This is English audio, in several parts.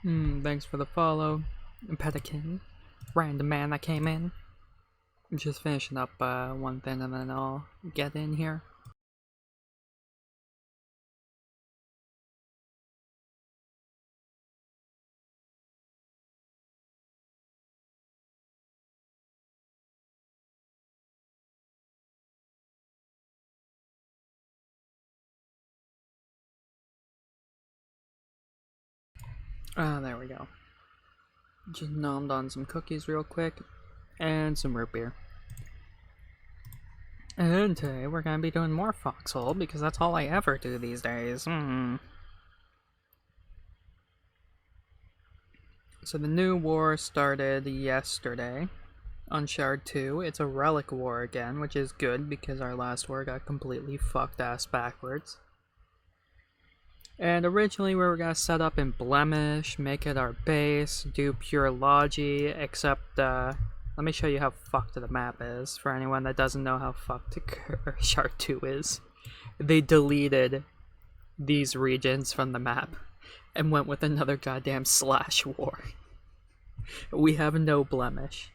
Thanks for the follow. Pelican. Random man that came in. I'm just finishing up one thing and then I'll get in here. There we go. Just nommed on some cookies real quick. And some root beer. And today we're gonna be doing more Foxhole because that's all I ever do these days. So the new war started yesterday on Shard 2. It's a relic war again, which is good because our last war got completely fucked ass backwards. And originally we were gonna set up in Blemish, make it our base, do pure Logi, except let me show you how fucked the map is for anyone that doesn't know how fucked Shard 2 is. They deleted these regions from the map and went with another goddamn slash war. We have no Blemish.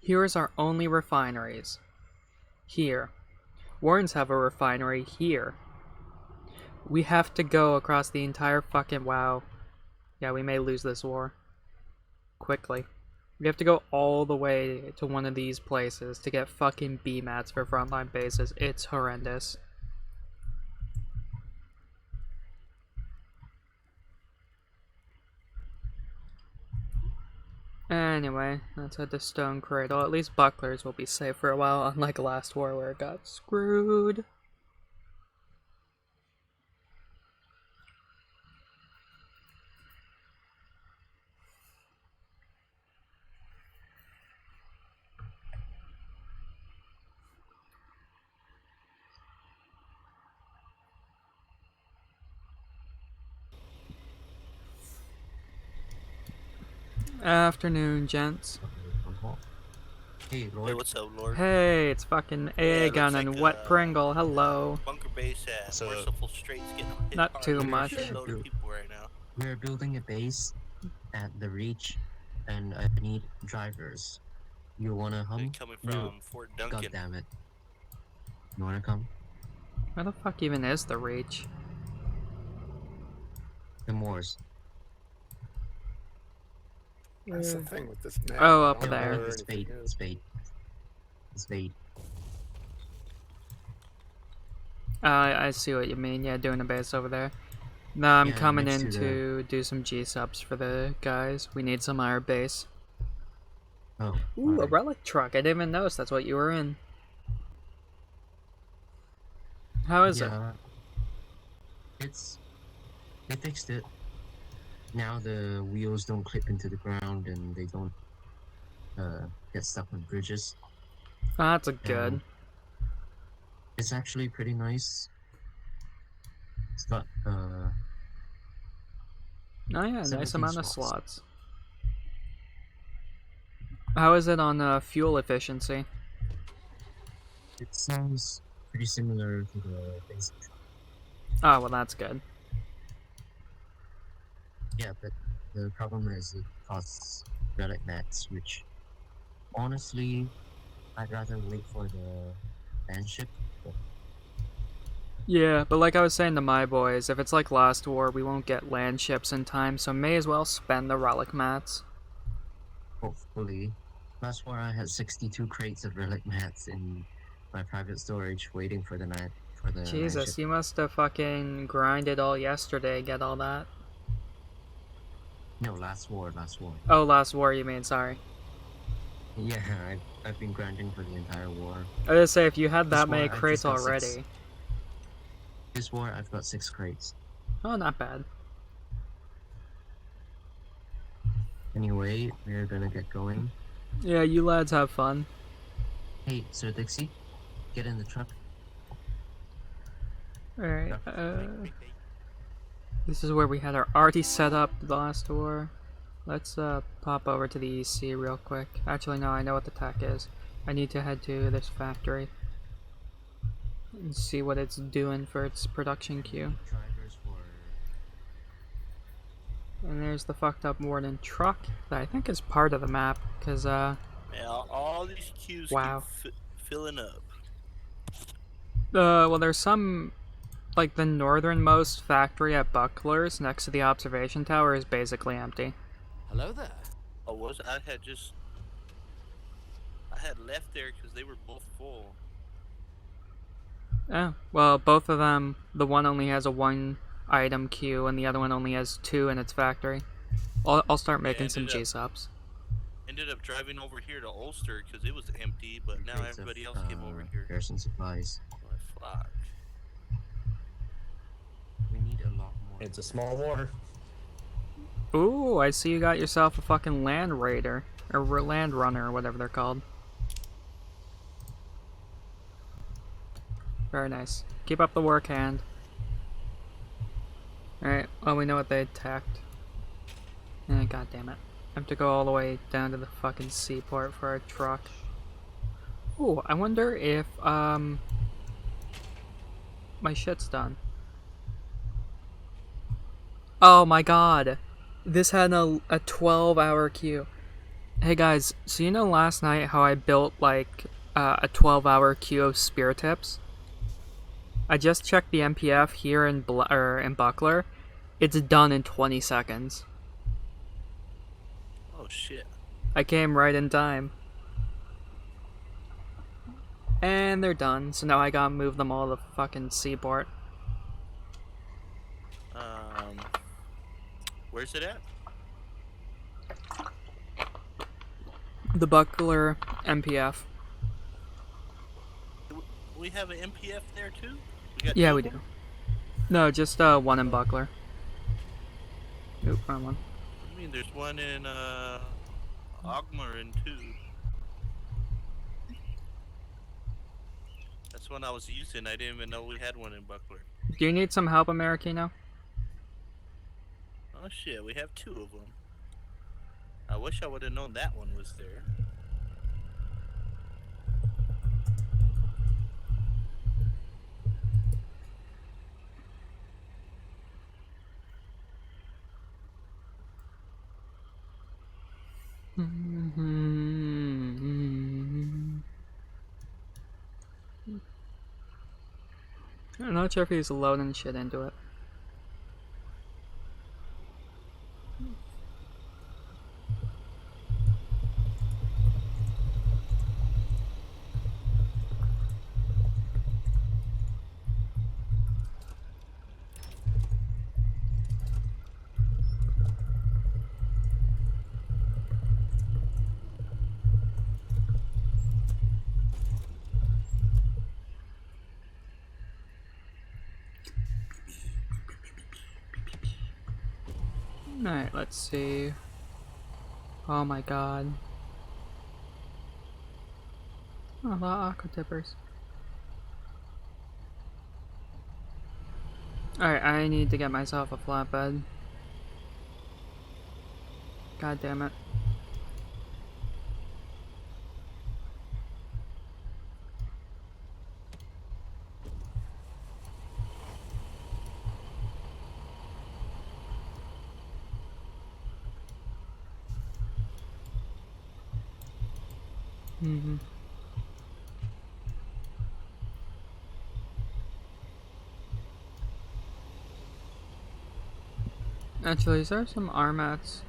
Here is our only refineries. Here. Warrens have a refinery here. We have to go across the entire fucking WoW. Yeah, we may lose this war. Quickly. We have to go all the way to one of these places to get fucking B-mats for frontline bases. It's horrendous. Anyway, let's head to Stone Cradle. At least Bucklers will be safe for a while, unlike last war where it got screwed. Afternoon, gents. Hey, Lord. Hey, what's up, Lord? Hey, it's fucking Aegon looks and like, Wet Pringle. Hello. Bunker base at So- Merciful Straits getting hit Not hard too by a much. shitload of people right now. We're building a base at the Reach, and I need drivers. You wanna They're hum? coming No. from Fort Duncan. God damn it. You wanna come? Where the fuck even is the Reach? The Moors. That's the thing with this map. Oh, I up don't know there. where It's anything Spade. is. Spade. Spade. I see what you mean. Yeah, doing a base over there. No, I'm Yeah, coming next in to to do some G-subs for the guys. We need some our base. Oh. Ooh, a alright. relic truck. I didn't even notice that's what you were in. How is it? Yeah. They fixed it. Now the wheels don't clip into the ground and they don't get stuck on bridges. Oh, that's a good. And it's actually pretty nice. It's got Oh yeah, nice 17 amount of slots. slots. How is it on fuel efficiency? It sounds pretty similar to the basic truck. Oh, well that's good. Yeah, but the problem is it costs relic mats, which honestly, I'd rather wait for the land ship. But Yeah, but like I was saying to my boys, if it's like last war, we won't get land ships in time, so may as well spend the relic mats. hopefully, last war I had 62 crates of relic mats in my private storage, waiting for the land Jesus, ship. you must have fucking grinded all yesterday, get all that. No, last war. Oh, last war you mean, sorry. Yeah, I've been grinding for the entire war. I was gonna say, if you had This that war, many I just crates got already. 6. This war I've got 6 crates. Oh, not bad. Anyway, we're gonna get going. Yeah, you lads have fun. Hey, Sir Dixie, get in the truck. Alright, Hey. this is where we had our arty set up the last war. Let's pop over to the EC real quick. Actually, no, I know what the tech is. I need to head to this factory and see what it's doing for its production queue. Drivers for And there's the fucked up Warden truck that I think is part of the map, because, Man, all these queues Wow. keep filling up. well, there's some, like, the northernmost factory at Buckler's next to the observation tower is basically empty. Hello there. Oh, was I had left there because they were both full. Oh, well, both of them, the one only has a 1-item queue and the other one only has 2 in its factory. I'll start making some G-subs. Ended up driving over here to Ulster because it was empty, but now Crates everybody of, else came over here. Garrison supplies. Oh, fuck. We need a lot more. It's a small water. Ooh, I see you got yourself a fucking Land Raider. Or Land Runner, or whatever they're called. Very nice. Keep up the work, hand. Alright, well, we know what they attacked. God damn it. I have to go all the way down to the fucking seaport for a truck. Ooh, I wonder if, my shit's done. Oh my god. This had a 12-hour queue. Hey guys, so you know last night how I built, like, a 12-hour queue of spear tips? I just checked the MPF here in Buckler. It's done in 20 seconds. Oh, shit. I came right in time. And they're done, so now I gotta move them all to fucking seaport. Where's it at? The Buckler MPF. We have an MPF there too? Got Yeah, two we of do. them? No, just one in Buckler. Oop, wrong one. I mean, there's one in Ogmarin too. That's one I was using. I didn't even know we had one in Buckler. Do you need some help, Americano? Oh shit, we have 2 of them. I wish I would have known that one was there. I'm not sure if he's loading shit into it. Alright, let's see. Oh my god. Oh, a lot of aqua tippers. Alright, I need to get myself a flatbed. God damn it. Actually, is there some armats?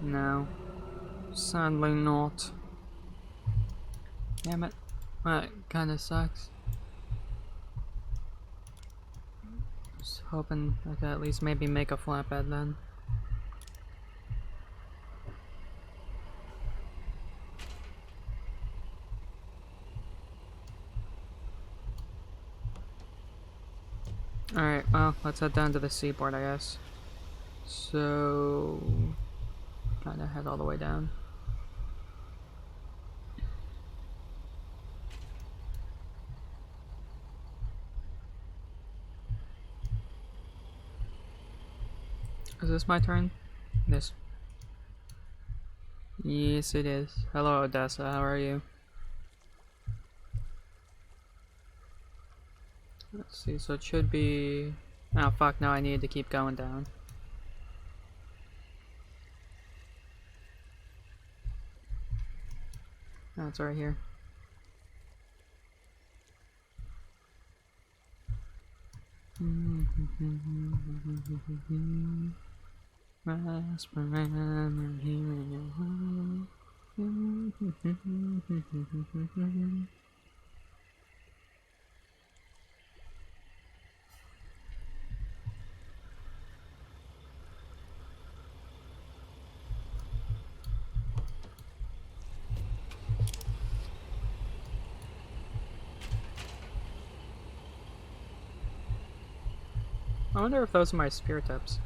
No. Sadly not. Damn it. That kinda sucks. Just hoping I could at least maybe make a flatbed then. Alright, well, let's head down to the seaport, I guess. So... kinda head all the way down. Is this my turn? This. Yes, it is. Hello, Odessa, how are you? Let's see, so it should be... Oh fuck, no, I need to keep going down. That's right here. Rest forever here in your home. I wonder if those are my spirit tips.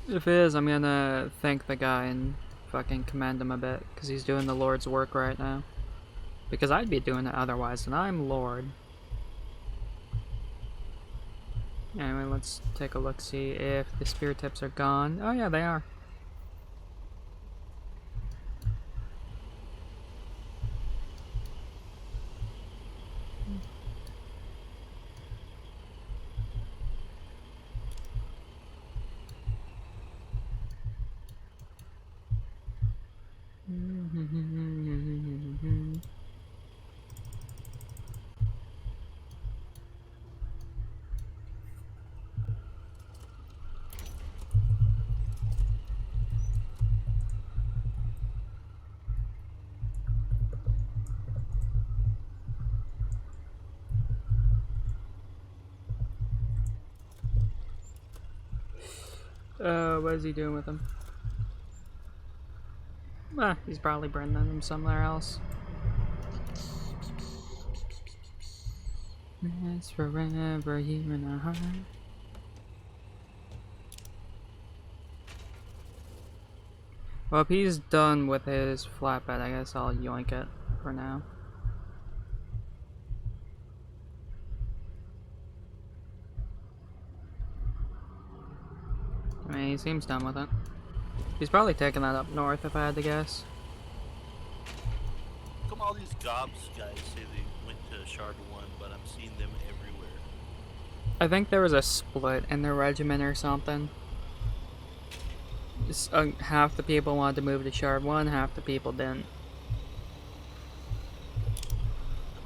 If it is, I'm gonna thank the guy and fucking commend him a bit, because he's doing the Lord's work right now. Because I'd be doing it otherwise, and I'm Lord. Anyway, let's take a look, see if the spirit tips are gone. Oh yeah, they are. What is he doing with him? Ah, he's probably bringing them somewhere else. It's forever here in our heart. Well, if he's done with his flatbed, I guess I'll yoink it for now. I mean, he seems done with it. He's probably taking that up north, if I had to guess. Come all these gobs guys say they went to Shard 1, but I'm seeing them everywhere. I think there was a split in the regiment or something. Just, half the people wanted to move to Shard 1, half the people didn't.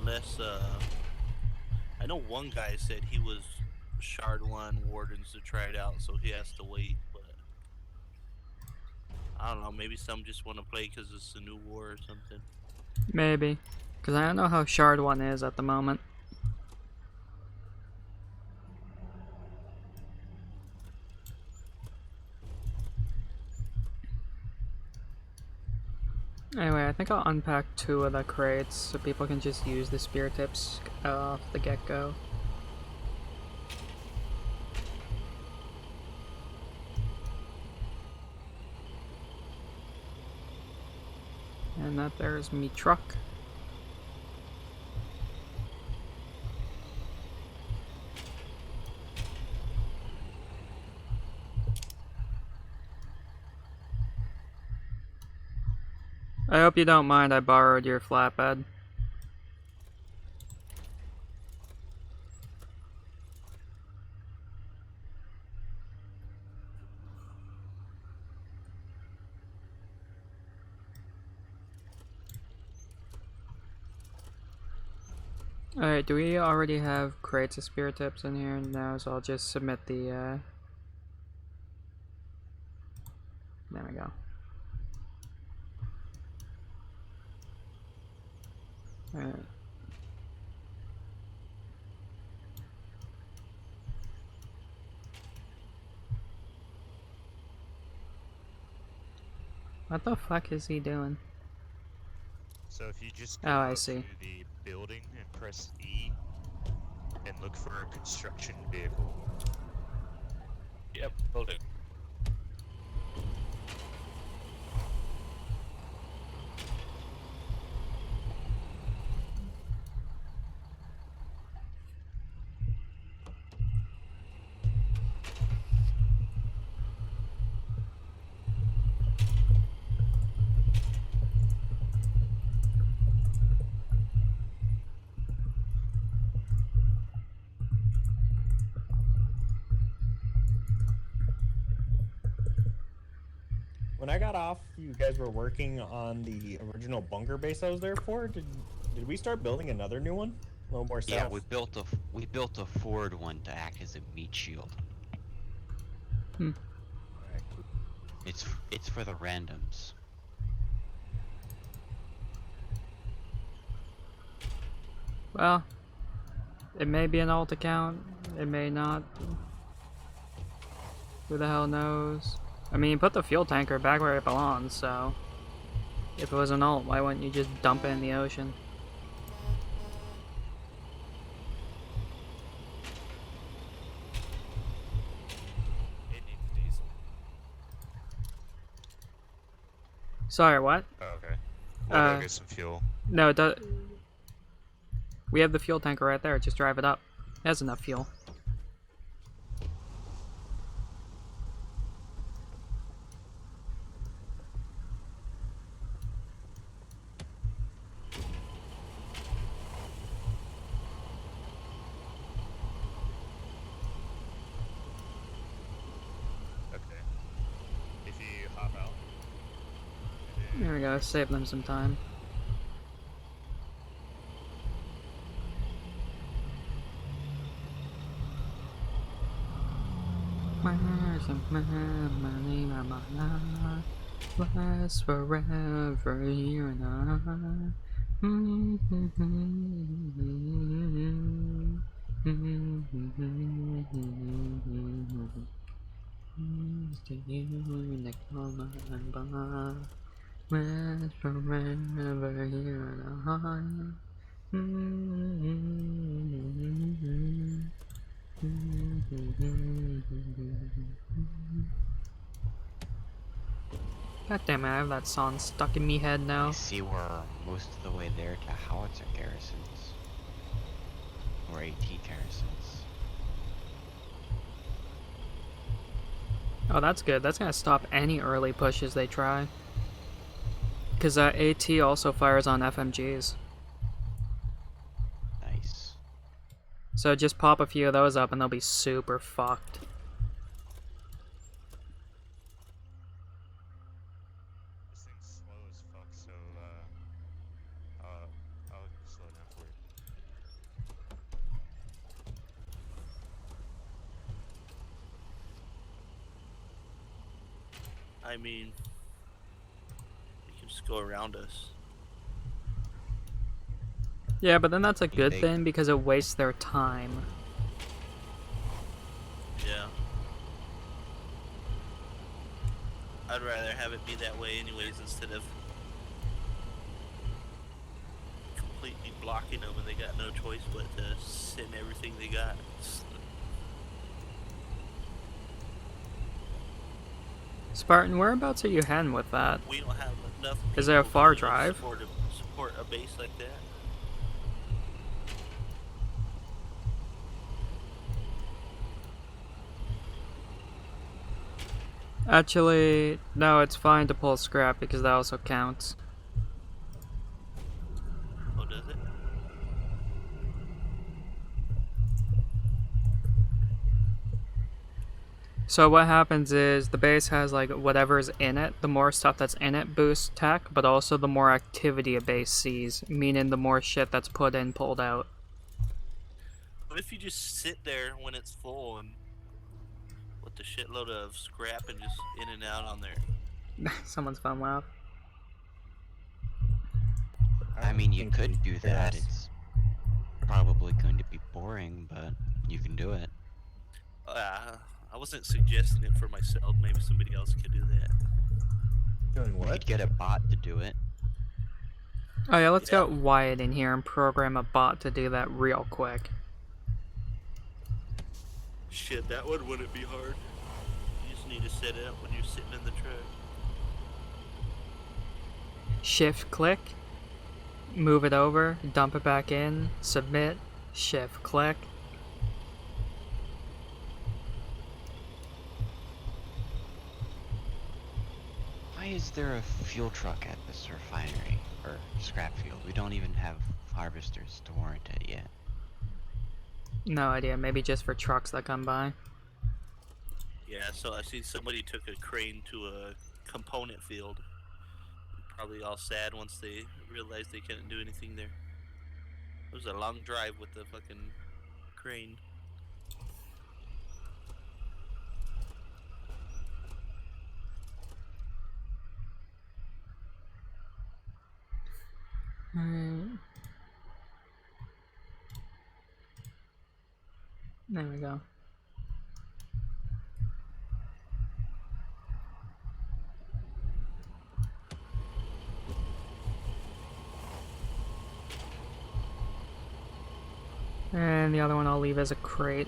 Unless, I know one guy said he was Shard 1 Wardens to try it out, so he has to wait, but I don't know, maybe some just want to play because it's a new war or something. Maybe. Because I don't know how Shard 1 is at the moment. Anyway, I think I'll unpack 2 of the crates so people can just use the spear tips off the get-go. And that there's me truck. I hope you don't mind I borrowed your flatbed. Alright, do we already have crates of spear tips in here? No, so I'll just submit the, there we go. Alright. What the fuck is he doing? So if you just Oh, go I up see. to the building and press E and look for a construction vehicle. Yep, building. when I got off, you guys were working on the original bunker base I was there for. Did we start building another new one? A little more south. Yeah, we built a forward one to act as a meat shield. Hmm. Alright, cool. It's for the randoms. Well, it may be an alt account, it may not. Who the hell knows? I mean, put the fuel tanker back where it belongs, so... If it was an alt, why wouldn't you just dump it in the ocean? It needs diesel. Sorry, what? Oh, okay. We'll go get some fuel. No, it does... We have the fuel tanker right there, just drive it up. It has enough fuel. Okay. If you hop out. There we go, save them some time. Last forever, you and I. Last forever, you and God damn it, I have that song stuck in me head now. I see we're most of the way there to howitzer garrisons. Or AT garrisons. Oh, that's good. That's gonna stop any early pushes they try. Because AT also fires on FMGs. Nice. So just pop a few of those up and they'll be super fucked. This thing's slow as fuck, so I'll slow down for you. I mean, you can just go around us. Yeah, but then that's a good They- thing because it wastes their time. Yeah. I'd rather have it be that way anyways instead of completely blocking them and they got no choice but to send everything they got. Spartan, whereabouts are you heading with that? We don't have enough. Is there a people far to drive? Support a base like that. Actually, no, it's fine to pull scrap because that also counts. Oh, does it? So what happens is the base has like whatever's in it. The more stuff that's in it boosts tech, but also the more activity a base sees, meaning the more shit that's put in pulled out. What if you just sit there when it's full and with the shitload of scrap and just in and out on there? Someone's phone went off. I mean, you think could we- do that. yes. It's probably going to be boring, but you can do it. I wasn't suggesting it for myself. Maybe somebody else could do that. Doing You what? could get a bot to do it. Oh yeah, let's Yeah. get Wyatt in here and program a bot to do that real quick. Shit, that one wouldn't be hard. You just need to set it up when you're sitting in the truck. Shift click, move it over, dump it back in, submit, shift click. Why is there a fuel truck at this refinery? Or scrap field? We don't even have harvesters to warrant it yet. No idea, maybe just for trucks that come by. Yeah, so I seen somebody took a crane to a component field. Probably all sad once they realized they couldn't do anything there. It was a long drive with the fucking crane. Alright. There we go. And the other one I'll leave as a crate.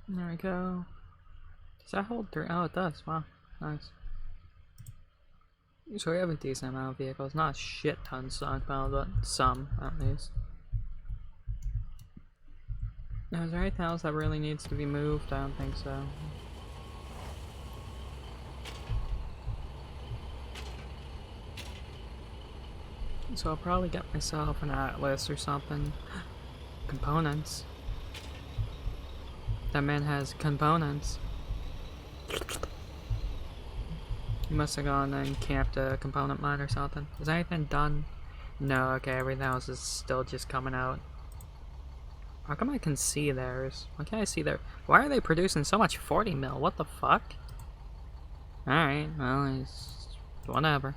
There we go. Does that hold 3? Oh, it does. Wow. Nice. So we have a decent amount of vehicles. Not a shit ton stockpiled, but some, at least. Now, is there anything else that really needs to be moved? I don't think so. So I'll probably get myself an Atlas or something. Components. That man has components. He must have gone and camped a component mine or something. Is anything done? No, okay, everything else is still just coming out. How come I can see theirs? Why can't I see their... Why are they producing so much 40 mil? What the fuck? Alright, well, it's... whatever.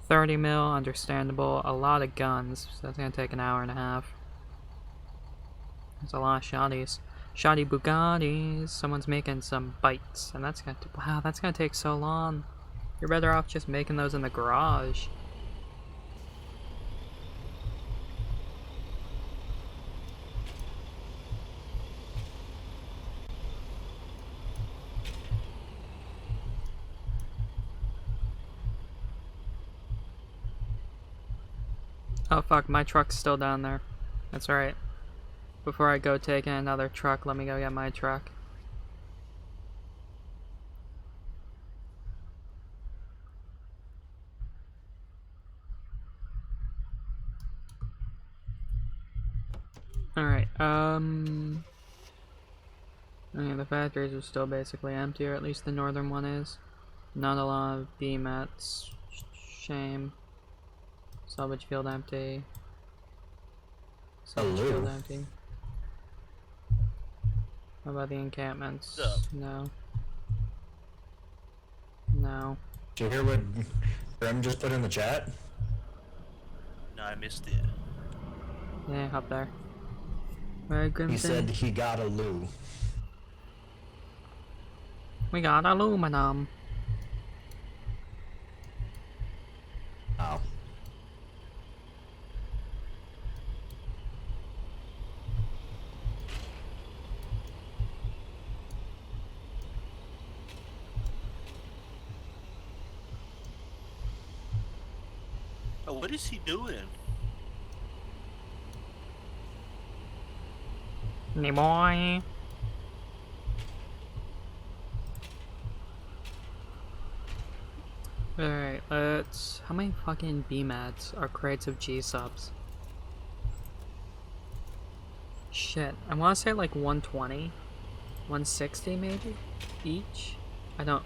30 mil, understandable. A lot of guns, so that's gonna take an hour and a half. There's a lot of shotties. Shoddy Bugattis. Someone's making some bites, and that's gonna... Wow, that's gonna take so long. You're better off just making those in the garage. Oh fuck, my truck's still down there. That's alright. Before I go take in another truck, let me go get my truck. Alright, I mean, the factories are still basically empty, or at least the northern one is. Not a lot of BMATs. Shame. Salvage field empty. Salvage field empty. How about the encampments? No. No. Did you hear what Grim just put in the chat? No, I missed it. Yeah, up there. Where Grim He said he got a loo. We got aluminum. Oh. Oh, what is he doing? Nimoy. Alright, let's... How many fucking BMATs are crates of G-subs? Shit, I want to say like 120? 160 maybe? Each? I'm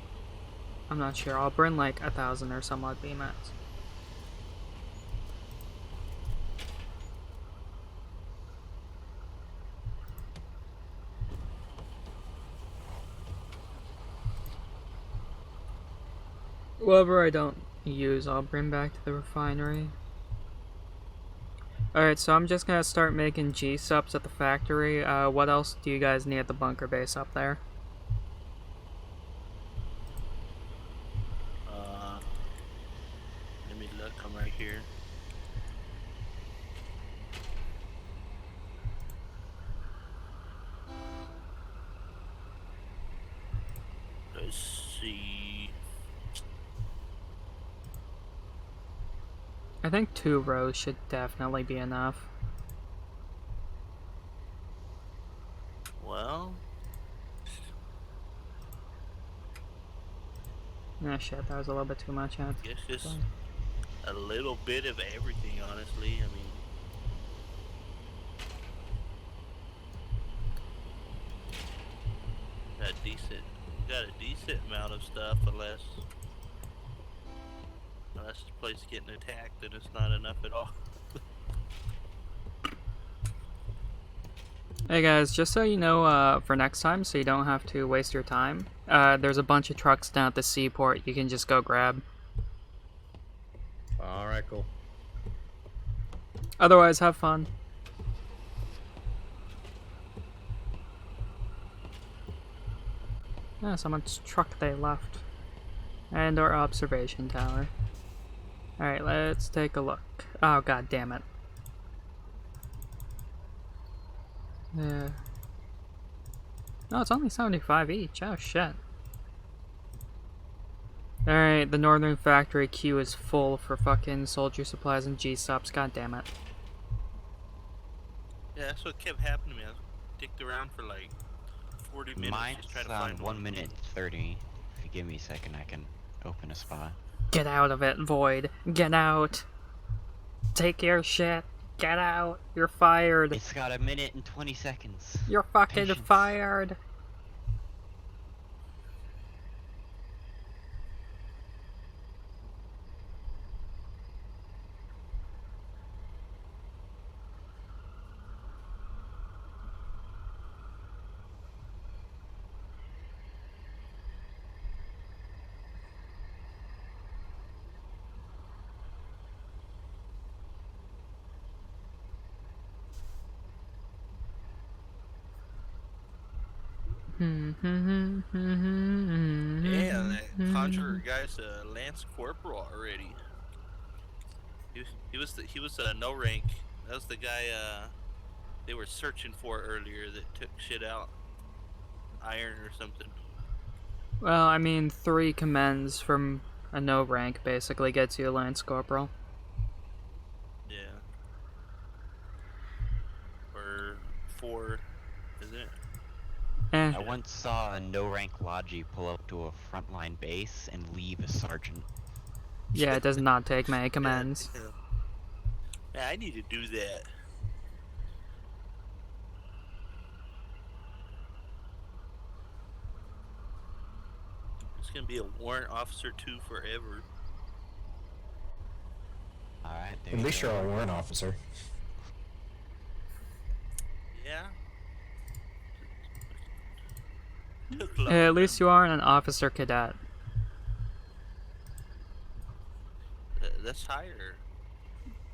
not sure. I'll bring like 1,000 or some odd BMATs. Whatever I don't use, I'll bring back to the refinery. Alright, so I'm just gonna start making G-subs at the factory. What else do you guys need at the bunker base up there? Let me look. I'm right here. Let's see. I think 2 rows should definitely be enough. Well, Ah, shit, that was a little bit too much, yeah. I guess just a little bit of everything, honestly. I mean, got a decent amount of stuff, unless the place is getting attacked, then it's not enough at all. Hey guys, just so you know, for next time, so you don't have to waste your time, there's a bunch of trucks down at the seaport you can just go grab. Alright, cool. Otherwise, have fun. Yeah, someone's truck they left. And our observation tower. Alright, let's take a look. Oh, god damn it. Yeah. No, it's only 75 each. Oh, shit. Alright, the northern factory queue is full for fucking soldier supplies and G-subs. God damn it. Yeah, that's what kept happening to me. I dicked around for like 40 minutes Mine's just trying to on find 1 minute 30. If you give me a second, I can open a spot. Get out of it, Void. Get out. Take your shit. Get out. You're fired. It's got 1 minute and 20 seconds. You're fucking Patience. fired. Damn, that Conjurer guy's a Lance Corporal already. He was a no rank. That was the guy they were searching for earlier that took shit out. Iron or something. Well, I mean, 3 commends from a no rank basically gets you a Lance Corporal. Yeah. Or 4, isn't it? Eh. I once saw a no-rank Logi pull up to a frontline base and leave a sergeant. Yeah, it does not take many commends. Yeah, I need to do that. It's gonna be a warrant officer 2 forever. Alright, there At you least go. you're a warrant officer. Yeah. Took long. At least you aren't an officer cadet. That's higher.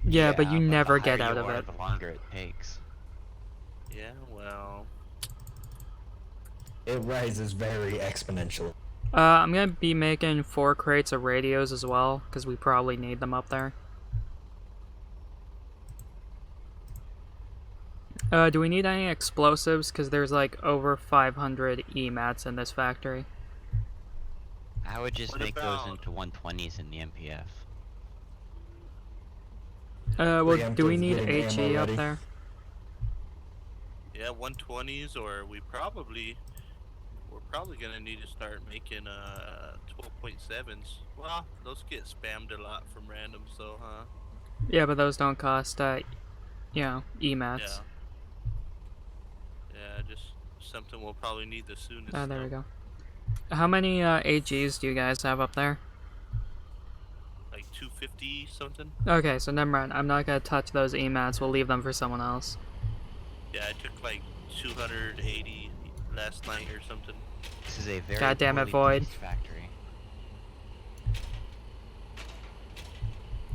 Yeah, but you the never higher get out you of are, it. The longer it takes. Yeah, well. It rises very exponentially. I'm gonna be making 4 crates of radios as well, because we probably need them up there. Do we need any explosives? Because there's like over 500 EMATs in this factory. I would just What make those about- into 120s in the MPF. Well, do we Preemptive need getting HE ammo up ready. there? Yeah, Yeah, 120s, or we're probably gonna need to start making 12.7s. Well, those get spammed a lot from randoms, though, huh? Yeah, but those don't cost, Yeah. EMATs. Yeah, just something we'll probably need the soonest. Ah, there we though. go. How many AGs do you guys have up there? Like 250 something. Okay, so never mind. I'm not gonna touch those EMATs. We'll leave them for someone else. Yeah, I took like 280 last night or something. This is a very God damn it, poorly Void. placed factory.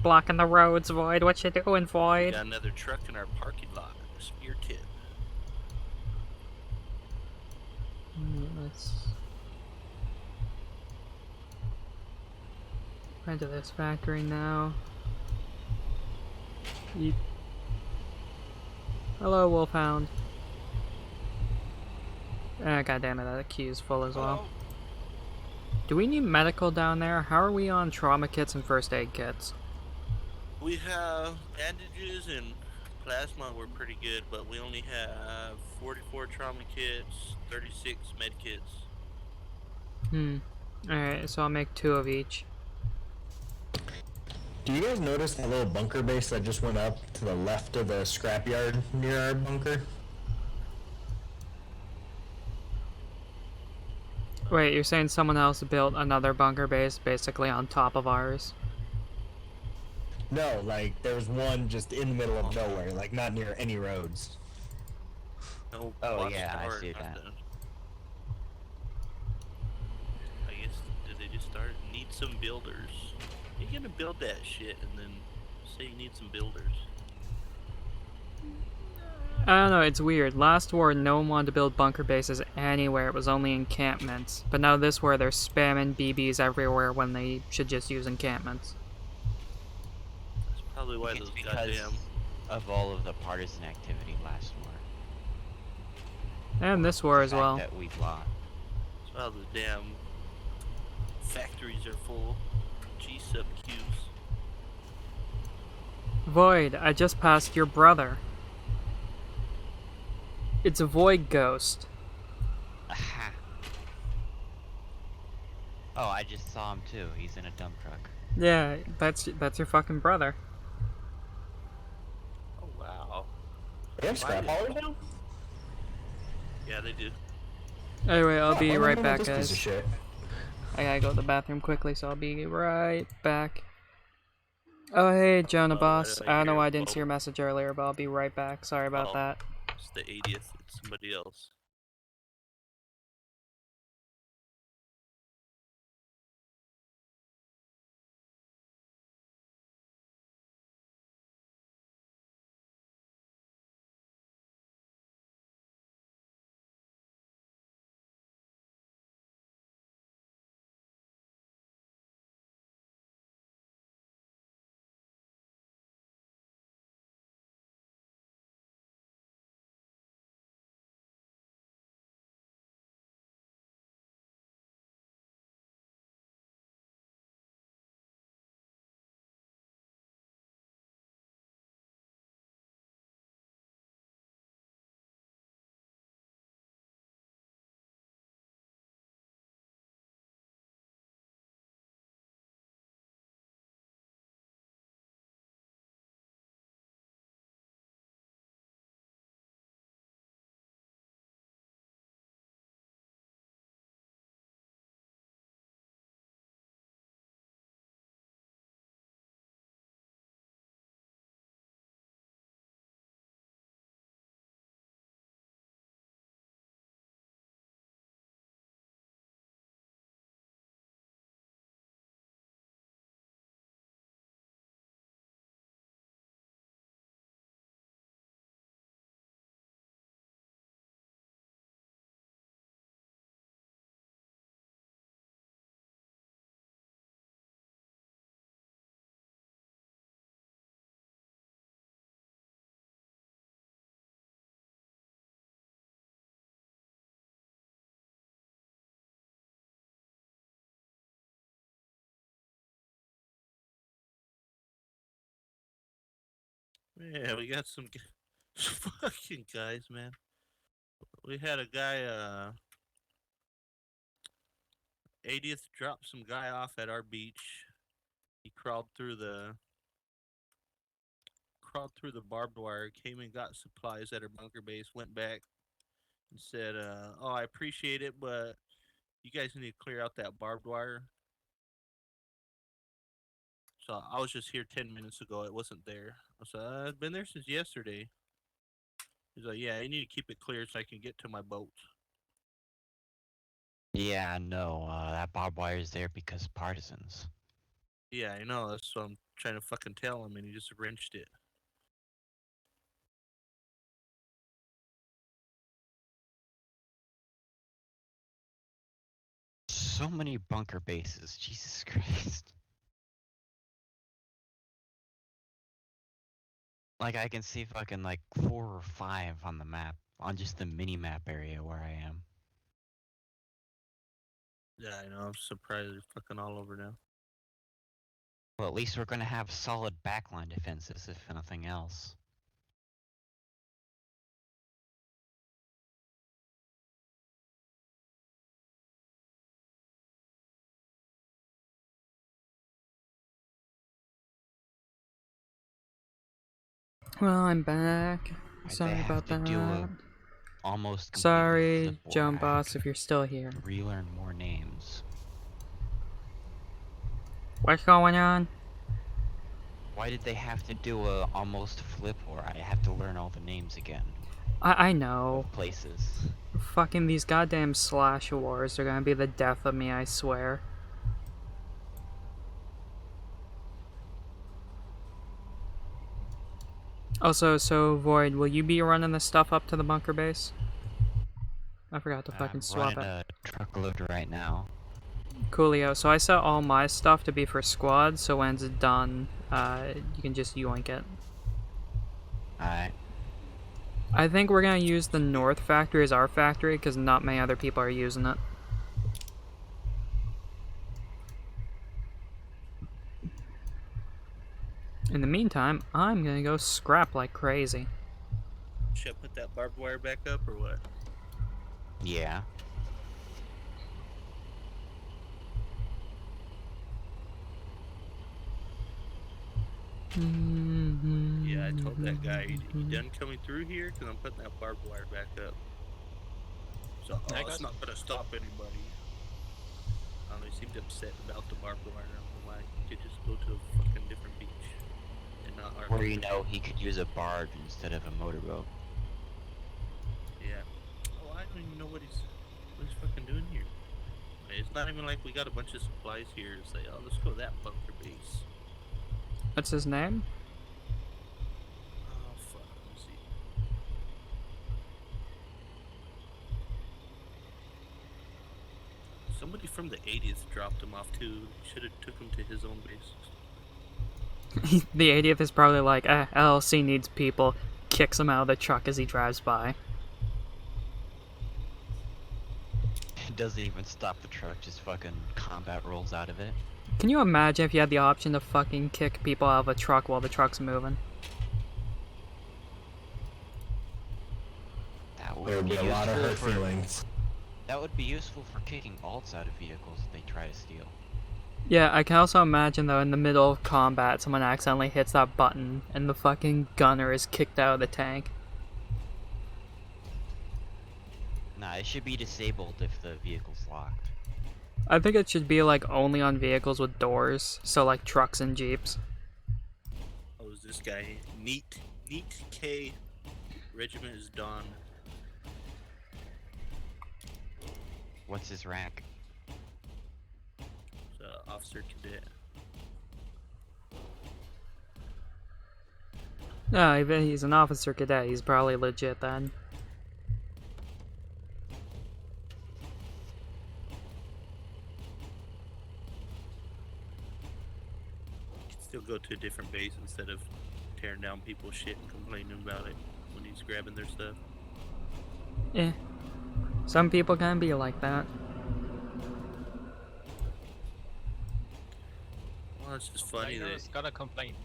Blocking the roads, Void. What you doing, We Void? got another truck in our parking lot. A spear tip. Let's go into this factory now. Yeep. Hello, Wolfhound. Ah, God damn it, that queue's full as well. Do we need medical down there? How are we on trauma kits and first aid kits? We have bandages and plasma. We're pretty good, but we only have 44 trauma kits, 36 med kits. Alright, so I'll make 2 of each. Do you guys notice that little bunker base that just went up to the left of the scrapyard near our bunker? Wait, you're saying someone else built another bunker base basically on top of ours? No, like there was one just in the middle of nowhere, like not near any roads. No Oh, watch yeah, I tower, see that. nothing. I guess, did they just start? Need some builders. You're gonna build that shit and then say you need some builders. I don't know, it's weird. Last war, no one wanted to build bunker bases anywhere. It was only encampments. But now this war, they're spamming BBs everywhere when they should just use encampments. That's probably why I think those it's because goddamn... of all of the partisan activity last war. And this war The as fact well. that we've lost. That's why the damn factories are full. G-sub queues. Void, I just passed your brother. It's a Void ghost. Aha. Oh, I just saw him too. He's in a dump truck. Yeah, that's your fucking brother. Oh, wow. They have scrap haulers now? Yeah, they do. Anyway, I'll Oh, be I right remember back, this piece of guys. shit. I gotta go to the bathroom quickly, so I'll be right back. Oh, hey, Jonah Boss. I don't know why I didn't see your message earlier, but I'll be right back. Sorry about Oh. that. It's the 80th. It's somebody else. Yeah, we got some fucking guys, man. We had a guy, 80th dropped some guy off at our beach. He crawled through the barbed wire, came and got supplies at our bunker base, went back and said, "Oh, I appreciate it, but you guys need to clear out that barbed wire." So I was just here 10 minutes ago. It wasn't there. I said, "I've been there since yesterday." He's like, "Yeah, you need to keep it clear so I can get to my boat." Yeah, no, that barbed wire is there because partisans. Yeah, I know. That's what I'm trying to fucking tell him, and he just wrenched it. So many bunker bases, Jesus Christ. Like, I can see fucking like 4 or 5 on the map, on just the mini-map area where I am. Yeah, I know. I'm surprised they're fucking all over now. Well, at least we're gonna have solid backline defenses, if nothing else. Well, I'm back. Right, Sorry they have about to do that. a almost completely Sorry, flip Joan whack Boss, if you're still here. to relearn more names. What's going on? Why did they have to do a almost flip where I have to learn all the names again? I know. Of places. Fucking these goddamn slash wars are gonna be the death of me, I swear. Also, so Void, will you be running the stuff up to the bunker base? I forgot to fucking I'm swap running it. a truckload right now. Coolio. So I set all my stuff to be for squad, so when it's done, you can just yoink it. Alright. I think we're gonna use the north factory as our factory, because not many other people are using it. In the meantime, I'm gonna go scrap like crazy. Should I put that barbed wire back up or what? Yeah. Yeah, I told that guy, you done coming through here? Because I'm putting that barbed wire back up. So, it's not going to stop anybody. They seemed upset about the barbed wire. I don't know why. You could just go to a fucking different beach. And not our Or you beach. know, he could use a barge instead of a motorboat. Yeah. Oh, I don't even know what he's fucking doing here. It's not even like we got a bunch of supplies here to say, oh, let's go to that bunker base. What's his name? Oh, fuck. Let me see. Somebody from the 80th dropped him off too. Should have took him to his own base. The 80th is probably like, LLC needs people. Kicks him out of the truck as he drives by. He doesn't even stop the truck, just fucking combat rolls out of it. Can you imagine if you had the option to fucking kick people out of a truck while the truck's moving? That would There would be a lot of hurt feelings. That would be useful for kicking alts out of vehicles that they try to steal. Yeah, I can also imagine though in the middle of combat someone accidentally hits that button and the fucking gunner is kicked out of the tank. Nah, it should be disabled if the vehicle's locked. I think it should be like only on vehicles with doors, so like trucks and jeeps. Oh, is this guy Neat K? Regiment is Dawn. What's his rank? He's a officer cadet. No, if he's an officer cadet, he's probably legit then. Still go to a different base instead of tearing down people's shit and complaining about it when he's grabbing their stuff. Eh. Some people can be like that. Well, it's just funny that Got a complaint.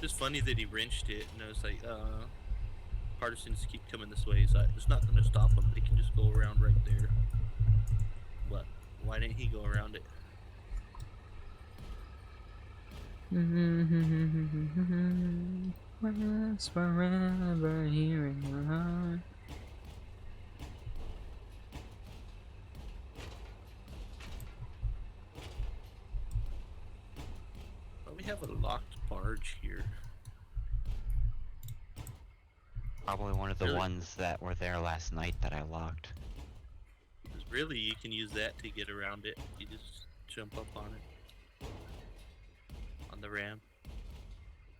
just funny that he wrenched it, and I was like, partisans keep coming this way, so it's not gonna stop them. They can just go around right there. But why didn't he go around it? Rest forever here in your heart. Well, we have a locked barge here. Probably one of the Really? ones that were there last night that I locked. 'Cause really, you can use that to get around it. You just jump up on it. On the ramp.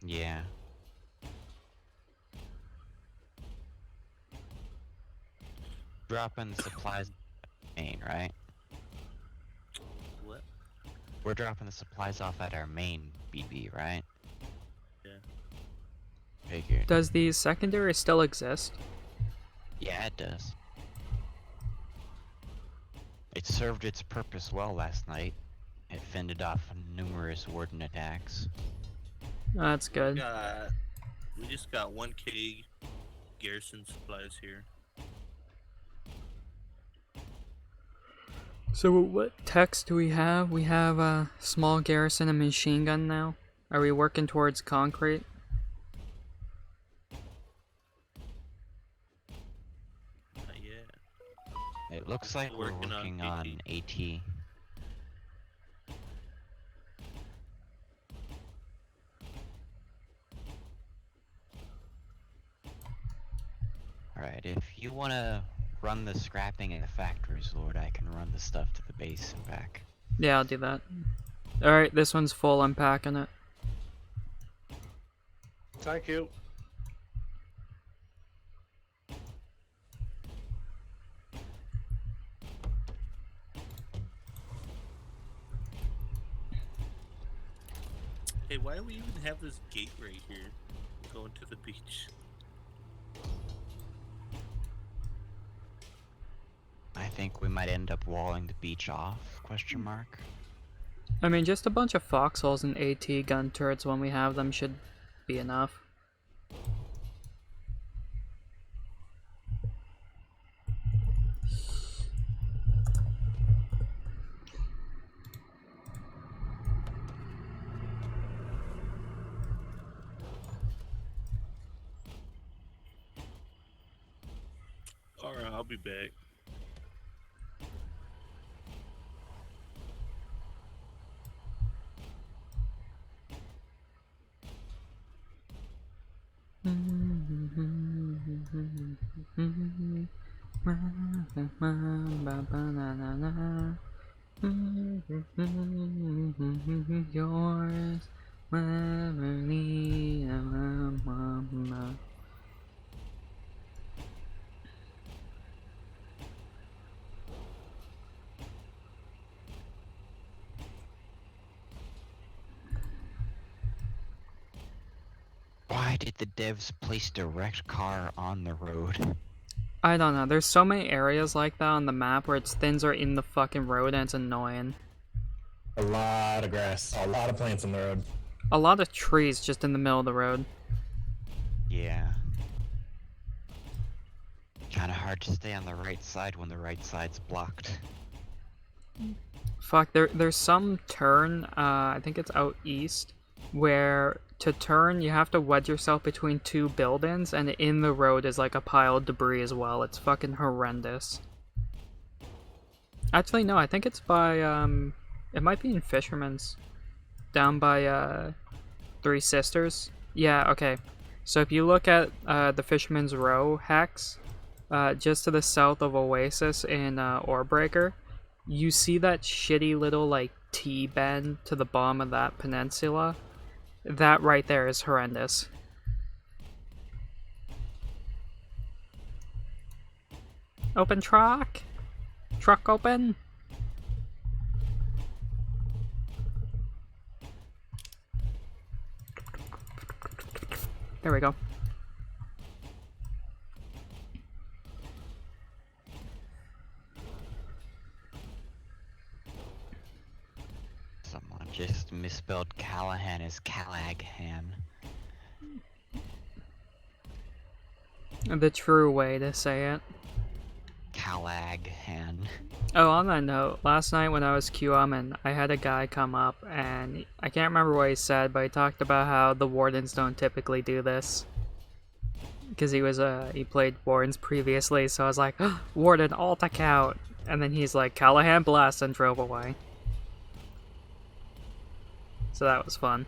Yeah. Dropping the supplies main, right? What? We're dropping the supplies off at our main BB, right? Yeah. Figured. Does the secondary still exist? Yeah, it does. It served its purpose well last night. It fended off numerous warden attacks. That's good. We just got 1K garrison supplies here. So what techs do we have? We have a small garrison and machine gun now. Are we working towards concrete? Not yet. It looks like we're Working on working on AT. Alright, if you wanna run the scrapping at the factories, Lord, I can run the stuff to the base and back. Yeah, I'll do that. Alright, this one's full. I'm packing it. Thank you. Hey, why do we even have this gate right here? Going to the beach. I think we might end up walling the beach off, question mark. I mean, just a bunch of foxholes and AT gun turrets when we have them should be enough. Alright, I'll be back. Yours, Waverly. Why did the devs place direct car on the road? I don't know. There's so many areas like that on the map where its thins are in the fucking road and it's annoying. A lot of grass, a lot of plants on the road. A lot of trees just in the middle of the road. Yeah. Kinda hard to stay on the right side when the right side's blocked. Fuck, there's some turn, I think it's out east, where to turn you have to wedge yourself between two buildings, and in the road is like a pile of debris as well. It's fucking horrendous. Actually, no, I think it's by, it might be in Fisherman's. Down by, Three Sisters. Yeah, okay. So if you look at, the Fisherman's Row hex, just to the south of Oasis in, Orebreaker, you see that shitty little, like, T-bend to the bottom of that peninsula? That right there is horrendous. Open truck! Truck open! There we go. Someone just misspelled Callahan as Callaghan. The true way to say it. Callahan. Oh, on that note, last night when I was QMing, I had a guy come up, and I can't remember what he said, but he talked about how the Wardens don't typically do this. Because he played Wardens previously, so I was like, oh, Warden, alt account! And then he's like, Callahan blast, and drove away. So that was fun.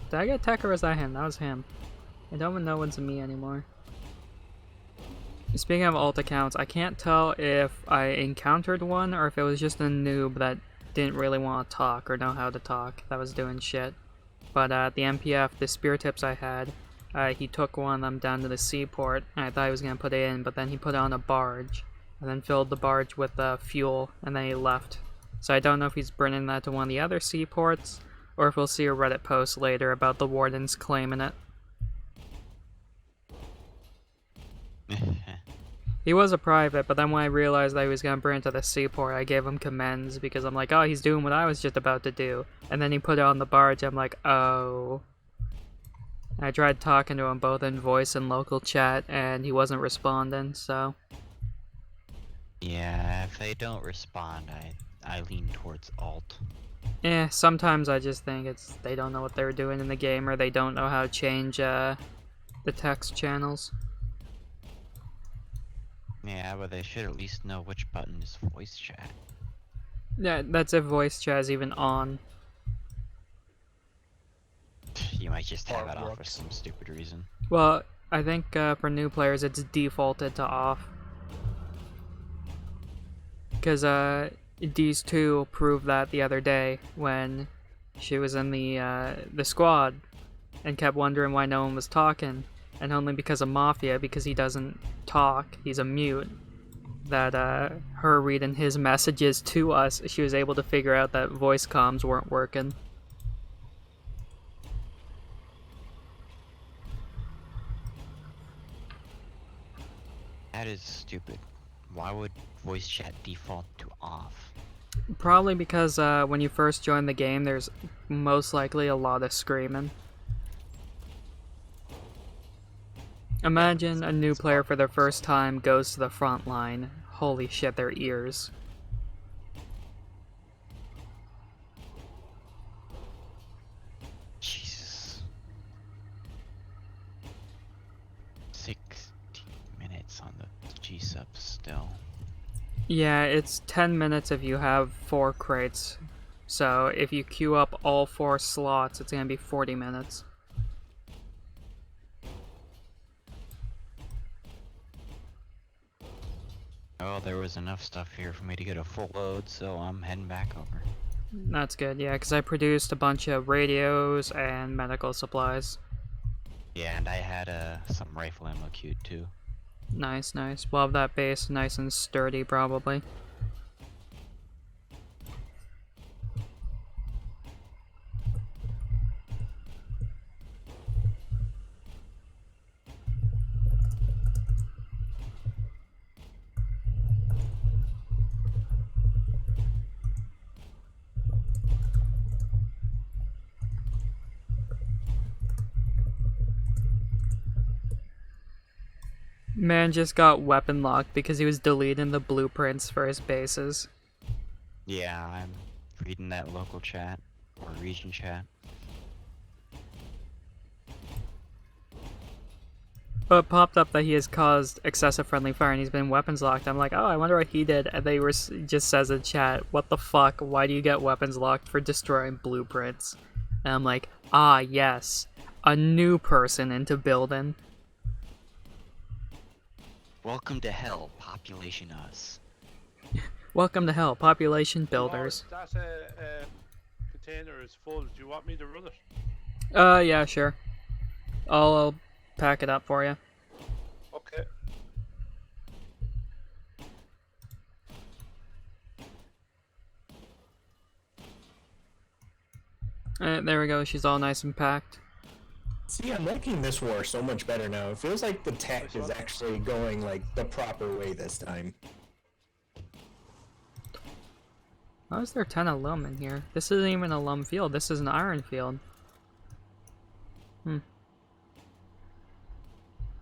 Did I get tech or was that him? That was him. I don't even know what's me anymore. Speaking of alt accounts, I can't tell if I encountered one or if it was just a noob that didn't really want to talk or know how to talk that was doing shit. But at the MPF, the spear tips I had, he took one of them down to the seaport, and I thought he was going to put it in, but then he put it on a barge, and then filled the barge with fuel, and then he left. So I don't know if he's bringing that to one of the other seaports, or if we'll see a Reddit post later about the Wardens claiming it. He was a private, but then when I realized that he was going to bring it to the seaport, I gave him commends, because I'm like, oh, he's doing what I was just about to do. And then he put it on the barge, I'm like, oh. I tried talking to him both in voice and local chat, and he wasn't responding, so... Yeah, if they don't respond, I lean towards alt. Yeah, sometimes I just think it's they don't know what they're doing in the game, or they don't know how to change the text channels. Yeah, but they should at least know which button is voice chat. Yeah, that's if voice chat is even on. You might just have it off for some stupid reason. Well, I think for new players it's defaulted to off. Because Deez2 proved that the other day when she was in the squad and kept wondering why no one was talking. And only because of Mafia, because he doesn't talk, he's a mute, that her reading his messages to us, she was able to figure out that voice comms weren't working. That is stupid. Why would voice chat default to off? Probably because when you first join the game, there's most likely a lot of screaming. Imagine a new player for their first time goes to the front line. Holy shit, their ears. Jesus. 16 minutes on the G-sub still. Yeah, it's 10 minutes if you have 4 crates. So if you queue up all 4 slots, it's gonna be 40 minutes. Oh, there was enough stuff here for me to get a full load, so I'm heading back over. That's good, yeah, because I produced a bunch of radios and medical supplies. Yeah, and I had some rifle ammo queued too. Nice, nice. We'll have that base nice and sturdy, probably. Man just got weapon locked because he was deleting the blueprints for his bases. Yeah, I'm reading that local chat, or region chat. But it popped up that he has caused excessive friendly fire and he's been weapons locked. I'm like, oh, I wonder what he did. And they were just says in chat, what the fuck? Why do you get weapons locked for destroying blueprints? And I'm like, ah, yes, a new person into building. Welcome to hell, population us. Welcome to hell, population builders. That container is full. Do you want me to run it? Yeah, sure. I'll pack it up for you. Okay. There we go, she's all nice and packed. See, I'm liking this war so much better now. It feels like the tech is actually going like the proper way this time. How is there 10 alum in here? This isn't even a alum field, this is an iron field. That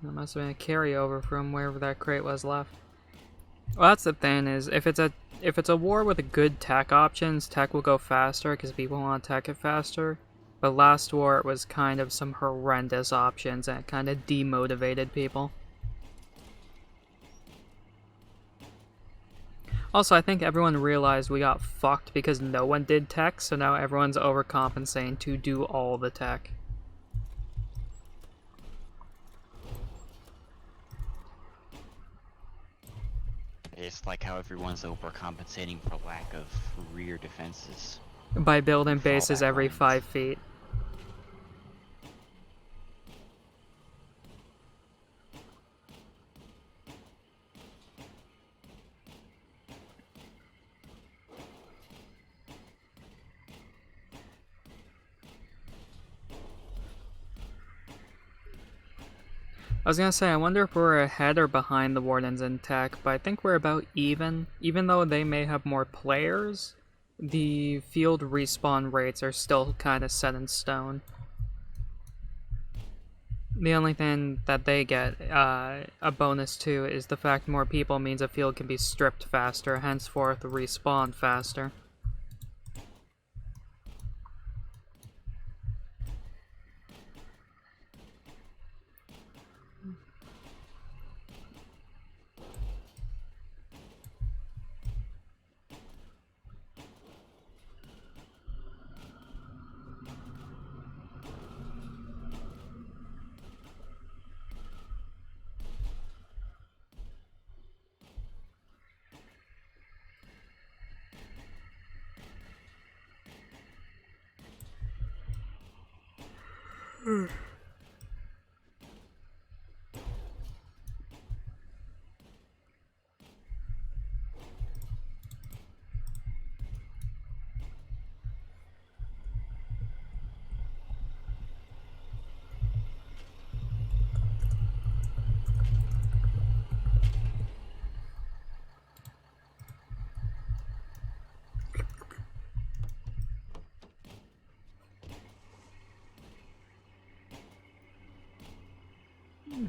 must have been a carryover from wherever that crate was left. Well, that's the thing, is if it's a war with good tech options, tech will go faster because people want to tech it faster. But last war it was kind of some horrendous options and it kind of demotivated people. Also, I think everyone realized we got fucked because no one did tech, so now everyone's overcompensating to do all the tech. It's like how everyone's overcompensating for lack of rear defenses. By building Fallback bases every lines. 5 feet. I was gonna say, I wonder if we're ahead or behind the Wardens in tech, but I think we're about even. Even though they may have more players, the field respawn rates are still kind of set in stone. The only thing that they get a bonus to is the fact more people means a field can be stripped faster, henceforth respawn faster.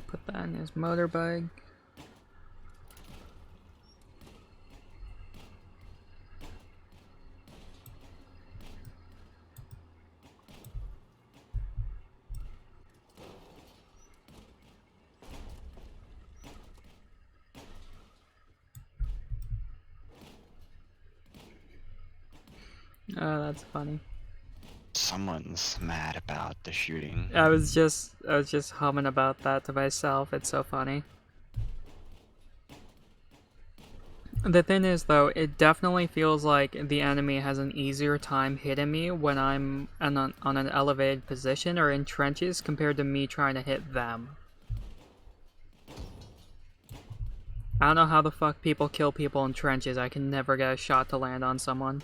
Put that in his motorbike. Oh, that's funny. Someone's mad about the shooting. I was just humming about that to myself. It's so funny. The thing is, though, it definitely feels like the enemy has an easier time hitting me when I'm on an elevated position or in trenches compared to me trying to hit them. I don't know how the fuck people kill people in trenches. I can never get a shot to land on someone.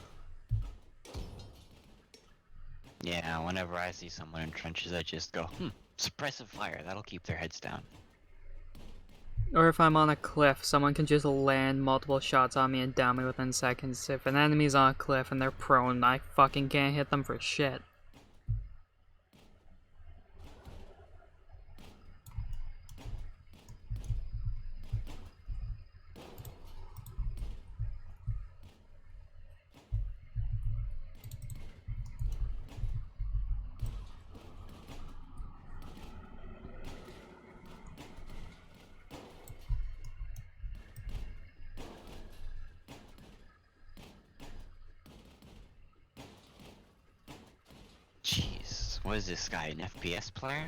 Yeah, whenever I see someone in trenches, I just go, suppressive fire, that'll keep their heads down. Or if I'm on a cliff, someone can just land multiple shots on me and down me within seconds. If an enemy's on a cliff and they're prone, I fucking can't hit them for shit. Jeez, what is this guy, an FPS player?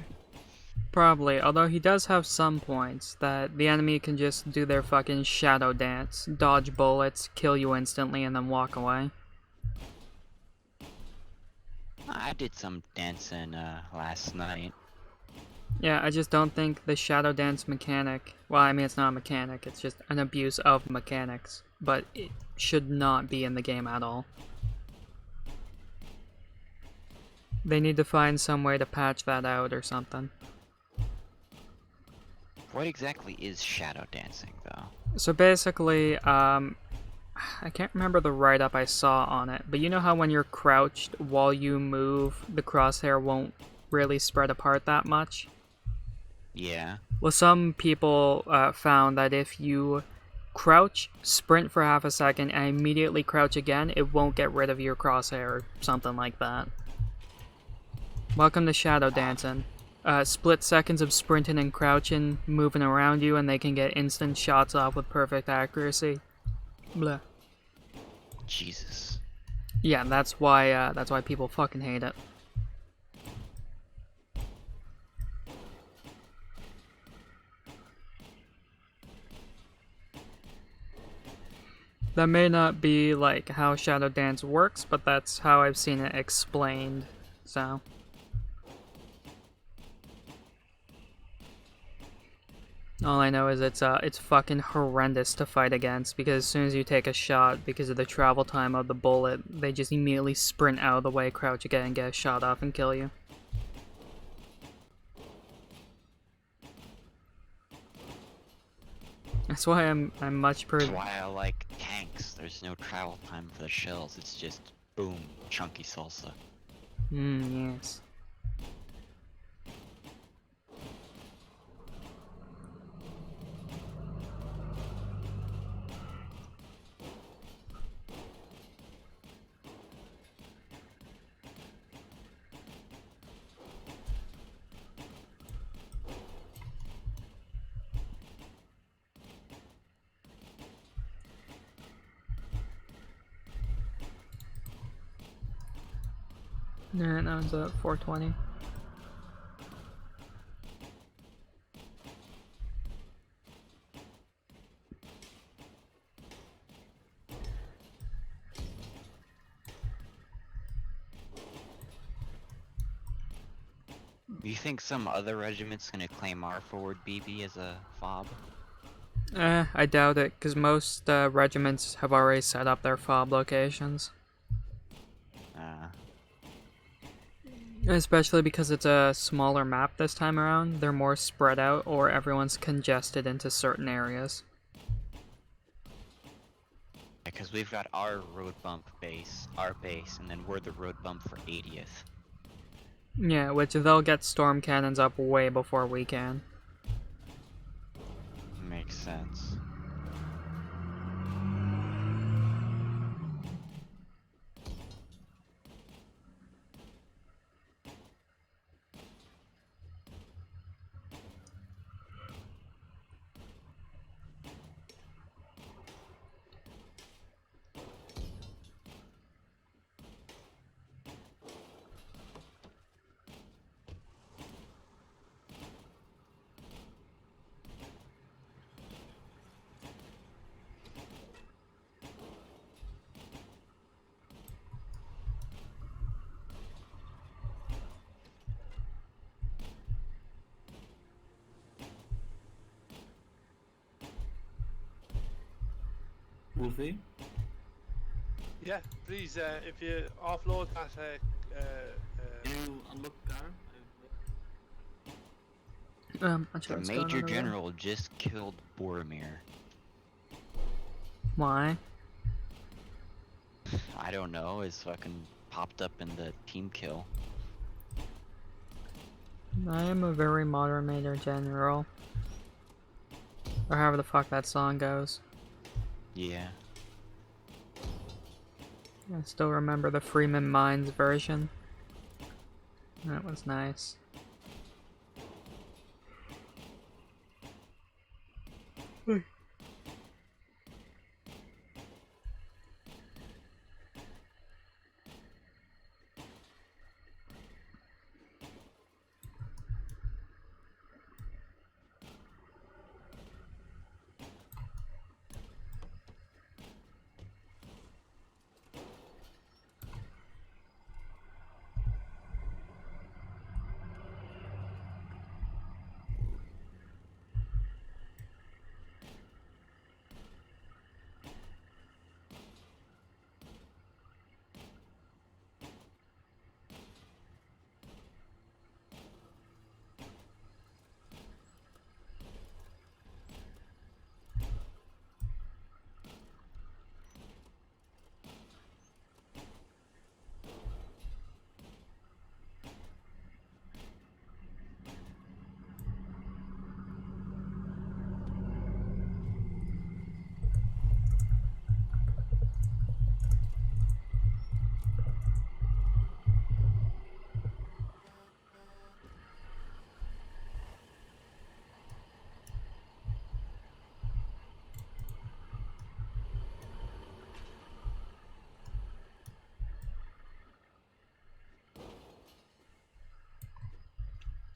Probably, although he does have some points that the enemy can just do their fucking shadow dance, dodge bullets, kill you instantly, and then walk away. I did some dancing last night. Yeah, I just don't think the shadow dance mechanic, well, I mean, it's not a mechanic, it's just an abuse of mechanics, but it should not be in the game at all. They need to find some way to patch that out or something. What exactly is shadow dancing, though? So basically, how I can't remember the write-up I saw on it, but you know how when you're crouched, while you move, the crosshair won't really spread apart that much? Yeah. Well, some people found that if you crouch, sprint for half a second, and immediately crouch again, it won't get rid of your crosshair or something like that. Welcome to Shadow Dancing. Split seconds of sprinting and crouching, moving around you, and they can get instant shots off with perfect accuracy. Blah. Jesus. Yeah, that's why people fucking hate it. That may not be like how Shadow Dance works, but that's how I've seen it explained. So all I know is it's fucking horrendous to fight against, because as soon as you take a shot, because of the travel time of the bullet, they just immediately sprint out of the way, crouch again, and get a shot off and kill you. That's why I'm much That's why I like tanks. There's no travel time for the shells. It's just boom, chunky salsa. yes. Alright, that was at 420. Do you think some other regiment's gonna claim our forward BB as a fob? I doubt it, because most regiments have already set up their fob locations. Especially because it's a smaller map this time around, they're more spread out, or everyone's congested into certain areas. Because we've got our road bump base, our base, and then we're the road bump for 80th. Yeah, which they'll get storm cannons up way before we can. Makes sense. Wolfie? Yeah, please, if you offload that, Can you unlock the car? I'm sure The it's going Major on over there. General just killed Boromir. Why? I don't know, it's fucking popped up in the team kill. I am a very modern Major General. Or however the fuck that song goes. Yeah. I still remember the Freeman Mines version. That was nice.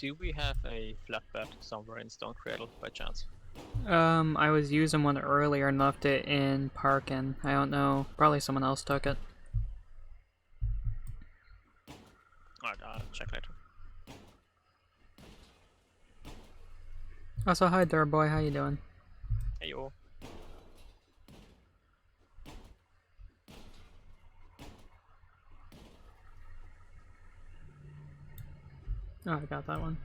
Do we have a flatbed somewhere in Stone Cradle by chance? I was using one earlier and left it in parking. I don't know. Probably someone else took it. Alright, I'll check later. Also, hi there, boy. How you doing? Hey yo. Oh, I got that one.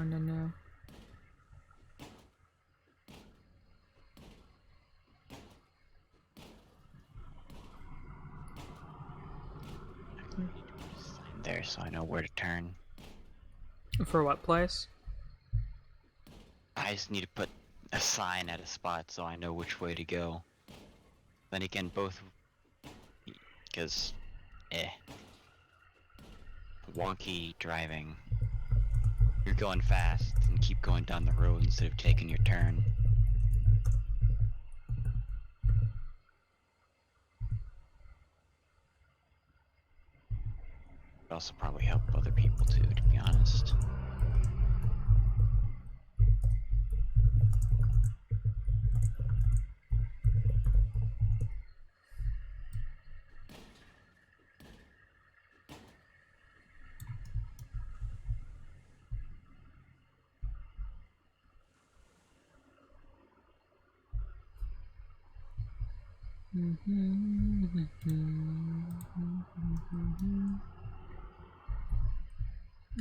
No. There, so I know where to turn. For what place? I just need to put a sign at a spot so I know which way to go. Then again, both... because... wonky driving. You're going fast and keep going down the road instead of taking your turn. It also probably help other people too, to be honest.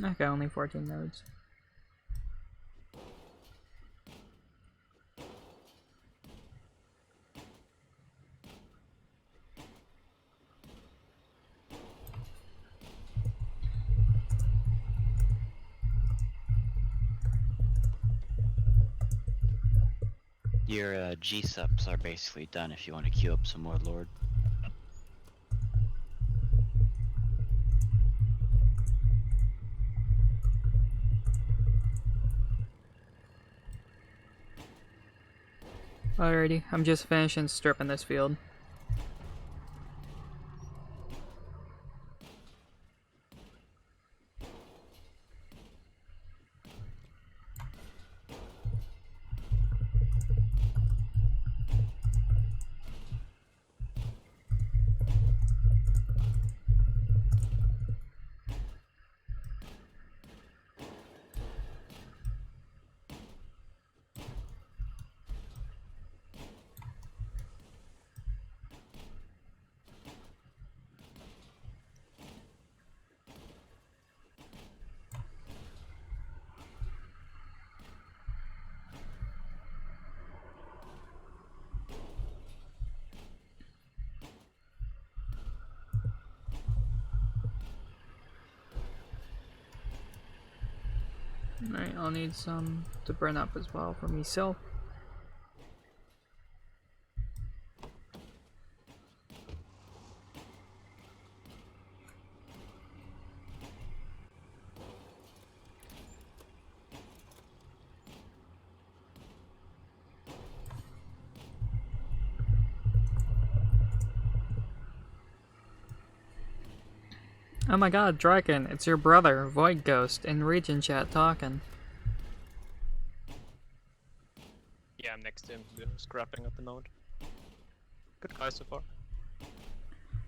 Okay, only 14 nodes. Your G-subs are basically done if you want to queue up some more Lord. Alrighty, I'm just finishing stripping this field. Alright, I'll need some to burn up as well for myself. Oh my god, Draken, it's your brother, Void Ghost, in region chat talking. Yeah, I'm next to him. We're scrapping at the moment. Good guy so far.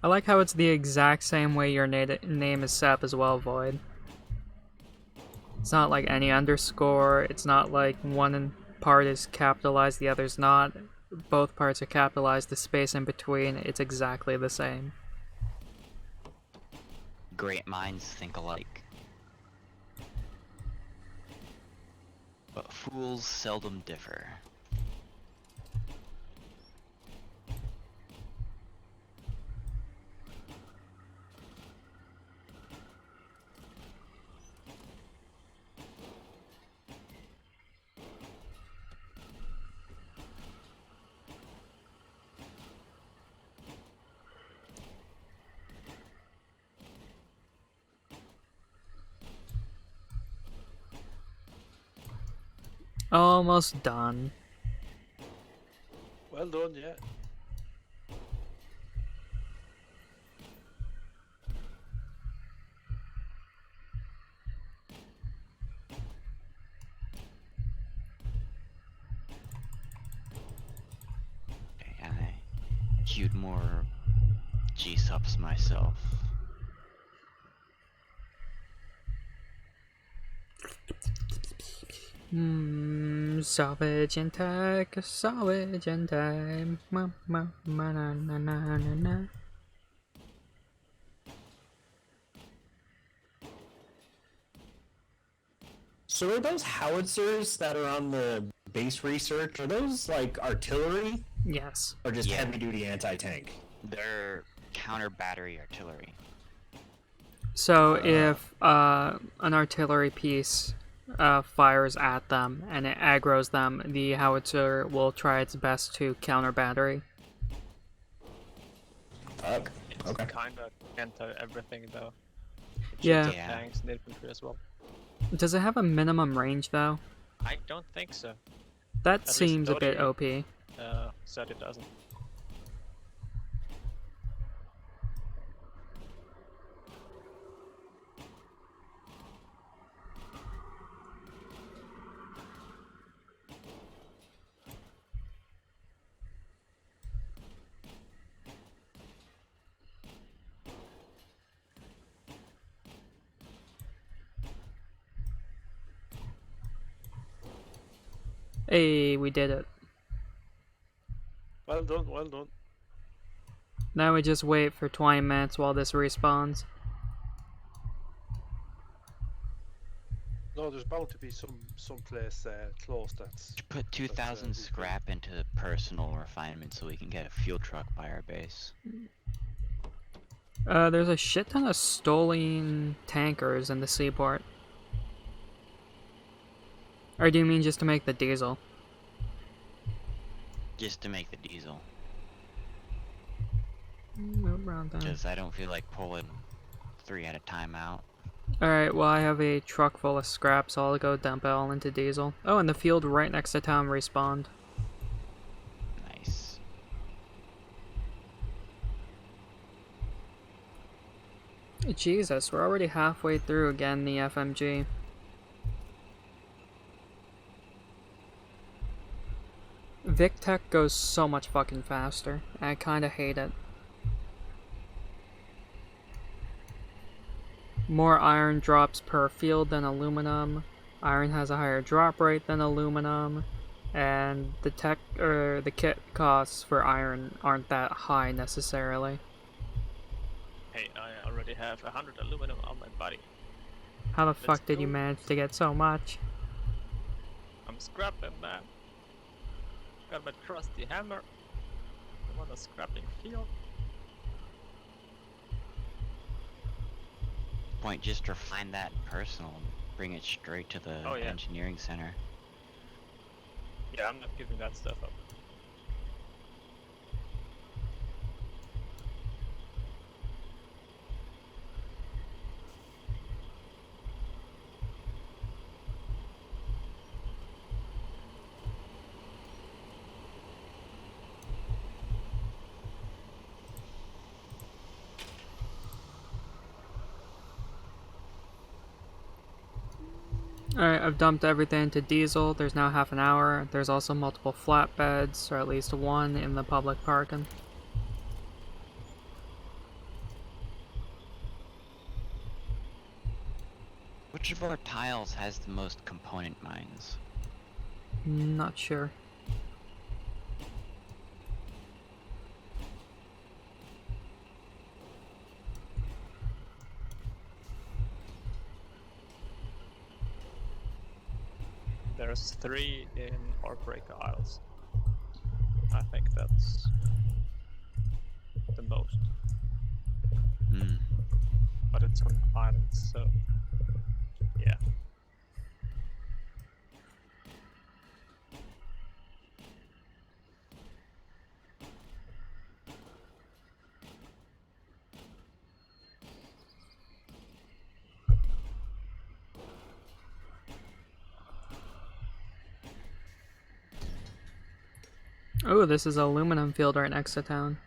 I like how it's the exact same way your name is Sep as well, Void. It's not like any underscore, it's not like one part is capitalized, the other's not. Both parts are capitalized, the space in between, it's exactly the same. Great minds think alike. But fools seldom differ. Almost done. Well done, yeah. I queued more G-subs myself. Salvage and tech, salvage and time. Ma na na na na na. So are those howitzers that are on the base research, are those like artillery? Yes. Or just Yeah. heavy duty anti-tank? They're counter battery artillery. So if an artillery piece fires at them and it aggroes them, the howitzer will try its best to counter battery. Fuck. It's Okay. kinda anti everything though. It Yeah. shoots at Yeah. tanks and infantry as well. Does it have a minimum range though? I don't think so. That least seems a bit 30. OP. Said it doesn't. Hey, we did it. Well done, well done. Now we just wait for 20 minutes while this respawns. No, there's bound to be some place close that's... Put 2,000 scrap into personal refinement so we can get a fuel truck by our base. There's a shit ton of stolen tankers in the seaport. Or do you mean just to make the diesel? Just to make the diesel. Move around then. Because I don't feel like pulling 3 at a time out. Alright, well I have a truck full of scrap, so I'll go dump it all into diesel. Oh, and the field right next to town respawned. Nice. Jesus, we're already halfway through again the FMG. VicTech goes so much fucking faster. I kinda hate it. More iron drops per field than aluminum. Iron has a higher drop rate than aluminum. And the kit costs for iron aren't that high necessarily. Hey, I already have 100 aluminum on my body. How the Let's fuck did you go. manage to get so much? I'm scrapping, man. Got my trusty hammer. I'm on a scrapping field. Point, just refine that in personal and bring it straight to the Oh, yeah. engineering center. Yeah, I'm not giving that stuff up. Alright, I've dumped everything into diesel. There's now half an hour. There's also multiple flatbeds, or at least one in the public parking. Which of our tiles has the most component mines? Not sure. There's 3 in Heartbreaker Isles. I think that's the most. Hmm. But it's on islands, so yeah. Oh, this is an aluminum field right next to town.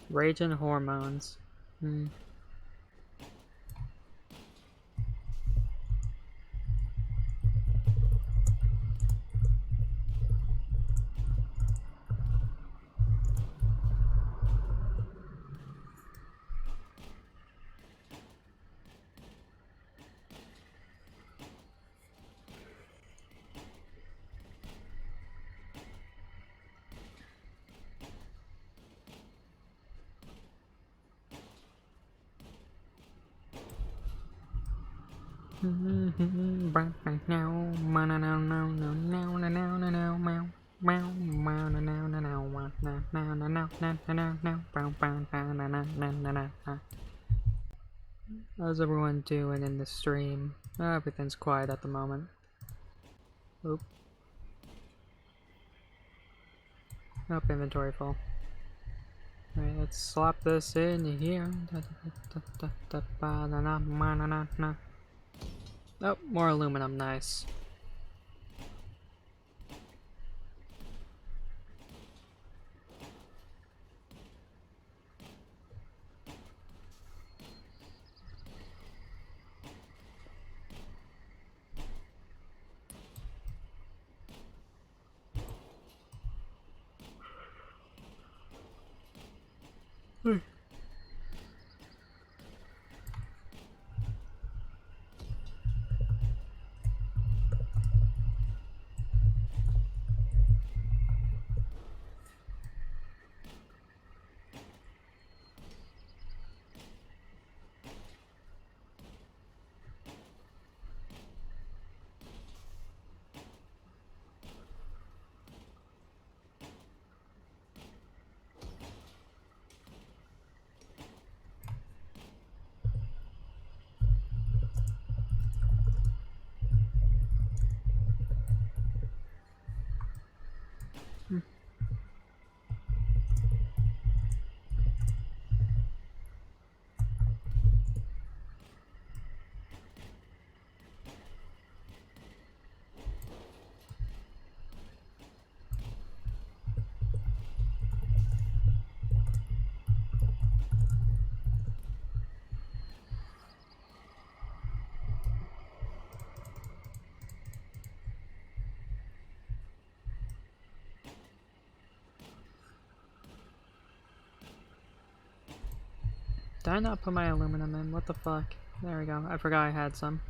Raging hormones. Hmm. How's everyone doing in the stream? Everything's quiet at the moment. Oop. Nope, inventory full. Alright, let's slap this in here. Oh, more aluminum, nice. Did I not put my aluminum in? What the fuck? There we go. I forgot I had some.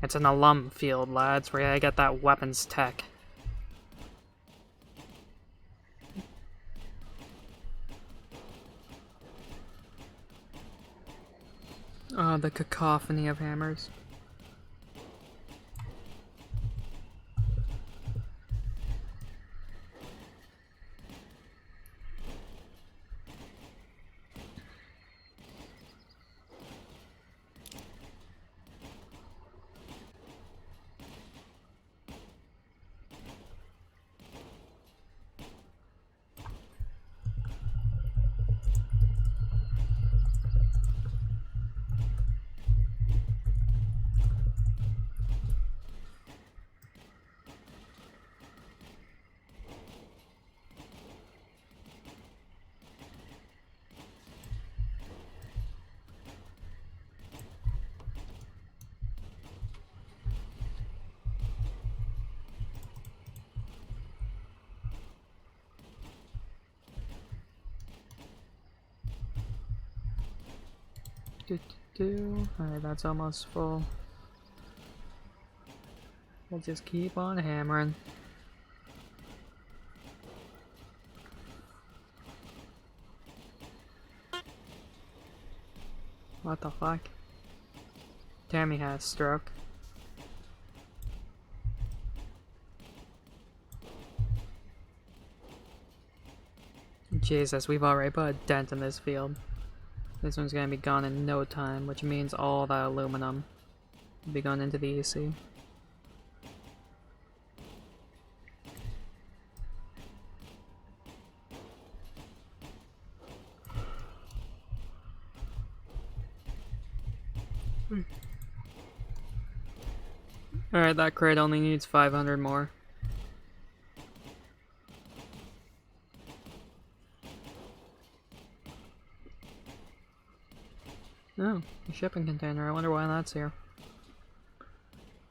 It's an alum field, lads, where I get that weapons tech. Oh, the cacophony of hammers. Alright, that's almost full. We'll just keep on hammering. What the fuck? Tammy has stroke. Jesus, we've already put a dent in this field. This one's gonna be gone in no time, which means all that aluminum will be going into the EC. Alright, that crate only needs 500 more. Oh, a shipping container. I wonder why that's here.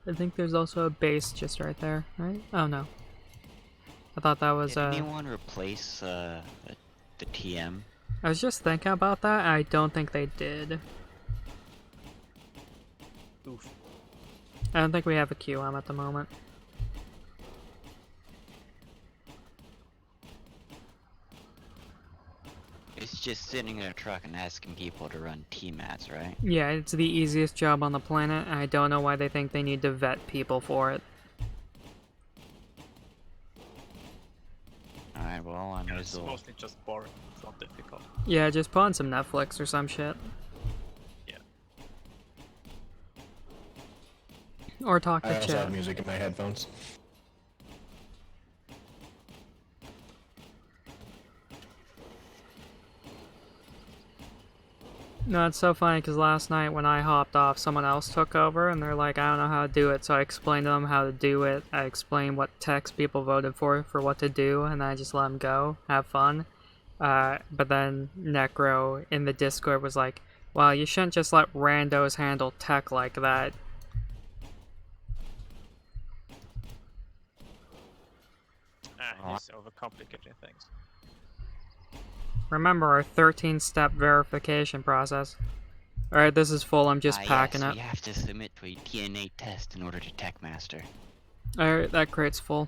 I think there's also a base just right there, right? Oh no. I thought that was Did anyone replace the TM? I was just thinking about that, and I don't think they did. Oof. I don't think we have a QM at the moment. It's just sitting in a truck and asking people to run T-mats, right? Yeah, it's the easiest job on the planet, and I don't know why they think they need to vet people for it. Alright, well, I might It's as well. mostly just boring. It's not difficult. Yeah, just put on some Netflix or some shit. Yeah. Or talk I to also chat. have music in my headphones. No, it's so funny because last night when I hopped off, someone else took over and they're like, I don't know how to do it. So I explained to them how to do it. I explained what text people voted for what to do, and I just let them go, have fun. But then Necro in the Discord was like, well, you shouldn't just let randos handle tech like that. He's overcomplicating things. Remember our 13-step verification process. Alright, this is full, I'm just packing yes, it. You have to submit to a DNA test in order to tech master. Alright, that crate's full.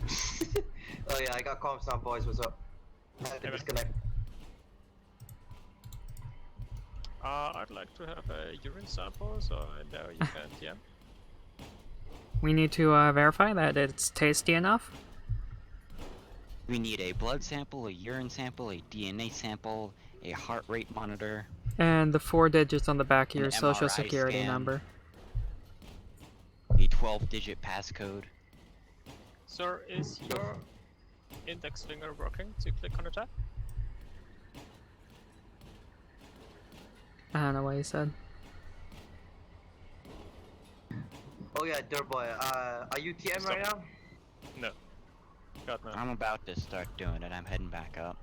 Oh yeah, I got comms now, boys. What's up? I had to disconnect. I'd like to have a urine sample, so I know you can't, yeah. We need to verify that it's tasty enough. We need a blood sample, a urine sample, a DNA sample, a heart rate monitor. And the 4 digits on the back of An your social MRI security scan. number. A 12-digit passcode. Sir, is your index finger working to click on the tab? I don't know what he said. Oh yeah, Dirtboy. Are you TM right now? No. God no. I'm about to start doing it. I'm heading back up.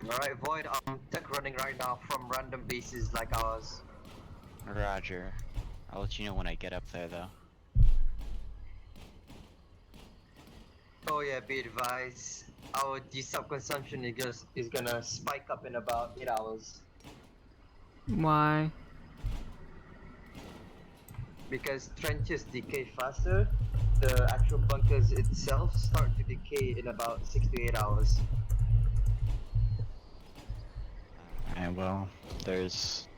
Alright, Void. I'm tech running right now from random bases like ours. Roger. I'll let you know when I get up there, though. Oh yeah, be advised. Our diesel consumption is gonna spike up in about 8 hours. Why? Because trenches decay faster, the actual bunkers itself start to decay in about 6 to 8 hours. And well, there's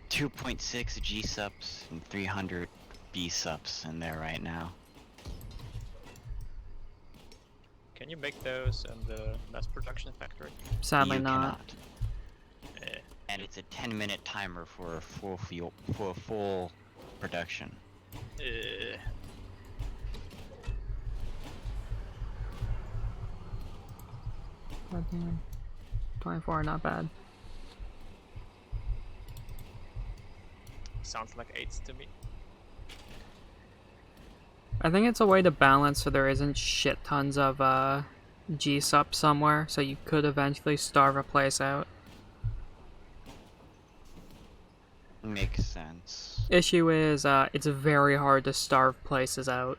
2.6 G subs and 300 B subs in there right now. Can you make those in the mass production factory? Sadly You not. cannot. And it's a 10-minute timer for full production. God damn. 24, not bad. Sounds like 8s to me. I think it's a way to balance so there isn't shit tons of G-sup somewhere, so you could eventually starve a place out. Makes sense. Issue is, it's very hard to starve places out.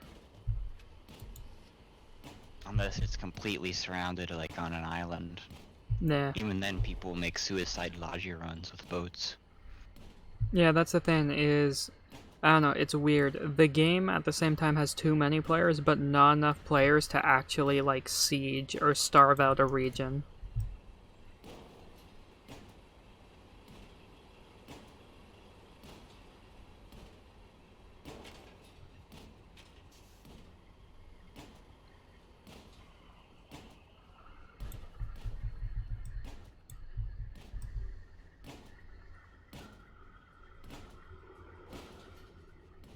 Unless it's completely surrounded, like on an island. Nah. Even then, people make suicide lodgy runs with boats. Yeah, that's the thing, is... I don't know, it's weird. The game at the same time has too many players, but not enough players to actually, like, siege or starve out a region.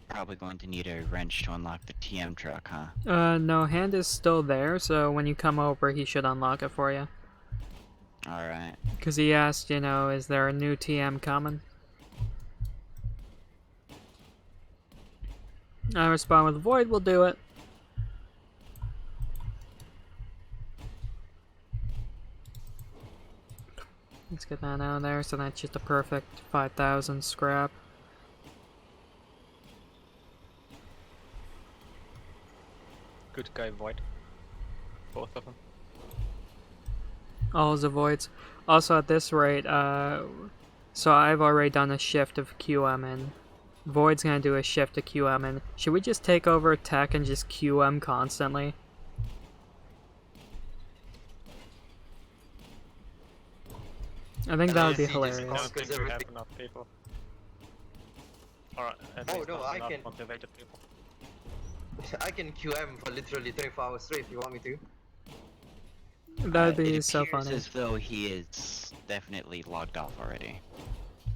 Probably going to need a wrench to unlock the TM truck, huh? No, Hand is still there, so when you come over, he should unlock it for you. Alright. Because he asked, you know, is there a new TM coming? I respond with Void, we'll do it. Let's get that out of there, so that's just a perfect 5,000 scrap. Good guy Void. Both of them. All the Voids. Also at this rate, so I've already done a shift of QM and Void's gonna do a shift to QM, and should we just take over tech and just QM constantly? I think that would be hilarious. I don't think we have enough people. Or at least no, not I enough can- motivated people. I can QM for literally 24 hours straight if you want me to. That'd be It so appears funny. as though he is definitely logged off already.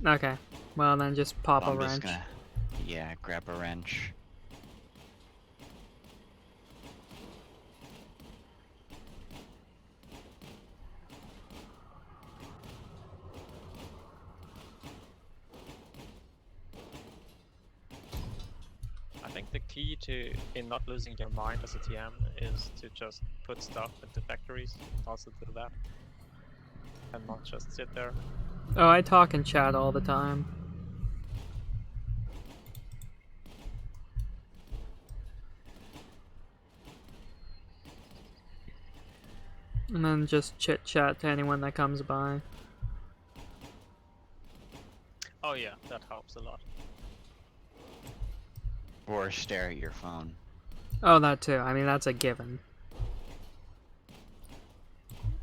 Okay, well then just pop So a I'm just wrench. gonna, yeah, grab a wrench. I think the key to in not losing your mind as a TM is to just put stuff into factories. Also do that, and not just sit there. Oh, I talk in chat all the time. And then just chit chat to anyone that comes by. Oh yeah, that helps a lot. Or stare at your phone. Oh, that too. I mean, that's a given.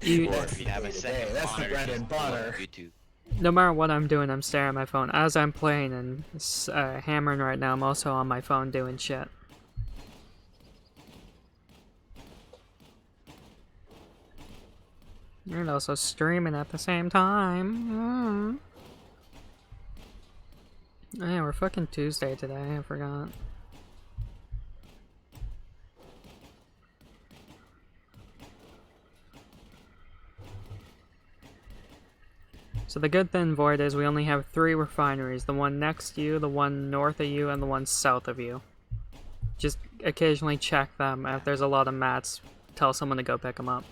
You, Or if you have a second That's the monitor, bread just and pull up butter. YouTube. no matter what I'm doing, I'm staring at my phone. As I'm playing and hammering right now, I'm also on my phone doing shit. And also streaming at the same time. Oh, yeah, we're fucking Tuesday today, I forgot. So the good thing, Void, is we only have 3 refineries. The one next to you, the one north of you, and the one south of you. Just occasionally check them. If there's a lot of mats, tell someone to go pick them up.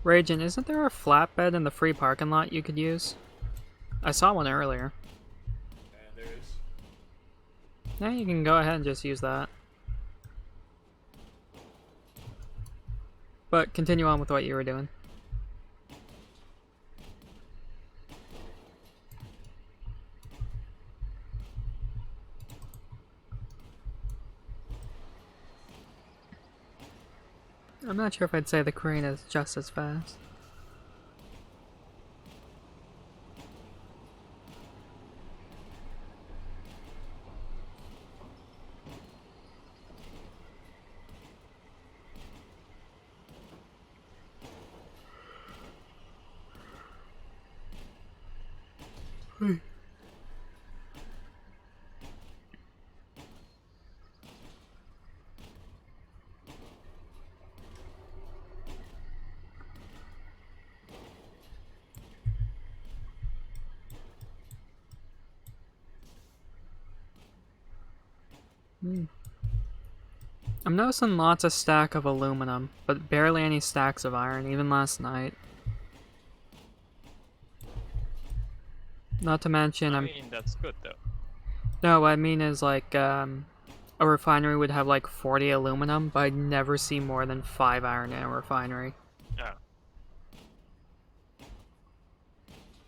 Raging, isn't there a flatbed in the free parking lot you could use? I saw one earlier. There is. Yeah, you can go ahead and just use that. But continue on with what you were doing. I'm not sure if I'd say the crane is just as fast. I'm noticing lots of stack of aluminum, but barely any stacks of iron, even last night. Not to mention, I mean, that's good though. No, what I mean is like, a refinery would have like 40 aluminum, but I'd never see more than 5 iron in a refinery. Yeah.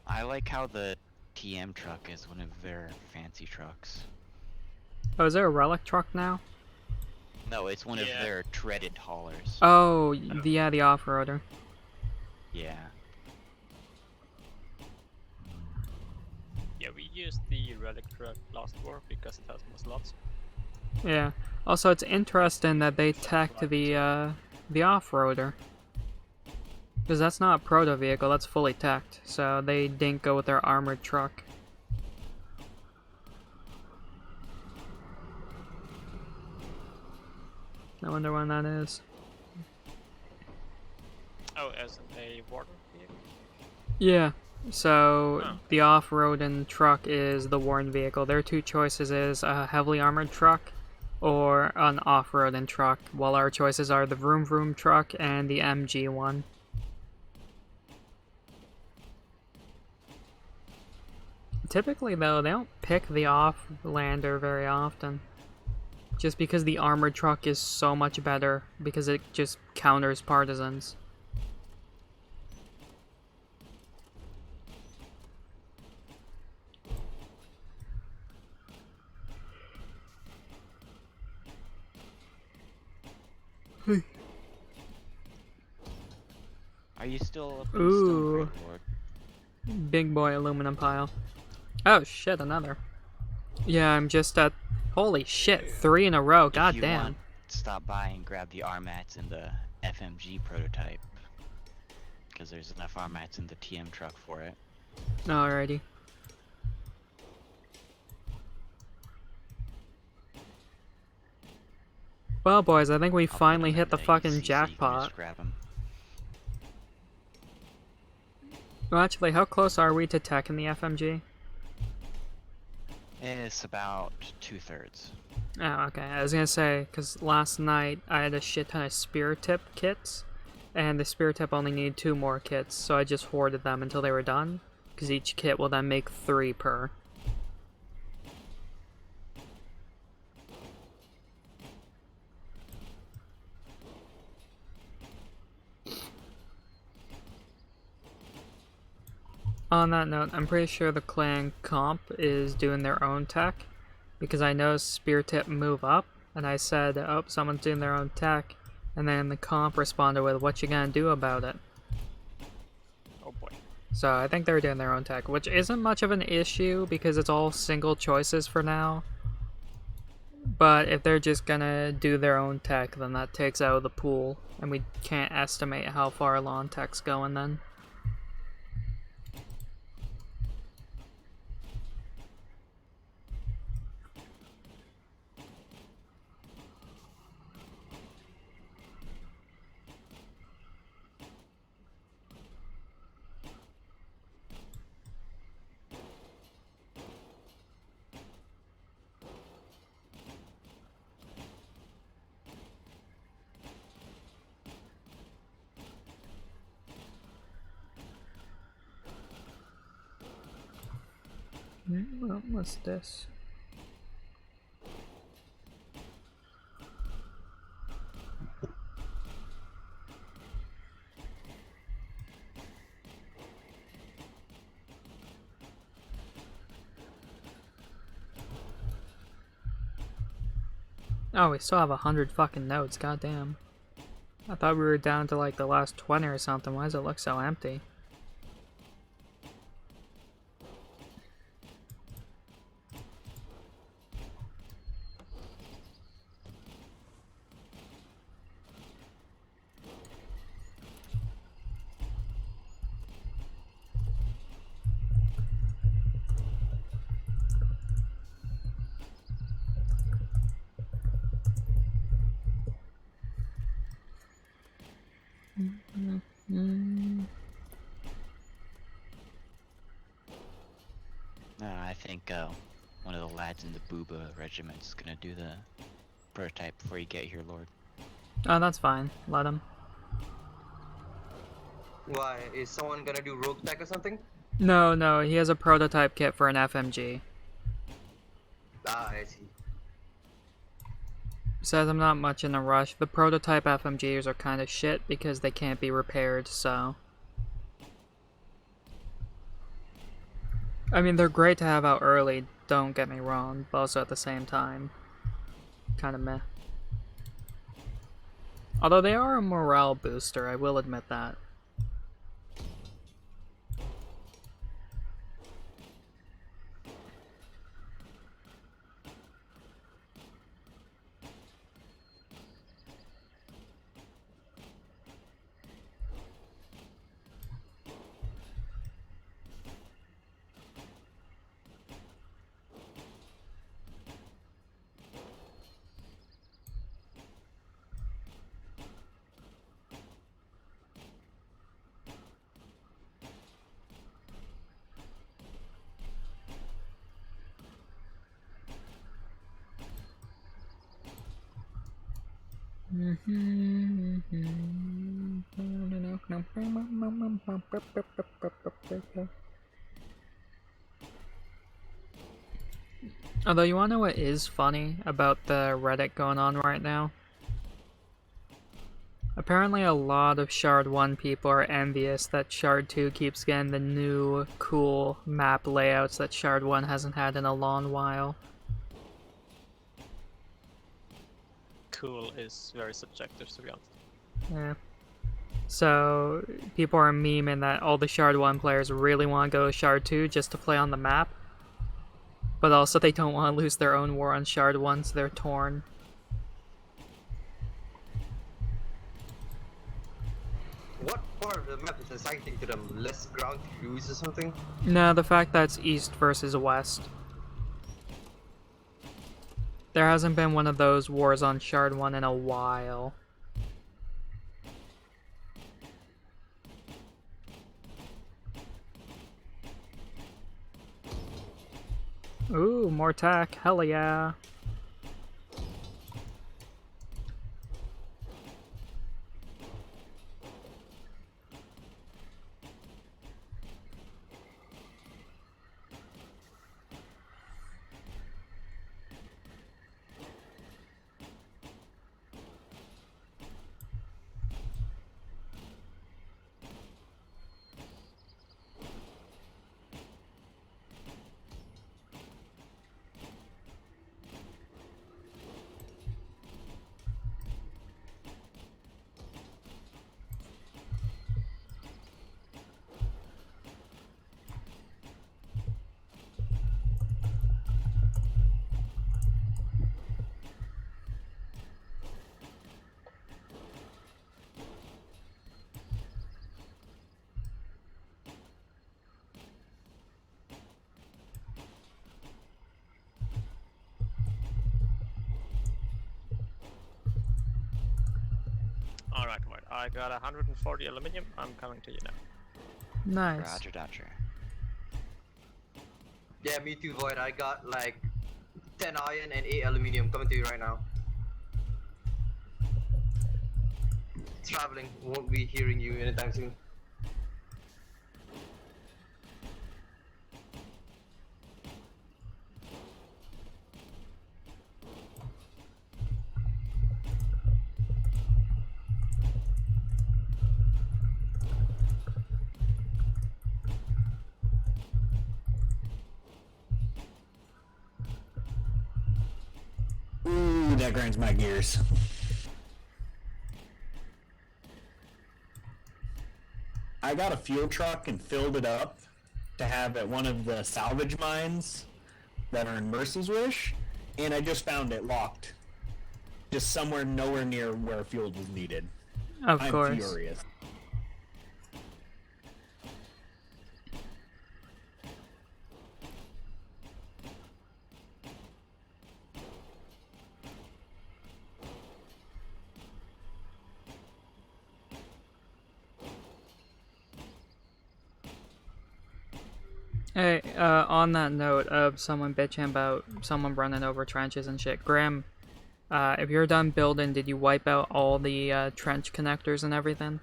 I like how the TM truck is one of their fancy trucks. Oh, is there a relic truck now? No, it's one of their treaded haulers. Oh, yeah, the off-roader. Yeah. Yeah, we used the relic truck last war because it has more slots. Yeah. Also, it's interesting that they tacked the off-roader. Because that's not a proto vehicle, that's fully tacked. So they didn't go with their armored truck. I wonder when that is. Oh, as a water vehicle? Yeah. So the off-road and truck is the Warren vehicle. Their two choices is a heavily armored truck or an off-road and truck, while our choices are the Vroom Vroom truck and the MG one. Typically though, they don't pick the off-lander very often. Just because the armored truck is so much better, because it just counters partisans. Are you still up in Ooh. Stone Big boy aluminum pile. Oh shit, another. Yeah, I'm just at... Holy shit, 3 in a row, If you goddamn. want, stop by and grab the RMATs in the FMG prototype. Because there's enough RMATs in the TM truck for it. Alrighty. Well, boys, I think we finally hit the fucking jackpot. Just grab 'em. Well, actually, how close are we to tech in the FMG? It's about 2/3. Oh, okay. I was gonna say, because last night I had a shit ton of spear tip kits, and the spear tip only needed 2 more kits, so I just hoarded them until they were done, because each kit will then make 3 per. On that note, I'm pretty sure the clan comp is doing their own tech, because I noticed spear tip move up, and I said, oh, someone's doing their own tech, and then the comp responded with, what you gonna do about it? Oh boy. So I think they're doing their own tech, which isn't much of an issue, because it's all single choices for now. But if they're just gonna do their own tech, then that takes out of the pool, and we can't estimate how far along tech's going then. What's this? Oh, we still have 100 fucking nodes, goddamn. I thought we were down to like the last 20 or something. Why does it look so empty? I think one of the lads in the Booba regiment is gonna do the prototype before you get here, Lord. Oh, that's fine. Let him. Why? Is someone gonna do rogue tech or something? No, he has a prototype kit for an FMG. Ah, I see. Says I'm not much in a rush. The prototype FMGs are kind of shit because they can't be repaired, so... I mean, they're great to have out early, don't get me wrong, but also at the same time, kind of meh. Although they are a morale booster, I will admit that. Although, you wanna know what is funny about the Reddit going on right now? Apparently a lot of Shard 1 people are envious that Shard 2 keeps getting the new, cool map layouts that Shard 1 hasn't had in a long while. Cool is very subjective, to be honest. Yeah. So, people are memeing that all the Shard 1 players really want to go to Shard 2 just to play on the map. But also they don't want to lose their own war on Shard 1, so they're torn. What part of the map is exciting to them? Less ground to use or something? No, the fact that it's east versus west. There hasn't been one of those wars on Shard 1 in a while. Ooh, more tech, hell yeah. Alright, right. I got 140 aluminium. I'm coming to you now. Nice. Roger, Dodger. Yeah, me too, Void. I got like 10 iron and 8 aluminium coming to you right now. Traveling, won't be hearing you anytime soon. Ooh, that grinds my gears. I got a fuel truck and filled it up to have at one of the salvage mines that are in Mercy's Wish, and I just found it locked. Just somewhere nowhere near where fuel was needed. Of I'm course. furious. Hey, on that note of someone bitching about someone running over trenches and shit, Graham, if you're done building, did you wipe out all the trench connectors and everything?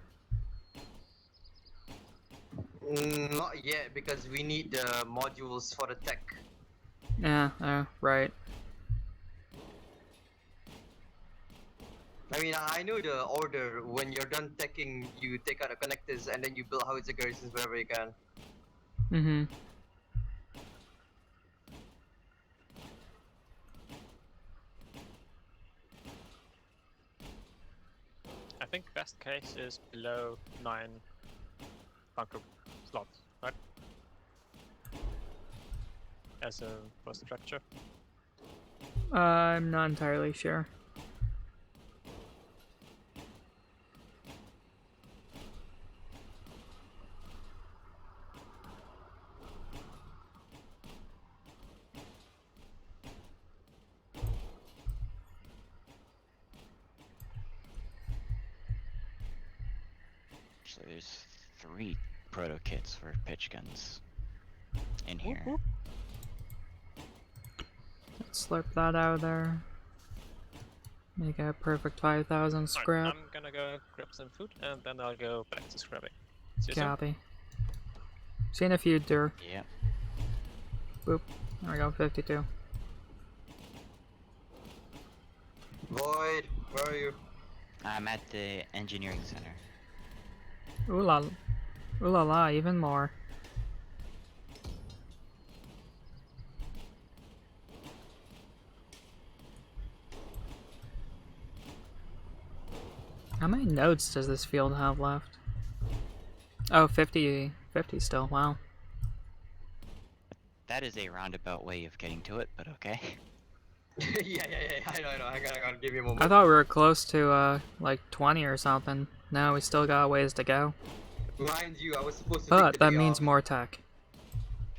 Not yet, because we need the modules for the tech. Yeah, right. I mean, I know the order. When you're done teching, you take out the connectors and then you build howitzer garrisons wherever you can. Mm-hmm. I think best case is below 9 bunker slots, right? As a for structure. I'm not entirely sure. So there's 3 proto kits for pitch guns in here. Let's slurp that out of there. Make a perfect 5,000 scrap. Alright, I'm gonna go grab some food and then I'll go back to scrapping. See you soon. Copy. See you in a few, Dur. Yep. Boop. There we go, 52. Void, where are you? I'm at the engineering center. Ooh la la, even more. How many nodes does this field have left? Oh, 50 still, wow. That is a roundabout way of getting to it, but okay. yeah, I know, I gotta give you a moment. I thought we were close to, like 20 or something. No, we still got a ways to go. Mind you, I was supposed to But take the that day means off. more tech.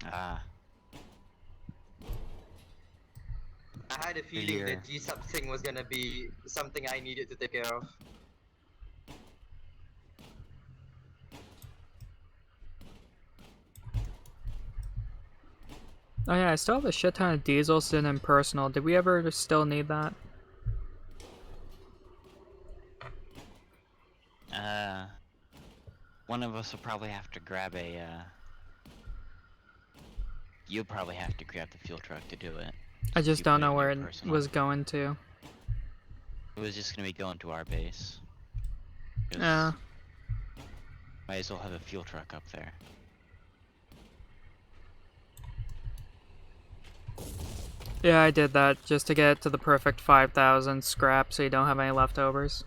Ah. I had a feeling Here. that G-Sub thing was gonna be something I needed to take care of. Oh yeah, I still have a shit ton of diesel sitting in personal. Did we ever still need that? One of us will probably have to grab a, you'll probably have to grab the fuel truck to do it. I just You don't put know in where your it personal. was going to. It was just gonna be going to our base. 'Cause Yeah. might as well have a fuel truck up there. Yeah, I did that just to get to the perfect 5,000 scrap so you don't have any leftovers.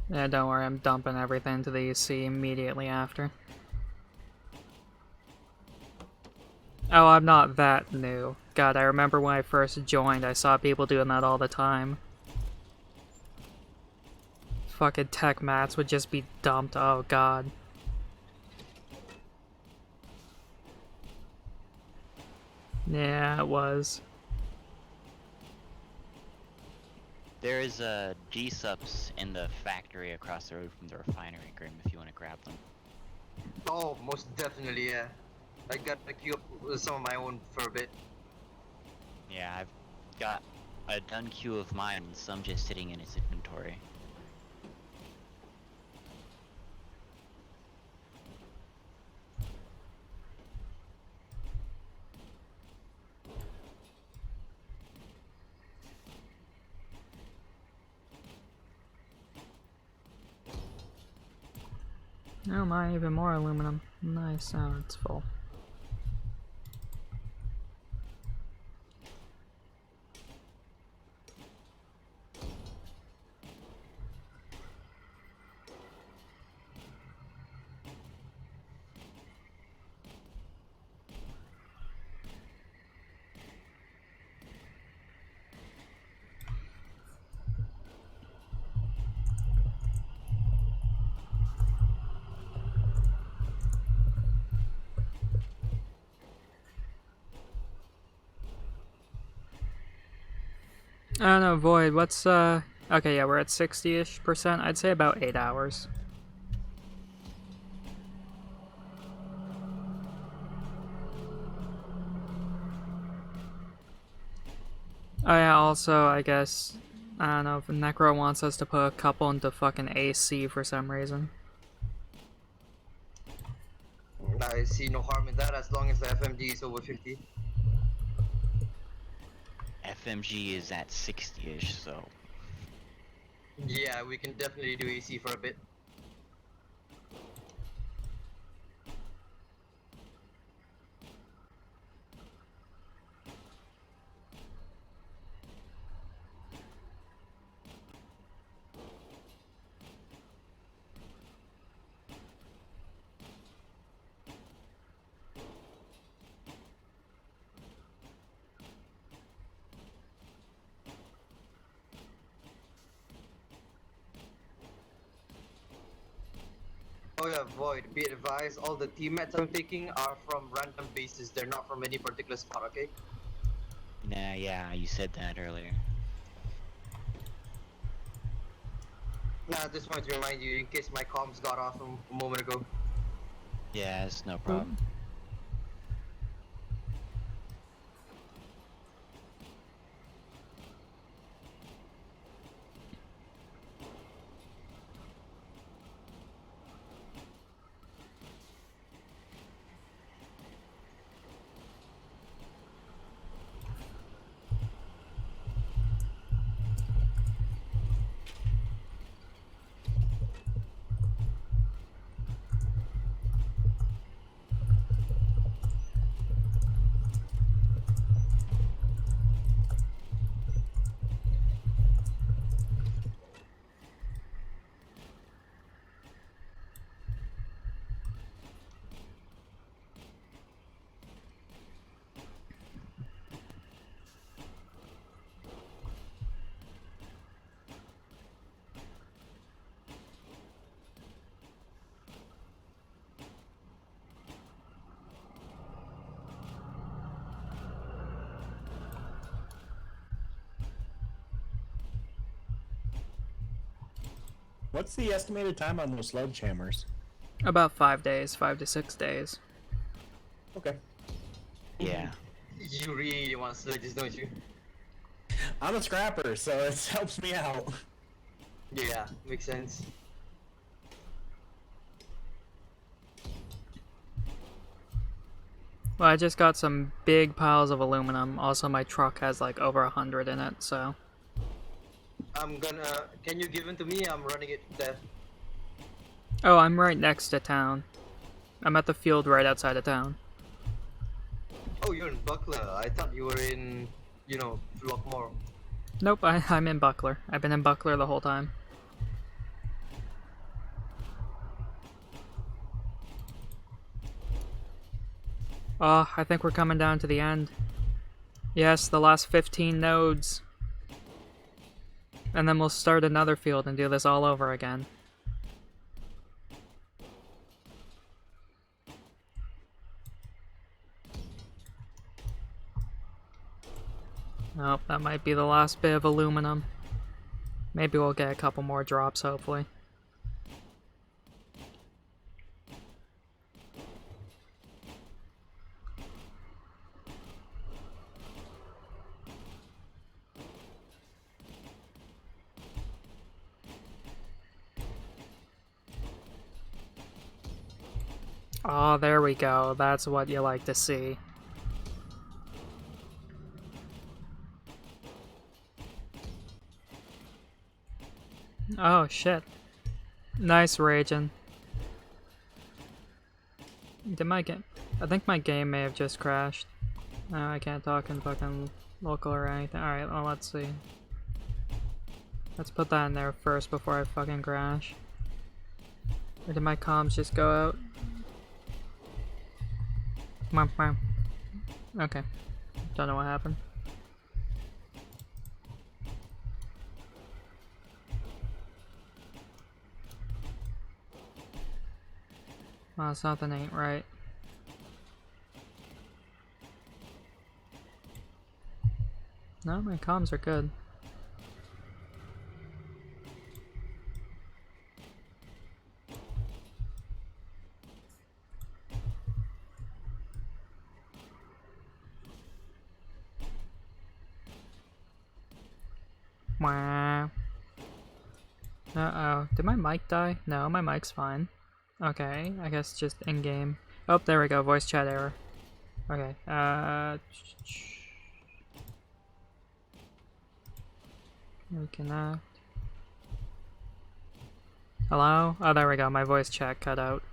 Yeah, don't worry, I'm dumping everything to the sea immediately after. Oh, I'm not that new. God, I remember when I first joined, I saw people doing that all the time. Fucking tech mats would just be dumped, oh god. Yeah, it was. There is G-subs in the factory across the road from the refinery, Grim, if you want to grab them. Oh, most definitely, yeah. I got to queue up with some of my own for a bit. Yeah, I've got a done queue of mine and some just sitting in its inventory. Oh my, even more aluminum. Nice, oh, it's full. I don't know, Void, what's, okay, yeah, we're at 60-ish%. I'd say about 8 hours. Oh yeah, also, I guess, I don't know, if Necro wants us to put a couple into fucking AC for some reason. I see no harm in that as long as the FMG is over 50. FMG is at 60-ish, so... Yeah, we can definitely do AC for a bit. Oh yeah, Void, be advised, all the teammates I'm taking are from random bases, they're not from any particular spot, okay? Nah, yeah, you said that earlier. Nah, I just wanted to remind you in case my comms got off a moment ago. Yeah, it's no problem. What's the estimated time on those sledgehammers? About 5 days, 5 to 6 days. Okay. Yeah. You really want sledges, don't you? I'm a scrapper, so it helps me out. Yeah, makes sense. Well, I just got some big piles of aluminum. Also, my truck has like over 100 in it, so... I'm gonna... Can you give them to me? I'm running it there. Oh, I'm right next to town. I'm at the field right outside of town. Oh, you're in Buckler. I thought you were in, you know, Lockmore. Nope, I'm in Buckler. I've been in Buckler the whole time. Oh, I think we're coming down to the end. Yes, the last 15 nodes. And then we'll start another field and do this all over again. Nope, that might be the last bit of aluminum. Maybe we'll get a couple more drops, hopefully. Oh, there we go. That's what you like to see. Oh, shit. Nice, Ragin. Did my game? I think my game may have just crashed. No, I can't talk in fucking local or anything. Alright, well, let's see. Let's put that in there first before I fucking crash. Or did my comms just go out? Okay. Don't know what happened. Well, something ain't right. No, my comms are good. Wow. Uh-oh. Did my mic die? No, my mic's fine. Okay, I guess just in-game. Oh, there we go. Voice chat error. Okay, reconnect. Hello? Oh, there we go. My voice chat cut out.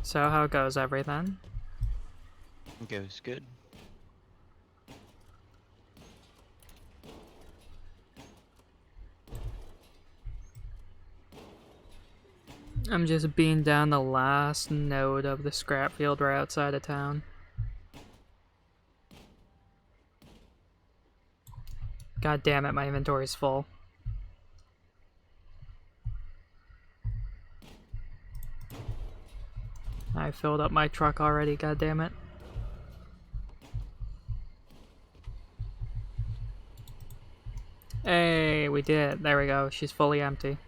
So, how goes everything? Goes good. I'm just being down the last node of the scrap field right outside of town. God damn it, my inventory's full. I filled up my truck already, god damn it. Hey, we did it. There we go. She's fully empty.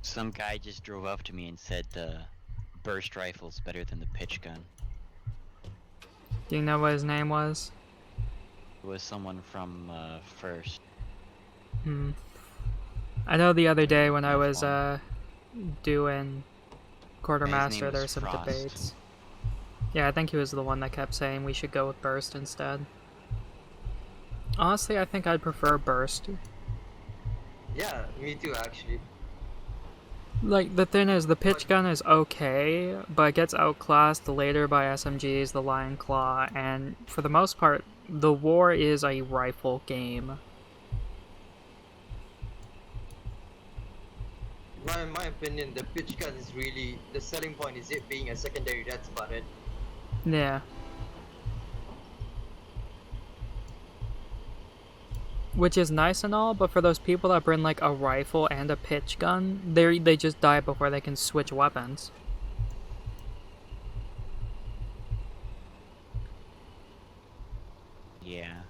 Some guy just drove up to me and said the burst rifle's better than the pitch gun. Do you know what his name was? It was someone from First. I know the other day when I was doing Quartermaster, was there were some Frost. debates. Yeah, I think he was the one that kept saying we should go with Burst instead. Honestly, I think I'd prefer Burst. Yeah, me too actually. Like, the thing is, the pitch gun is okay, but it gets outclassed later by SMGs, the Lion Claw, and for the most part, the war is a rifle game. In my opinion, the pitch gun is really, the selling point is it being a secondary, that's about it. Yeah. Which is nice and all, but for those people that bring like a rifle and a pitch gun, they just die before they can switch weapons. Yeah.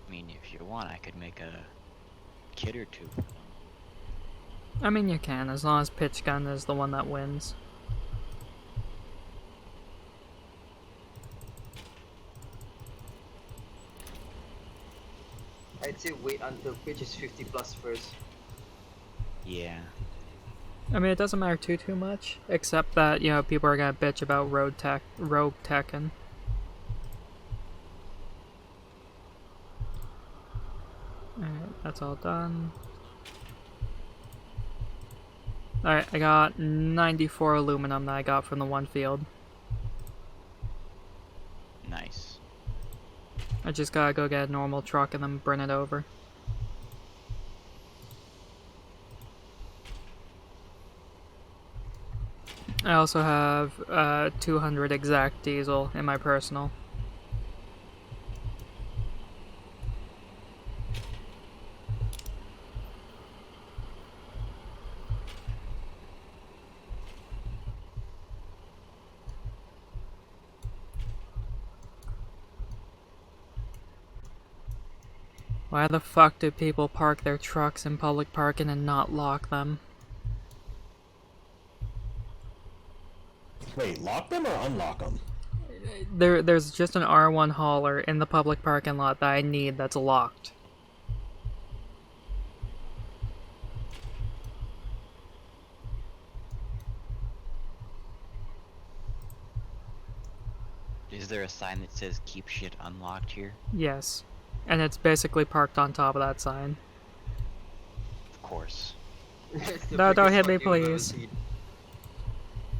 I mean, if you want, I could make a kit or two. I mean, you can, as long as pitch gun is the one that wins. I'd say wait until pitch is 50 plus first. Yeah. I mean, it doesn't matter too much, except that, you know, people are gonna bitch about rogue Tekken. Alright, that's all done. Alright, I got 94 aluminum that I got from the one field. Nice. I just gotta go get a normal truck and then bring it over. I also have 200 exact diesel in my personal. Why the fuck do people park their trucks in public parking and not lock them? Wait, lock them or unlock them? There's just an R1 hauler in the public parking lot that I need that's locked. there a sign that says keep shit unlocked here? Yes. And it's basically parked on top of that sign. Of course. No, don't hit me, please.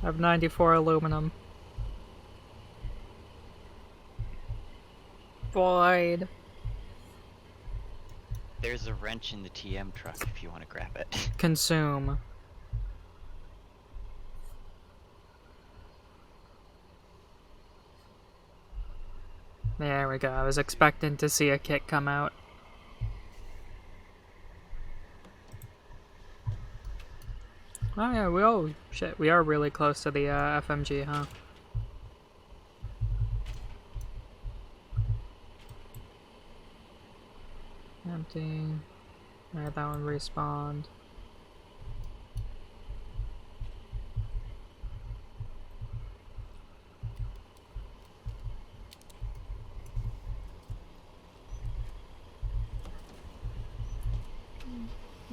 I have 94 aluminum. Void. There's a wrench in the TM truck if you want to grab it. Consume. There we go. I was expecting to see a kit come out. Oh yeah, shit, we are really close to the FMG, huh? Empty. Alright, that one respawned.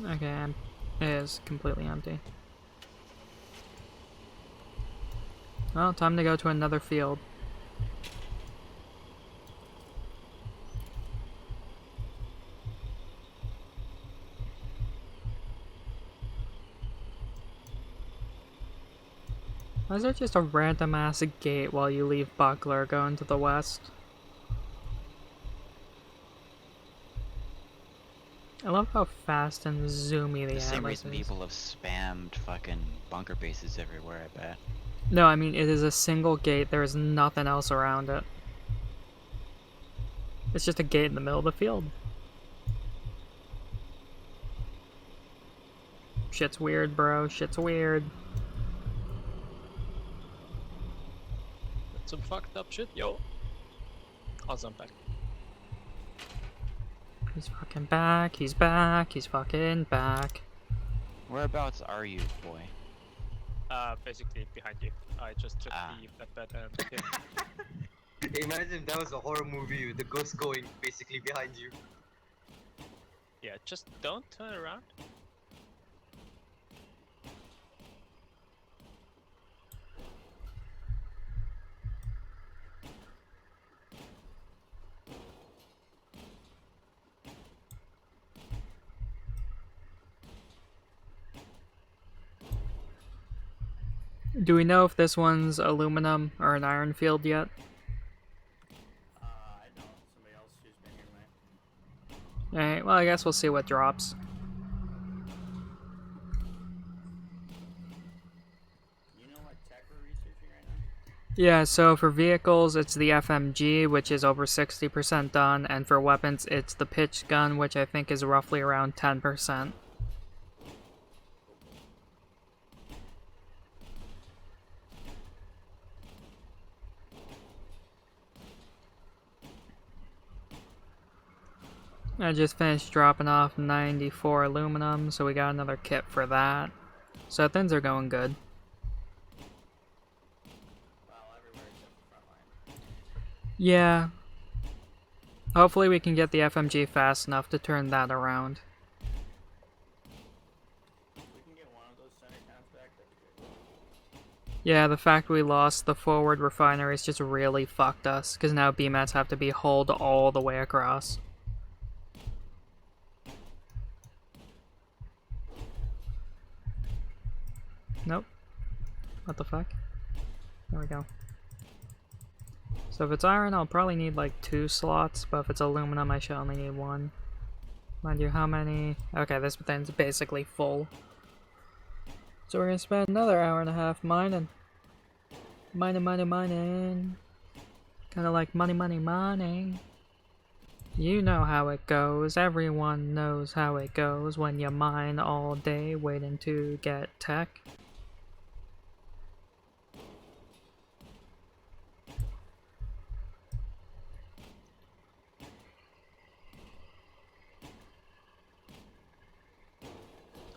Okay, it is completely empty. Well, time to go to another field. Why is there just a random ass gate while you leave Buckler going to the west? I love how fast and zoomy the The same Atlas reason is. people have spammed fucking bunker bases everywhere, I bet. No, I mean, it is a single gate, there is nothing else around it. It's just a gate in the middle of the field. Shit's weird, bro. Shit's weird. Some fucked up shit, yo. Awesome, back. He's fucking back, he's back, he's fucking back. Whereabouts are you, boy? Basically behind you. I just took the flatbed and hit. Imagine if that was a horror movie with the ghost going basically behind you. Yeah, just don't turn around. Do we know if this one's aluminum or an iron field yet? I don't. Somebody else who's been here might. Alright, well I guess we'll see what drops. You know what tech we're researching right now? Yeah, so for vehicles it's the FMG, which is over 60% done, and for weapons it's the pitch gun, which I think is roughly around 10%. I just finished dropping off 94 aluminum, so we got another kit for that. So things are going good. Well, everywhere except the front line. Yeah. Hopefully we can get the FMG fast enough to turn that around. If we can get one of those center towns back, that'd be good. Yeah, the fact we lost the forward refineries just really fucked us, because now BMATs have to be hauled all the way across. Nope. What the fuck? There we go. So if it's iron, I'll probably need like 2 slots, but if it's aluminum, I should only need 1. Mind you, how many? Okay, this thing's basically full. So we're gonna spend another hour and a half mining. Mining. Kinda like money. You know how it goes. Everyone knows how it goes when you mine all day waiting to get tech.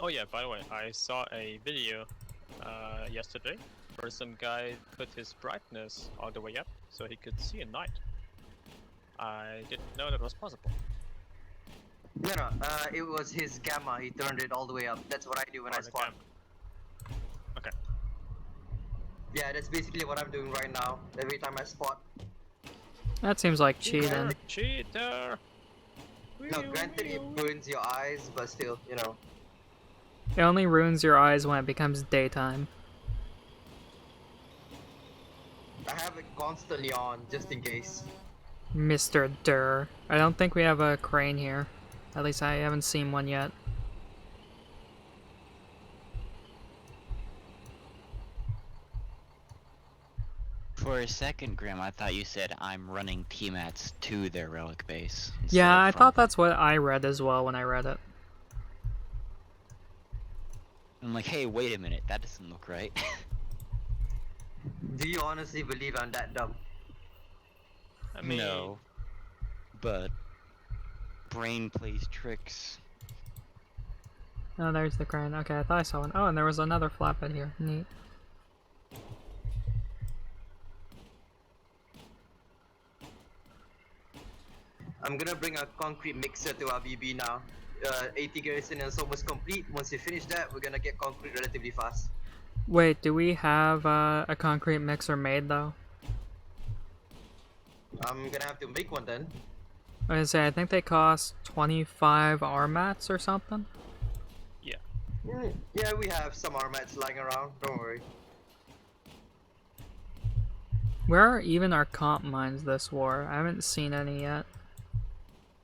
Oh yeah, by the way, I saw a video yesterday where some guy put his brightness all the way up so he could see at night. I didn't know that was possible. No, it was his gamma. He turned it all the way up. That's what I do when I spawn. Okay. Yeah, that's basically what I'm doing right now. Every time I spot. That seems like cheating. Cheater! No, granted it burns your eyes, but still, you know. It only ruins your eyes when it becomes daytime. I have it constantly on, just in case. Mr. Durr. I don't think we have a crane here. At least I haven't seen one yet. For a second, Grim, I thought you said I'm running T-Mats to their relic base. Yeah, I thought that's what I read as well when I read it. I'm like, hey, wait a minute, that doesn't look right. Do you honestly believe I'm that dumb? I mean, No. But brain plays tricks. Oh, there's the crane. Okay, I thought I saw one. Oh, and there was another flatbed here. Neat. I'm gonna bring a concrete mixer to our BB now. 80 garrison is almost complete. Once you finish that, we're gonna get concrete relatively fast. Wait, do we have a concrete mixer made though? I'm gonna have to make one then. I was gonna say, I think they cost 25 RMATs or something. yeah. Yeah, we have some armats lying around. Don't worry. Where are even our comp mines this war? I haven't seen any yet.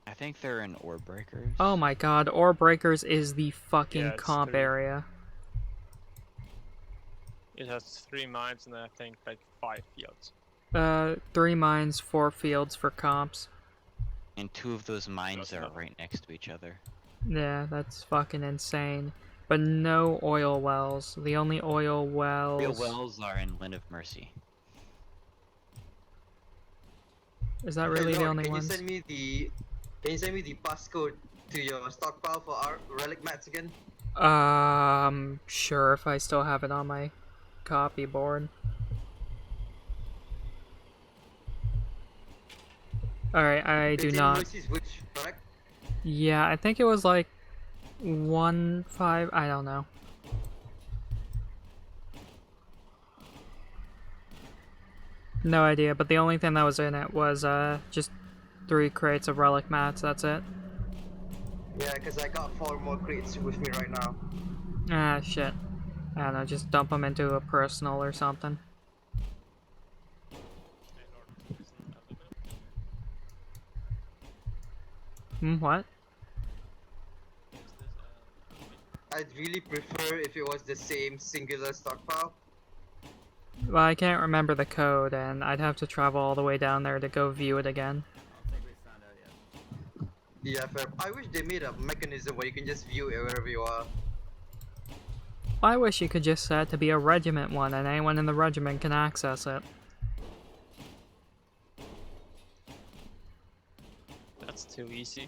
I think they're in ore breakers. Oh my god, Ore Breakers is the fucking Yeah, it's comp 3. area. It has 3 mines and I think like 5 fields. 3 mines, 4 fields for comps. And 2 of those mines That's are enough. right next to each other. Yeah, that's fucking insane. But no oil wells. The only oil wells... Real wells are in Land of Mercy. Is that really Hey, the Lord, only can ones? you send me the passcode to your stockpile for our relic mats again? Sure, if I still have it on my copy board. Alright, I do It's in not. Mercy's Witch, correct? Yeah, I think it was like 1-5, I don't know. No idea, but the only thing that was in it was just 3 crates of relic mats, that's it. Yeah, because I got 4 more crates with me right now. Ah, shit. I don't know, just dump them into a personal or something. What? I'd really prefer if it was the same singular stockpile. Well, I can't remember the code, and I'd have to travel all the way down there to go view it again. I don't think we found out yet. Yeah, fair. I wish they made a mechanism where you can just view it wherever you are. I wish you could just set it to be a regiment one, and anyone in the regiment can access it. That's too easy.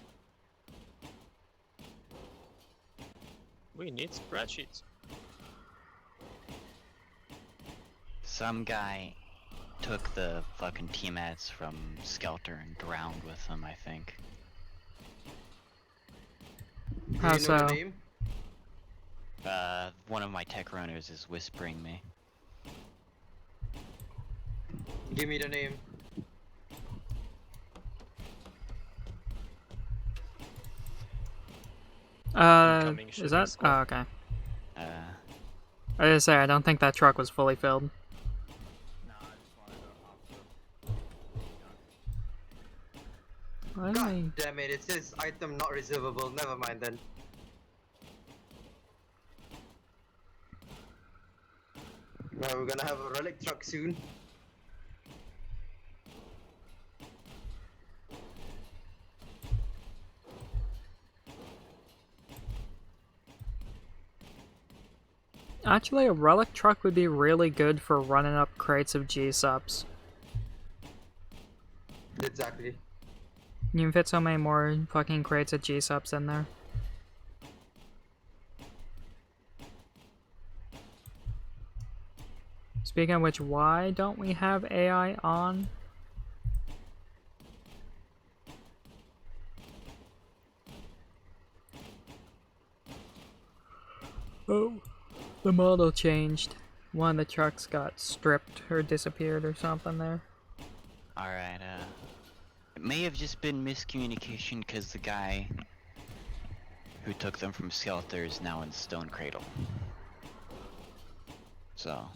We need spreadsheets. Some guy took the fucking T-Mats from Skelter and drowned with them, I think. How Do you know so? the name? One of my tech runners is whispering me. Give me the name. Incoming Is shipping that? squad. Oh, okay. Uh, I was gonna say, I don't think that truck was fully filled. No, I just wanted to Why God am damn it, it says item not reservable. Never mind then. Now we're gonna have a relic truck soon. Actually, a relic truck would be really good for running up crates of G-subs. Exactly. You can fit so many more fucking crates of G-subs in there. Speaking of which, why don't we have AI on? Oh, the model changed. One of the trucks got stripped or disappeared or something there. alright, It may have just been miscommunication because the guy who took them from Skelter is now in Stone Cradle. So.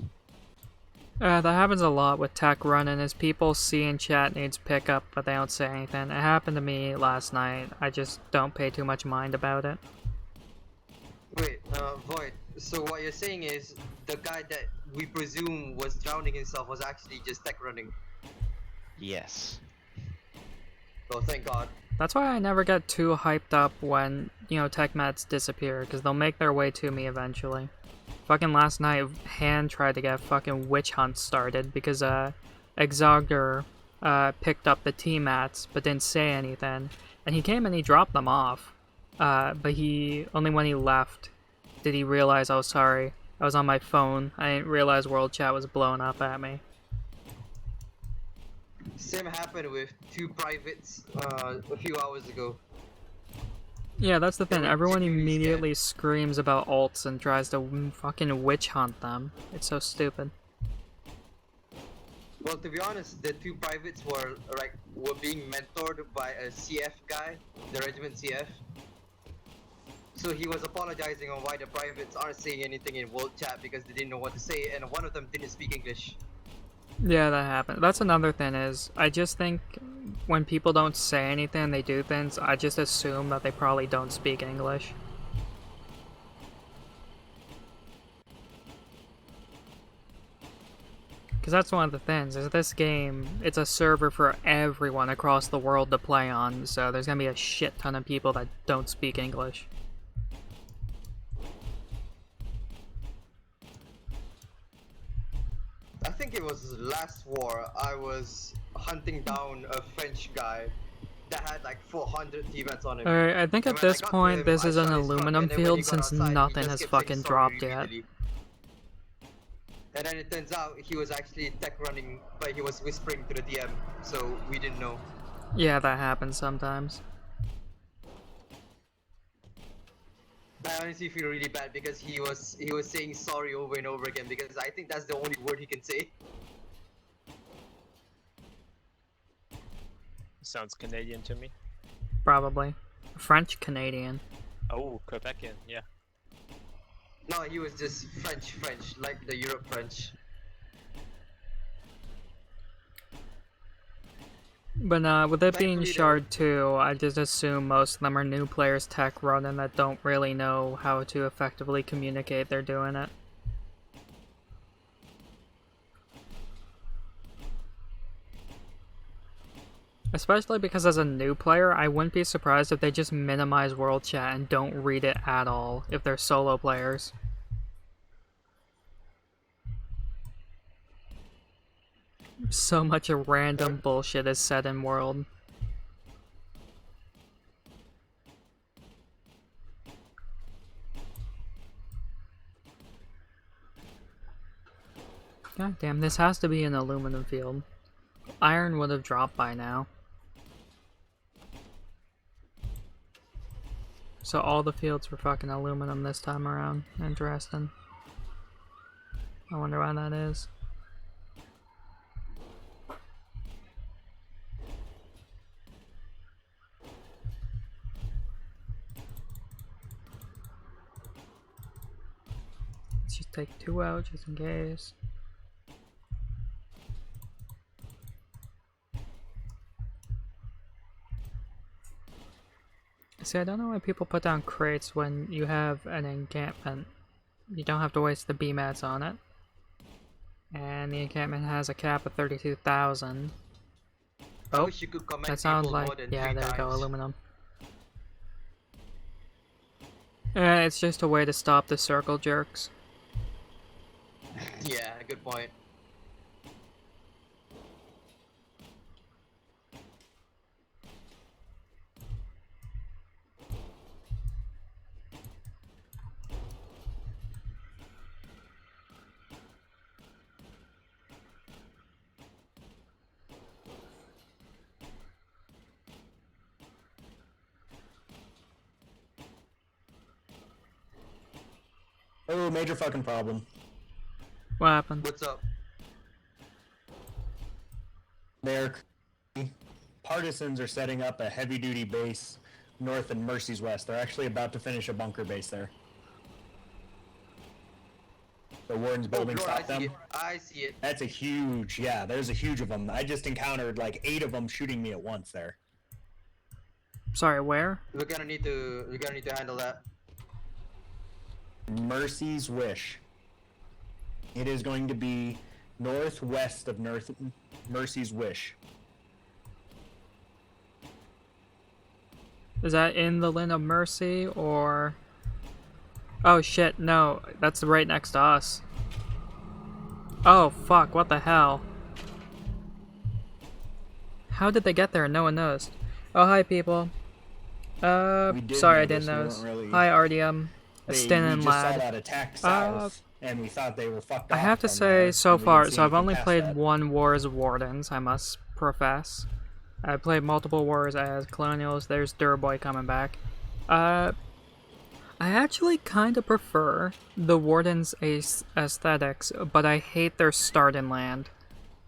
That happens a lot with tech running, is people see in chat needs pickup, but they don't say anything. It happened to me last night. I just don't pay too much mind about it. Wait, Void, so what you're saying is the guy that we presume was drowning himself was actually just tech running? Yes. Oh, thank God. That's why I never get too hyped up when, you know, tech mats disappear, because they'll make their way to me eventually. Fucking last night, Han tried to get fucking witch hunt started because Exogder picked up the T-mats but didn't say anything. And he came and he dropped them off. But he, only when he left did he realize I was sorry. I was on my phone. I didn't realize World Chat was blowing up at me. Same happened with 2 privates a few hours ago. Yeah, that's the thing. Everyone immediately screams about alts and tries to fucking witch hunt them. It's so stupid. Well, to be honest, the 2 privates were being mentored by a CF guy, the regiment CF. So he was apologizing on why the privates aren't saying anything in World Chat because they didn't know what to say, and one of them didn't speak English. Yeah, that happened. That's another thing is, I just think when people don't say anything, they do things, I just assume that they probably don't speak English. Because that's one of the things, is this game, it's a server for everyone across the world to play on, so there's gonna be a shit ton of people that don't speak English. I think it was last war, I was hunting down a French guy that had like 400 T-mats on him. Alright, I think at this point this is an aluminum field since nothing has fucking dropped yet. And then it turns out he was actually tech running, but he was whispering to the DM, so we didn't know. Yeah, that happens sometimes. I honestly feel really bad because he was saying sorry over and over again because I think that's the only word he can say. Sounds Canadian to me. Probably. French Canadian. Oh, Quebecian, yeah. No, he was just French, like the Europe French. But with it being Shard 2, I just assume most of them are new players tech running that don't really know how to effectively communicate they're doing it. Especially because as a new player, I wouldn't be surprised if they just minimize World Chat and don't read it at all if they're solo players. So much random bullshit is said in World. God damn, this has to be an aluminum field. Iron would have dropped by now. So all the fields were fucking aluminum this time around. Interesting. I wonder why that is. Let's just take 2 out just in case. See, I don't know why people put down crates when you have an encampment. You don't have to waste the B-mats on it. And the encampment has a cap of 32,000. Oh, that sounds like, yeah, there we go, aluminum. It's just a way to stop the circle jerks. Yeah, good point. Oh, major fucking problem. What happened? What's up? They're partisans are setting up a heavy-duty base north and Mercy's west. They're actually about to finish a bunker base there. The Warden's building stopped them. I see it. That's a huge, yeah, there's a huge of them. I just encountered like 8 of them shooting me at once there. Sorry, where? We're gonna need to handle that. Mercy's Wish. It is going to be northwest of Mercy's Wish. Is that in the Land of Mercy, or... Oh shit, no, that's right next to us. Oh fuck, what the hell? How did they get there? No one knows. Oh, hi people. Sorry I didn't know. Really... Hi Artyom. Stin and we just saw Lad. that attack south, and we thought they were fucked I off have to from say, there, so and we far, didn't see so I've anything only past played that. one War as Wardens, I must profess. I played multiple wars as Colonials. There's Durboy coming back. I actually kind of prefer the Warden's aesthetics, but I hate their start in land.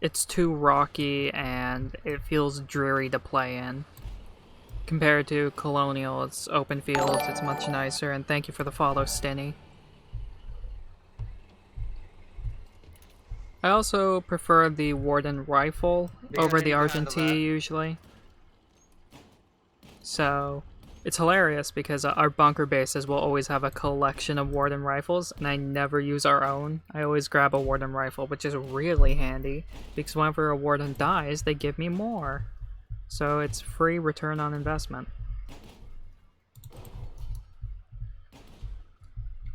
It's too rocky and it feels dreary to play in. Compared to Colonial, it's open fields, it's much nicer, and thank you for the follow, Stinny. I also prefer the Warden rifle over the Argentine usually. So, it's hilarious because our bunker bases will always have a collection of Warden rifles, and I never use our own. I always grab a Warden rifle, which is really handy, because whenever a Warden dies, they give me more. So it's free return on investment.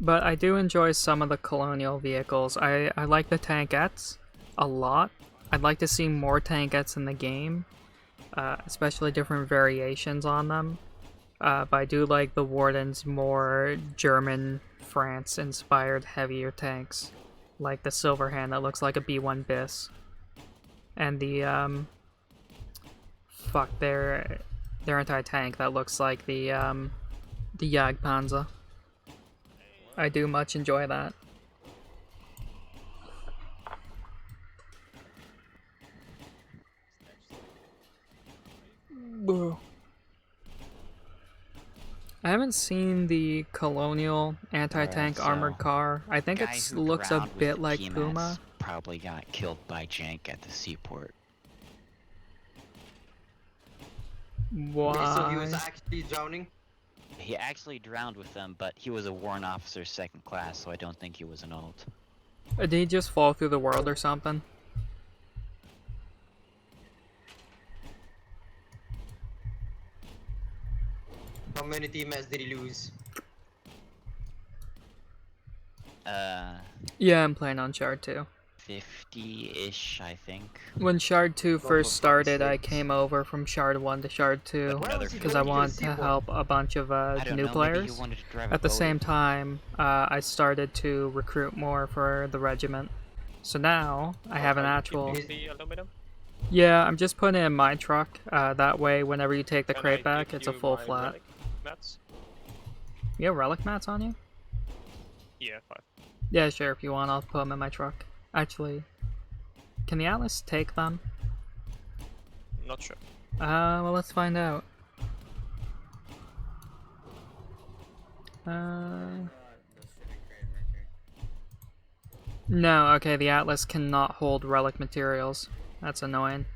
But I do enjoy some of the Colonial vehicles. I like the tankettes a lot. I'd like to see more tankettes in the game, especially different variations on them. But I do like the Warden's more German, France-inspired heavier tanks, like the Silverhand that looks like a B1 Bis, and the fuck, their anti-tank that looks like the Jagdpanzer. I do much enjoy that. Boo. I haven't seen the Colonial anti-tank so armored car. I think guy it who looks a drowned with bit the like PMS Puma. Probably got killed by Jank at the seaport. Why? Okay, so he was actually drowning? He actually drowned with them, but he was a warrant officer 2nd class, so I don't think he was an alt. Did he just fall through the world or something? How many teammates did he lose? Yeah, I'm playing on Shard 2. 50-ish, I think. When Shard 2 first started, I came over from Shard 1 to Shard 2 because I wanted to help a bunch of new players. At the same time, I started to recruit more for the regiment. So now, I have an actual... Yeah, I'm just putting it in my truck. That way, whenever you take the crate back, it's a full flat. You have relic mats on you? Yeah, 5. Yeah, sure, if you want, I'll put them in my truck. Actually, can the Atlas take them? Not sure. Well, let's find out. No, okay, the Atlas cannot hold relic materials. That's annoying.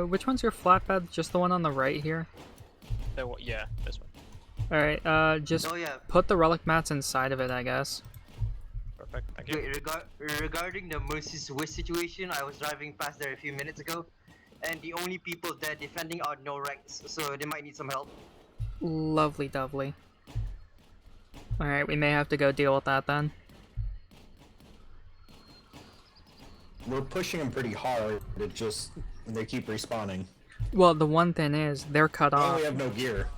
Which one's your flatbed? Just the one on the right here? Yeah, this one. Alright, just put the relic mats inside of it, I guess. Perfect, thank you. Wait, regarding the Mercy's Wish situation, I was driving past there a few minutes ago, and the only people there defending are no ranks, so they might need some help. Lovely dovely. Alright, we may have to go deal with that then. We're pushing them pretty hard, it just... they keep respawning. Well, the one thing is, they're cut Oh, off. we have no gear.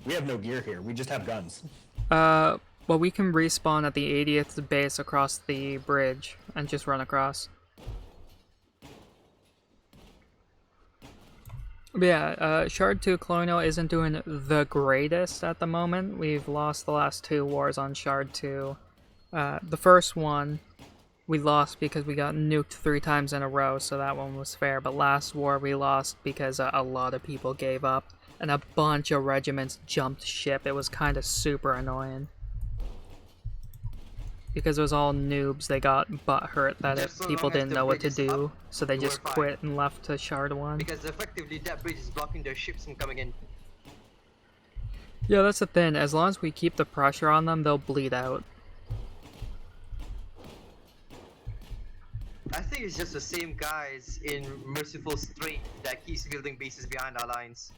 We have no gear here, we just have guns. Well, we can respawn at the 80th base across the bridge and just run across. But yeah, Shard 2 Colonial isn't doing the greatest at the moment. We've lost the last 2 wars on Shard 2. The first one, we lost because we got nuked 3 times in a row, so that one was fair. But last war we lost because a lot of people gave up, and a bunch of regiments jumped ship. It was kind of super annoying. Because it was all noobs, they got butthurt that if people didn't know what to do, so they just quit and left to Shard 1. Because effectively that bridge is blocking their ships from coming in. Yeah, that's the thing. As long as we keep the pressure on them, they'll bleed out. I think it's just the same guys in Merciful Strait that keeps building bases behind our lines.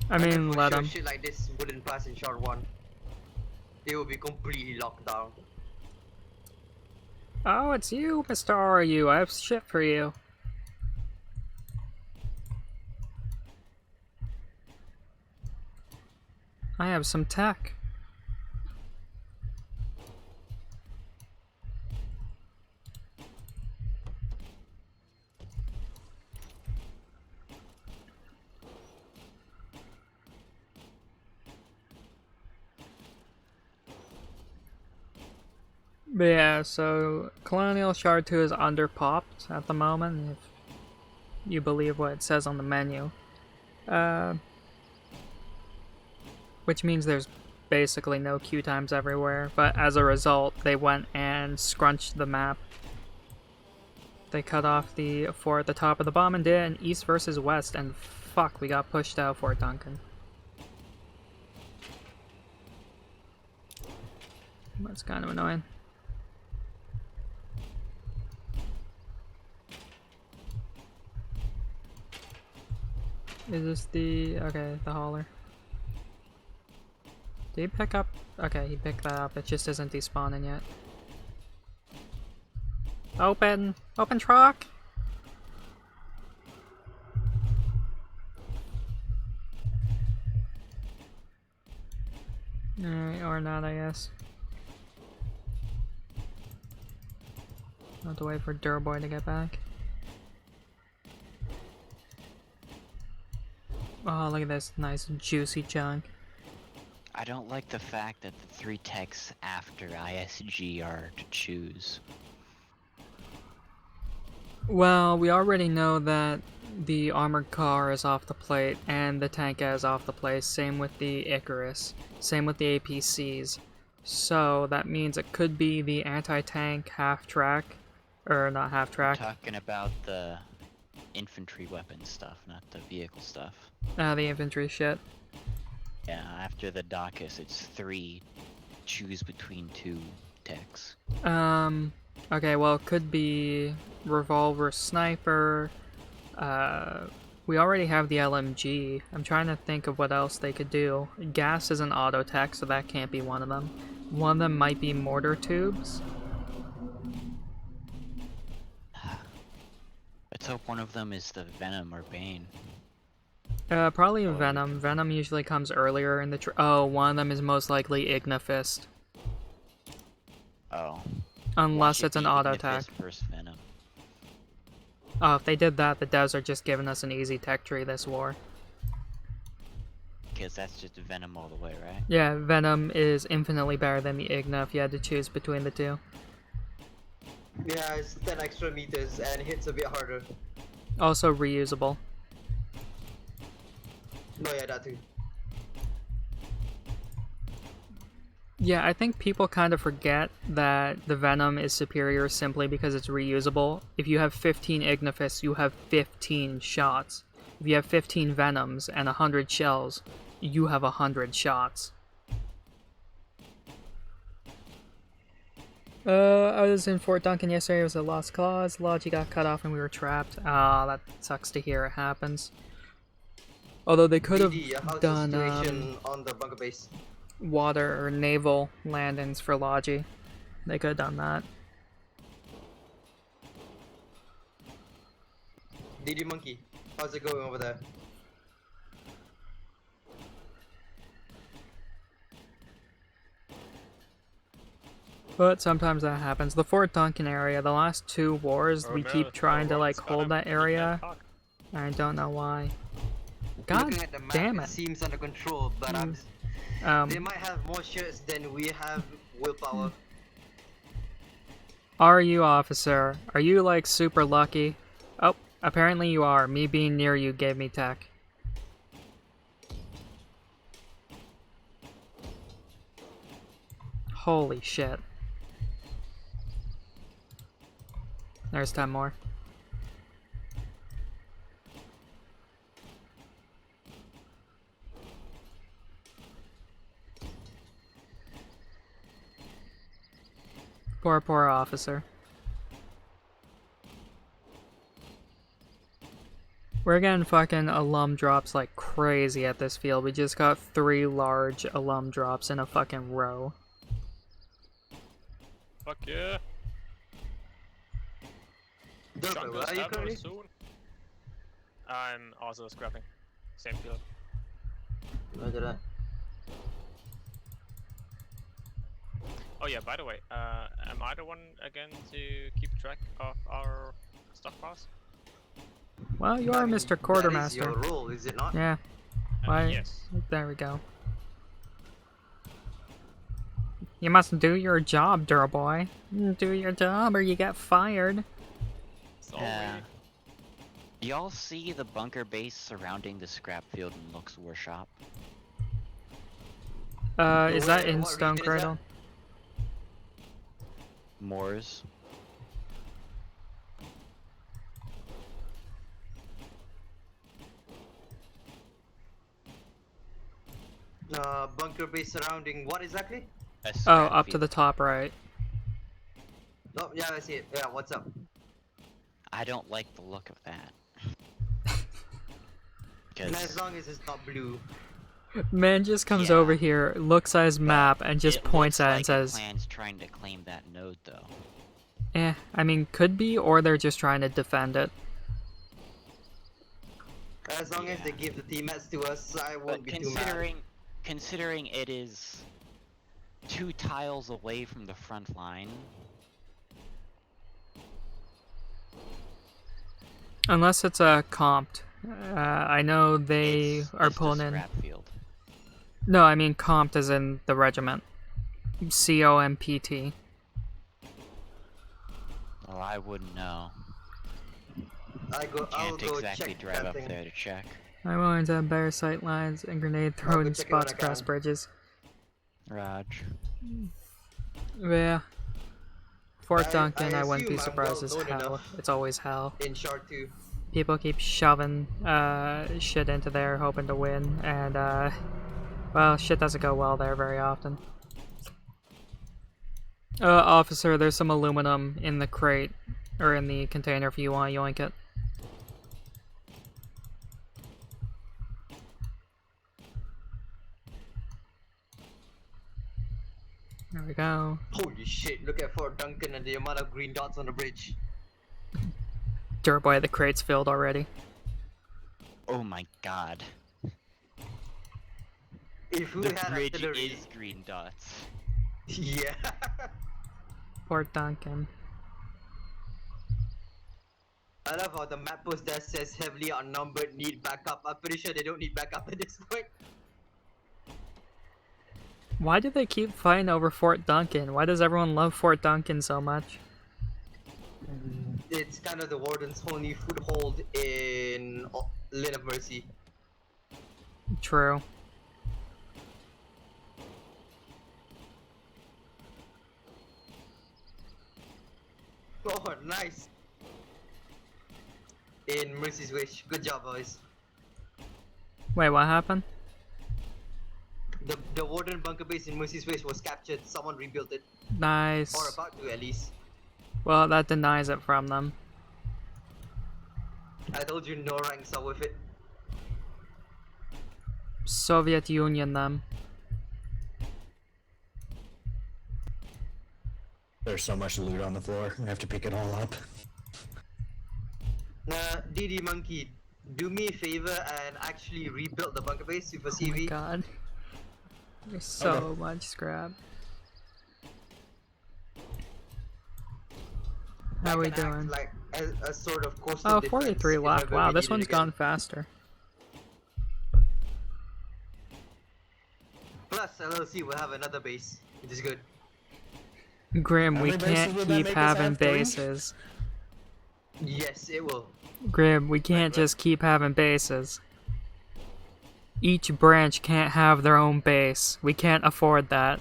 I mean, let them. Shit like this wouldn't pass in Shard 1. They will be completely locked down. Oh, it's you, Mr. RU. I have shit for you. I have some tech. But yeah, so Colonial Shard 2 is under-popped at the moment, if you believe what it says on the menu. Which means there's basically no queue times everywhere, but as a result, they went and scrunched the map. They cut off the fort at the top of the bomb and did an east versus west, and fuck, we got pushed out Fort Duncan. That's kind of annoying. Is this the... okay, the hauler. Did he pick up? Okay, he picked that up. It just isn't despawning yet. Open! Open truck! Alright, or not, I guess. I'll have to wait for Durboy to get back. Oh, look at this nice juicy chunk. I don't like the fact that the 3 techs after ISG are to choose. Well, we already know that the armored car is off the plate and the tank is off the plate. Same with the Icarus. Same with the APCs. So that means it could be the anti-tank half-track. Or not half-track. Talking about the infantry weapon stuff, not the vehicle stuff. The infantry shit. Yeah, after the Dacus, it's 3. Choose between 2 techs. Okay, well, it could be revolver sniper. We already have the LMG. I'm trying to think of what else they could do. Gas is an auto tech, so that can't be one of them. One of them might be mortar tubes. Let's hope one of them is the Venom or Bane. Probably Venom. Venom usually comes earlier in the oh, one of them is most likely Ignifist. Oh. Unless it's an auto attack. Venom. Oh, if they did that, the devs are just giving us an easy tech tree this war. Because that's just Venom all the way, right? Yeah, Venom is infinitely better than the Igna if you had to choose between the two. Yeah, it's 10 extra meters and hits a bit harder. Also reusable. No, yeah, that too. Yeah, I think people kind of forget that the Venom is superior simply because it's reusable. If you have 15 Ignifists, you have 15 shots. If you have 15 Venoms and 100 shells, you have 100 shots. I was in Fort Duncan yesterday. It was a lost cause. Logi got cut off and we were trapped. Ah, that sucks to hear. It happens. Although they could have done on the bunker base. Water or naval landings for Logi. They could have done that. DD Monkey, how's it going over there? But sometimes that happens. The Fort Duncan area, the last 2 wars, we keep trying to like hold that area. I don't know why. God Looking at the map, damn it. It seems under control, but They might have more shirts than we have willpower. Are you, officer? Are you, like, super lucky? Oh, apparently you are. Me being near you gave me tech. Holy shit. There's 10 more. Poor officer. We're getting fucking alum drops like crazy at this field. We just got 3 large alum drops in a fucking row. Fuck yeah. Durbo, where are you currently? Soon. I'm also scrapping. Same field. Look at that. Oh yeah, by the way, am I the one again to keep track of our stockpiles? Well, you are Mr. Quartermaster. That is your role, is it not? Yeah. Why? Yes. There we go. You must do your job, Durboy. Do your job or you get fired. Yeah. Y'all see the bunker base surrounding the scrap field in Luke's workshop? Is that in What Stone region is that? Cradle? Moors. Bunker base surrounding what exactly? A Oh, scrap up to field. the top right. Oh, yeah, I see it. Yeah, what's up? I don't like the look of that. And as 'Cause long as it's not blue. Man just comes Yeah. over here, looks at his map, and just it points looks at it like and says, the clan's trying to claim that node, though. I mean, could be, or they're just trying to defend it. As long as they give the teammates to us, I won't But be too mad. considering it is 2 tiles away from the front line, Unless it's a comped. I know they are it's the pulling in. scrap field. No, I mean comped as in the regiment. COMPT. Oh, I wouldn't know. I'll Can't go exactly check drive that up thing. there to check. I'm willing to have better sight lines and grenade I'll go throwing check it when spots I across can. bridges. Raj. Yeah. Fort I Duncan, I wouldn't be assume I'm surprised as well known hell. enough. It's always hell. In Shard 2. People keep shoving shit into there hoping to win, and well, shit doesn't go well there very often. Officer, there's some aluminum in the crate, or in the container if you want to yoink it. There we go. Holy shit, look at Fort Duncan and the amount of green dots on the bridge. Durboy, the crate's filled already. Oh my god. If we The had bridge artillery... is green dots. Yeah. Fort Duncan. I love how the map post that says heavily outnumbered, need backup. I'm pretty sure they don't need backup at this point. Why do they keep fighting over Fort Duncan? Why does everyone love Fort Duncan so much? It's kind of the Warden's only foothold in Lane of Mercy. True. Oh, nice! In Mercy's Wish. Good job, boys. Wait, what happened? The Warden bunker base in Mercy's Wish was captured. Someone rebuilt it. Nice. Or about to, at least. Well, that denies it from them. I told you no ranks are with it. Soviet Union them. There's so much loot on the floor. I have to pick it all up. DD Monkey, do me a favor and actually rebuild the bunker base with a Oh CV. my god. There's so much scrap. How we Like an act, doing? Like a sort of coastal Oh, defense 43 if left. ever Wow, we this needed one's again. gone faster. LLC will have another base, which is good. Grim, How we many bases can't would that keep make us having have? 3? bases. Yes, it will. Grim, we can't just keep having bases. Each branch can't have their own base. We can't afford that.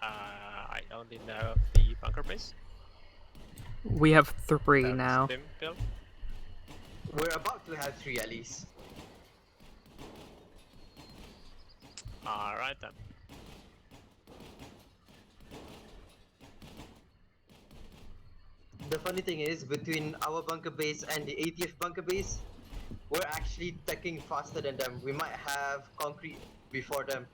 I only know of the bunker base. We have 3 That's now. been built. We're about to have 3 at least. Alright then. The funny thing is, between our bunker base and the 80th bunker base, we're actually teching faster than them. We might have concrete before them.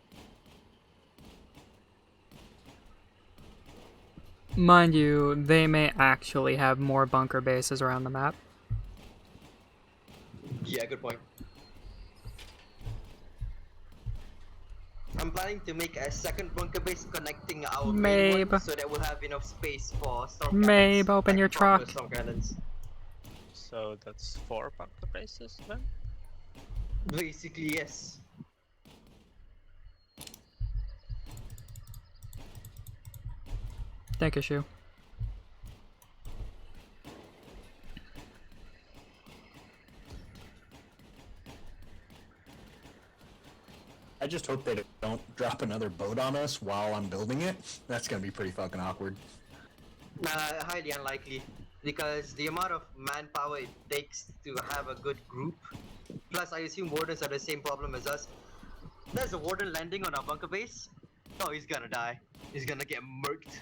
Mind you, they may actually have more bunker bases around the map. Yeah, good point. I'm planning to make a second bunker base connecting our main one, so that we'll have enough space for storm Mabe, cannons. open your proper truck. Storm cannons. So that's 4 bunker bases then? Basically, yes. Take a shoe. I just hope they don't drop another boat on us while I'm building it. That's gonna be pretty fucking awkward. Highly unlikely, because the amount of manpower it takes to have a good group. Plus, I assume wardens have the same problem as us. There's a warden landing on our bunker base. Oh, he's gonna die. He's gonna get murked.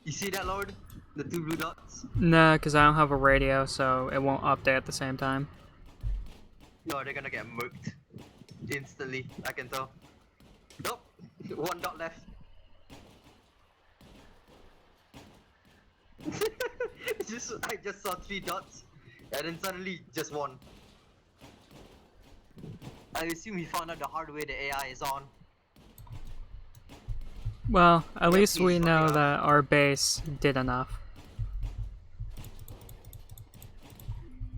You see that, Lord? The 2 blue dots? Nah, because I don't have a radio, so it won't update at the same time. No, they're gonna get murked. Instantly, I can tell. Nope, 1 dot left. I just saw 3 dots, and then suddenly just 1. I assume he found out the hard way the AI is on. Well, at least we he's know fucking that our base did enough.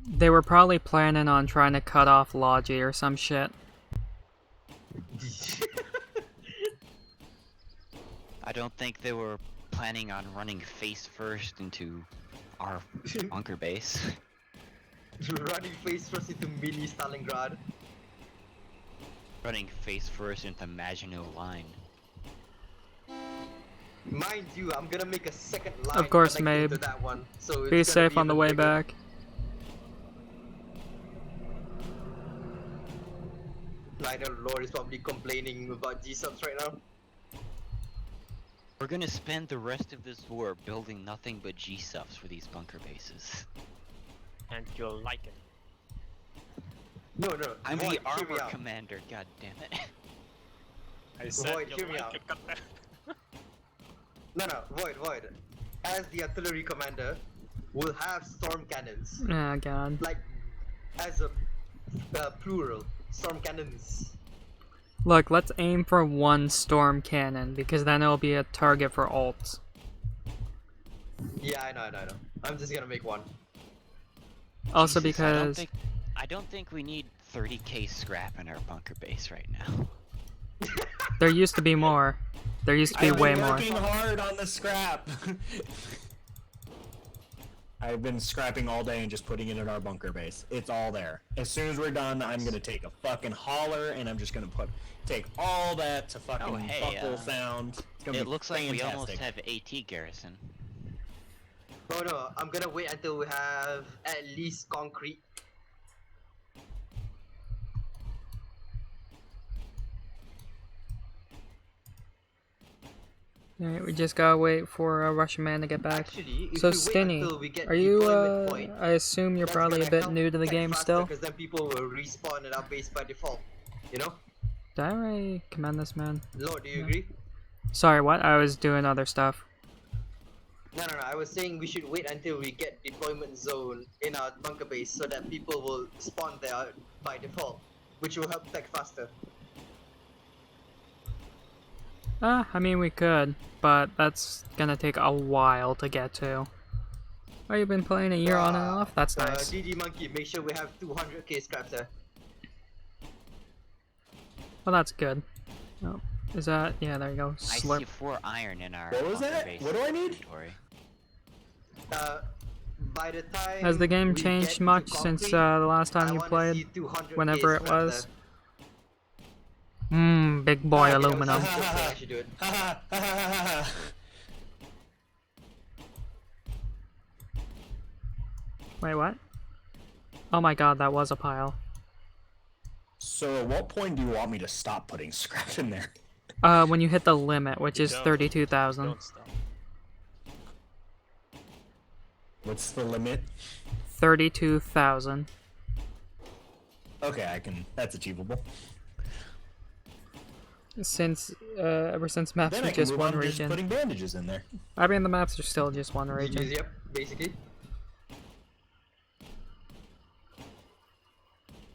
They were probably planning on trying to cut off Logi or some shit. I don't think they were planning on running face first into our bunker base. Running face first into mini Stalingrad. Running face first into Maginot Line. Mind you, I'm gonna make a second line. Of course, connecting Mabe. to that one, so Be it's gonna safe on the even way bigger. back. I know Lord is probably complaining about G-subs right now. We're gonna spend the rest of this war building nothing but G-subs for these bunker bases. And you'll like it. No, no. I'm Void, the hear me armor out. commander, god damn it. I said Void, you'll hear me like out. it. No, Void. As the artillery commander, we'll have storm cannons. Oh god. Like, as a plural, storm cannons. Look, let's aim for 1 storm cannon, because then it'll be a target for ults. Yeah, I know. I'm just gonna make 1. Also Jesus, because... I don't think we need 30k scrap in our bunker base right now. There used to be more. There used to be I've way been more. working hard on the scrap. I've been scrapping all day and just putting it in our bunker base. It's all there. As soon as we're done, I'm gonna take a fucking hauler and I'm just gonna take all that to fucking buckle sound. It's gonna It be looks like we almost fantastic. have AT garrison. Oh no, I'm gonna wait until we have at least concrete. Alright, we just gotta wait for a Russian man to get back. Actually, if So we wait Stinny, until we get are you, deployment point, I assume you're probably a bit new to the game still? Because then people will respawn in our base by default. You know? Did I already commend this man? Lord, do you agree? Sorry, what? I was doing other stuff. No. I was saying we should wait until we get deployment zone in our bunker base so that people will spawn there by default, which will help tech faster. I mean we could, but that's gonna take a while to get to. Oh, you've been playing a year on and off? That's nice. GG Monkey, make sure we have 200k scraps there. Well, that's good. Oh, is that? Yeah, there you go. I Slurp. see 4 iron in our. What was that? base What do I need? inventory. By the time Has the game we changed get to much since concrete, the last time I you wanna played? see 200K Whenever it scrap was? left. Big boy Okay, that was aluminum. just a joke, so I should do it. Wait, what? Oh my god, that was a pile. So at what point do you want me to stop putting scrap in there? When you hit the limit, which You is don't. 32,000. Don't stop. What's the limit? 32,000. Okay, I can. That's achievable. Since, ever since maps Then are I can just move one on to just region. putting bandages in there. I mean, the maps are still just one region. Yep, basically.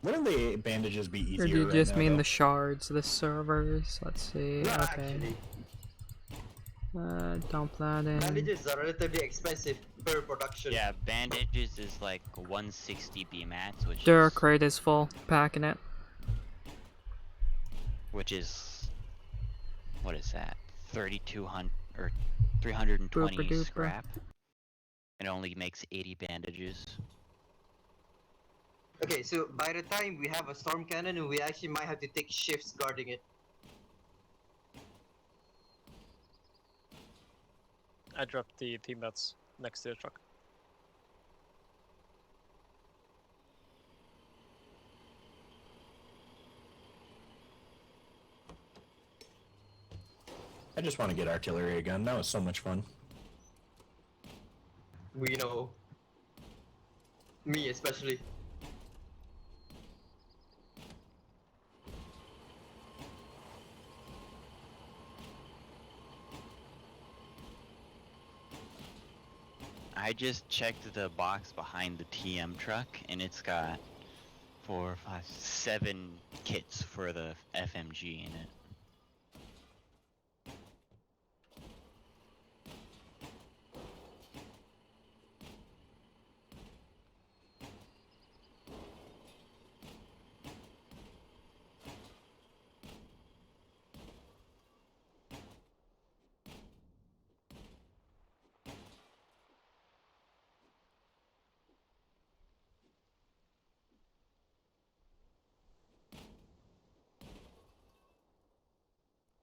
Wouldn't the bandages be easier Or do you right just now, mean though? the shards, the servers? Let's see. No, Okay. actually. Dump that in. Bandages are relatively expensive per production. Yeah, bandages is like 160 BMAX, Duracrate is full. Packing it. which is what is that? 3,200 or 320 Booper duper. scrap. It only makes 80 bandages. Okay, so by the time we have a storm cannon, we actually might have to take shifts guarding it. I dropped the team that's next to the truck. I just want to get artillery gun. That was so much fun. We know. Me especially. I just checked the box behind the TM truck, and it's got 4, 5, 7 kits for the FMG in it.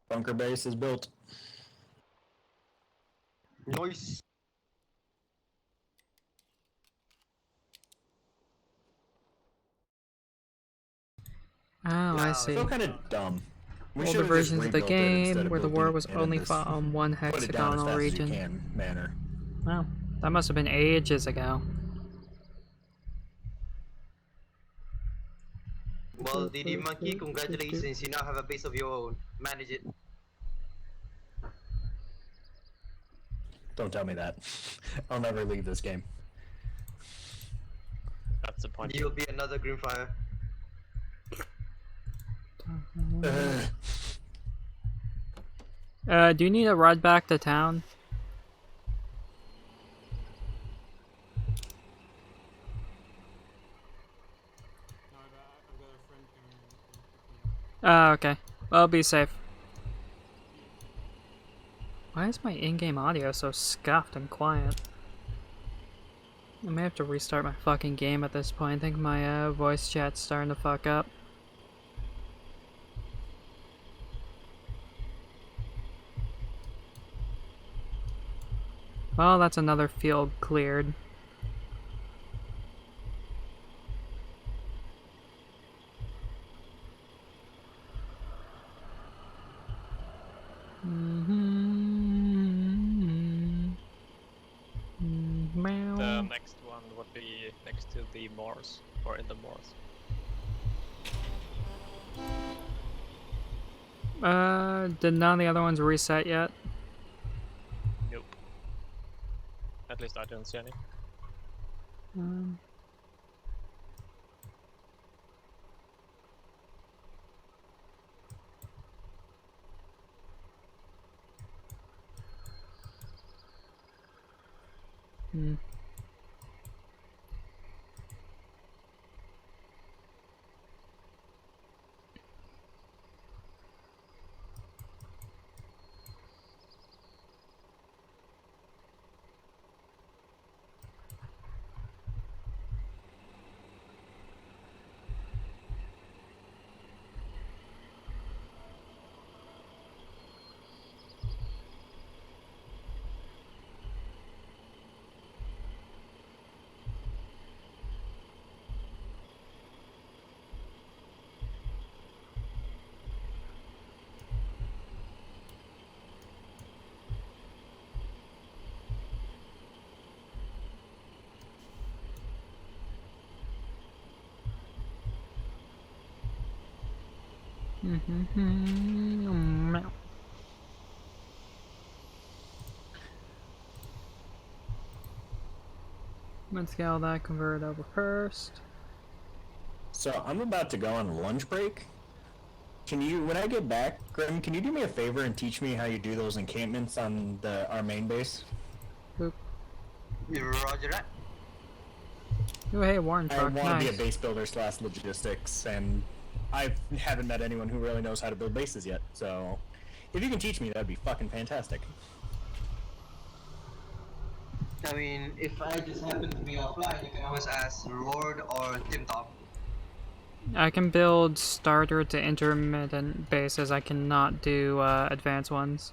Bunker base is built. Nice. Oh, I I see. feel kind of dumb. We Older should've just versions of the rebuilt it instead game of where the building war was it in only this fought on one put it down as hexagonal fast as you region. can manner. Wow, that must have been ages ago. Well, DD Monkey, congratulations, you now have a base of your own. Manage it. Don't tell me that. I'll never leave this game. That's the point. You'll be another Grimfire. Do you need a ride back to town? Okay. Well, be safe. Why is my in-game audio so scuffed and quiet? I may have to restart my fucking game at this point. I think my voice chat's starting to fuck up. Well, that's another field cleared. The next one would be next to the moors, or in the moors. Did none of the other ones reset yet? Nope. At least I didn't see any. Hmm. Let's get all that converted over first. So I'm about to go on a lunch break. Can you, when I get back, Grim, can you do me a favor and teach me how you do those encampments on our main base? Boop. Roger that. Oh, hey, Warren I truck. want Nice. to be a base builder / logistics, and I haven't met anyone who really knows how to build bases yet. So, if you can teach me, that'd be fucking fantastic. I mean, if I just happen to be offline, you can always ask Lord or Tim Tom. I can build starter to intermittent bases. I cannot do advanced ones.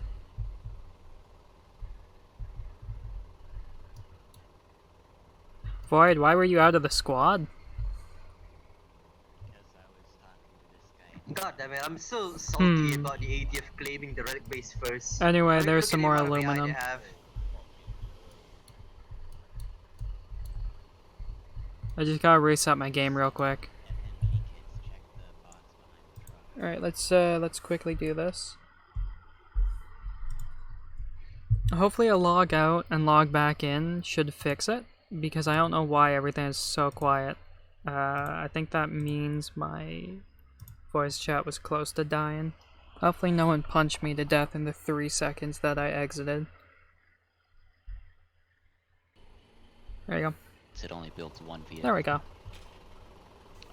Void, why were you out of the squad? God damn it, I'm so salty about the ATF claiming the relic base first. Anyway, I mean, there's look some at the more amount of AI aluminum. they have. I just gotta reset my game real quick. Alright, let's quickly do this. Hopefully a log out and log back in should fix it, because I don't know why everything is so quiet. I think that means my voice chat was close to dying. Hopefully no one punched me to death in the 3 seconds that I exited. There you go. It only builds one vehicle. There we go.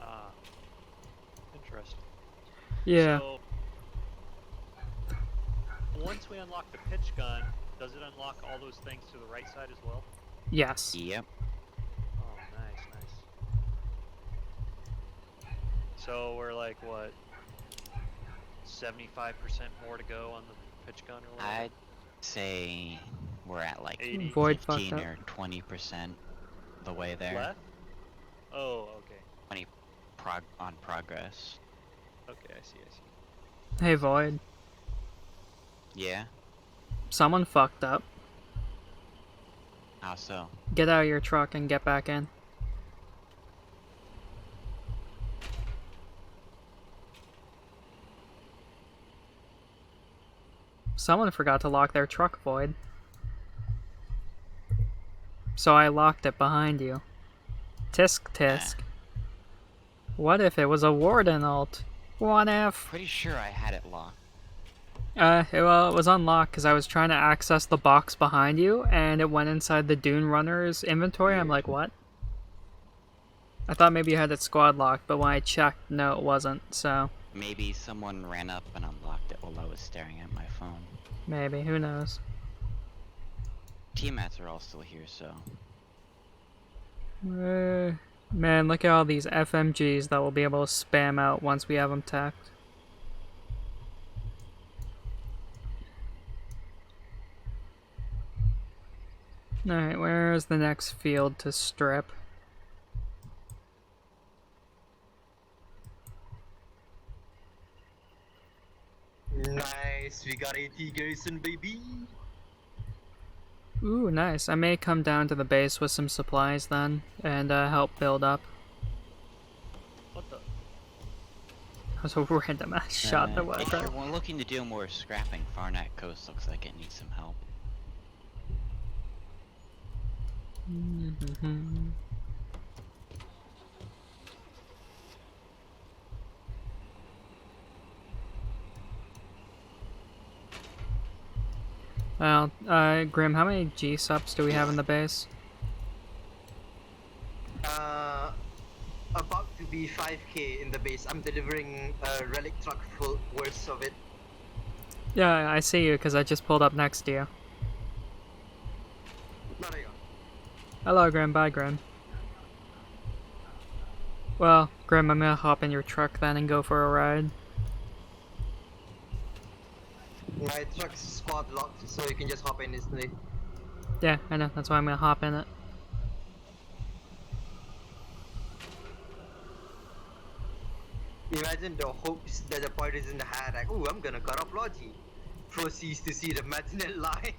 Ah, interesting. Yeah. So, once we unlock the pitch gun, does it unlock all those things to the right side as well? Yes. Yep. Oh, nice, nice. So we're like, what, 75% more to go on the pitch gun or whatever? I'd say we're at like 80. Void 15 fucked up. or 20% the way there. Left? Oh, okay. 20 on progress. Okay, I see. Hey Void. Yeah? Someone fucked up. How so? Get out of your truck and get back in. Someone forgot to lock their truck, Void. So I locked it behind you. Tisk tisk. What if it was a Warden ult? What if? Pretty sure I had it locked. Well, it was unlocked because I was trying to access the box behind you, and it went inside the Dune Runner's inventory. I'm like, what? I thought maybe you had it squad locked, but when I checked, no, it wasn't, so... Maybe someone ran up and unlocked it while I was staring at my phone. Maybe, who knows? Teammats are all still here, so... Man, look at all these FMGs that we'll be able to spam out once we have them tacked. Alright, where's the next field to strip? Nice, we got AT Garrison, baby. Ooh, nice. I may come down to the base with some supplies then, and help build up. What the? That was a random ass shot that If was. you're looking to do more scrapping, Farnack Coast looks like it needs some help. Well, Grim, how many G-subs do we have in the base? About to be 5k in the base. I'm delivering a relic truck full worth of it. Yeah, I see you because I just pulled up next to you. There you go. Hello, Grim. Bye, Grim. Well, Grim, I'm gonna hop in your truck then and go for a ride. My truck's squad locked, so you can just hop in instantly. Yeah, I know. That's why I'm gonna hop in it. Imagine the hopes that the partisan had, like, ooh, I'm gonna cut off Logi. Proceeds to see the Madzinet line.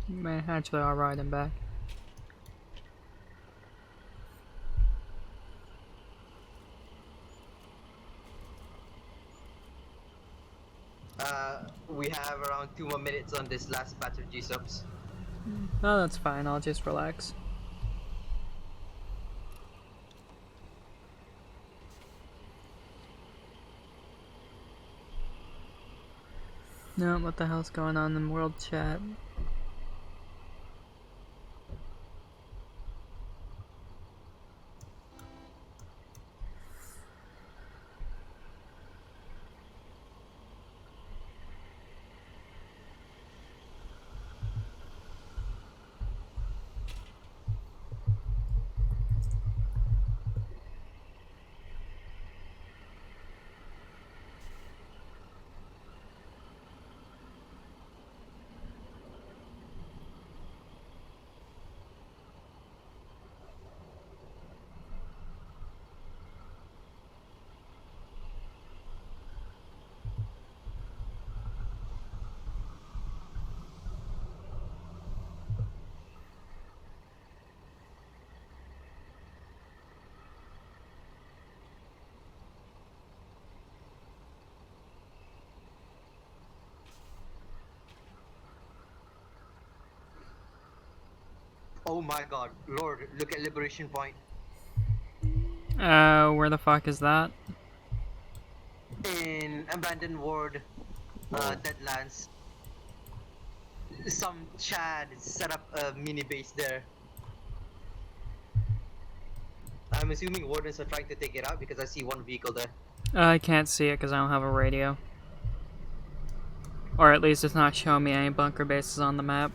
Man, actually, I'll ride him back. We have around 2 more minutes on this last batch of G-subs. No, that's fine. I'll just relax. No, what the hell's going on in world chat? Oh my god, Lord, look at Liberation Point. Where the fuck is that? In Abandoned Ward, Deadlands. Some Chad set up a mini base there. I'm assuming Wardens are trying to take it out because I see one vehicle there. I can't see it because I don't have a radio. Or at least it's not showing me any bunker bases on the map.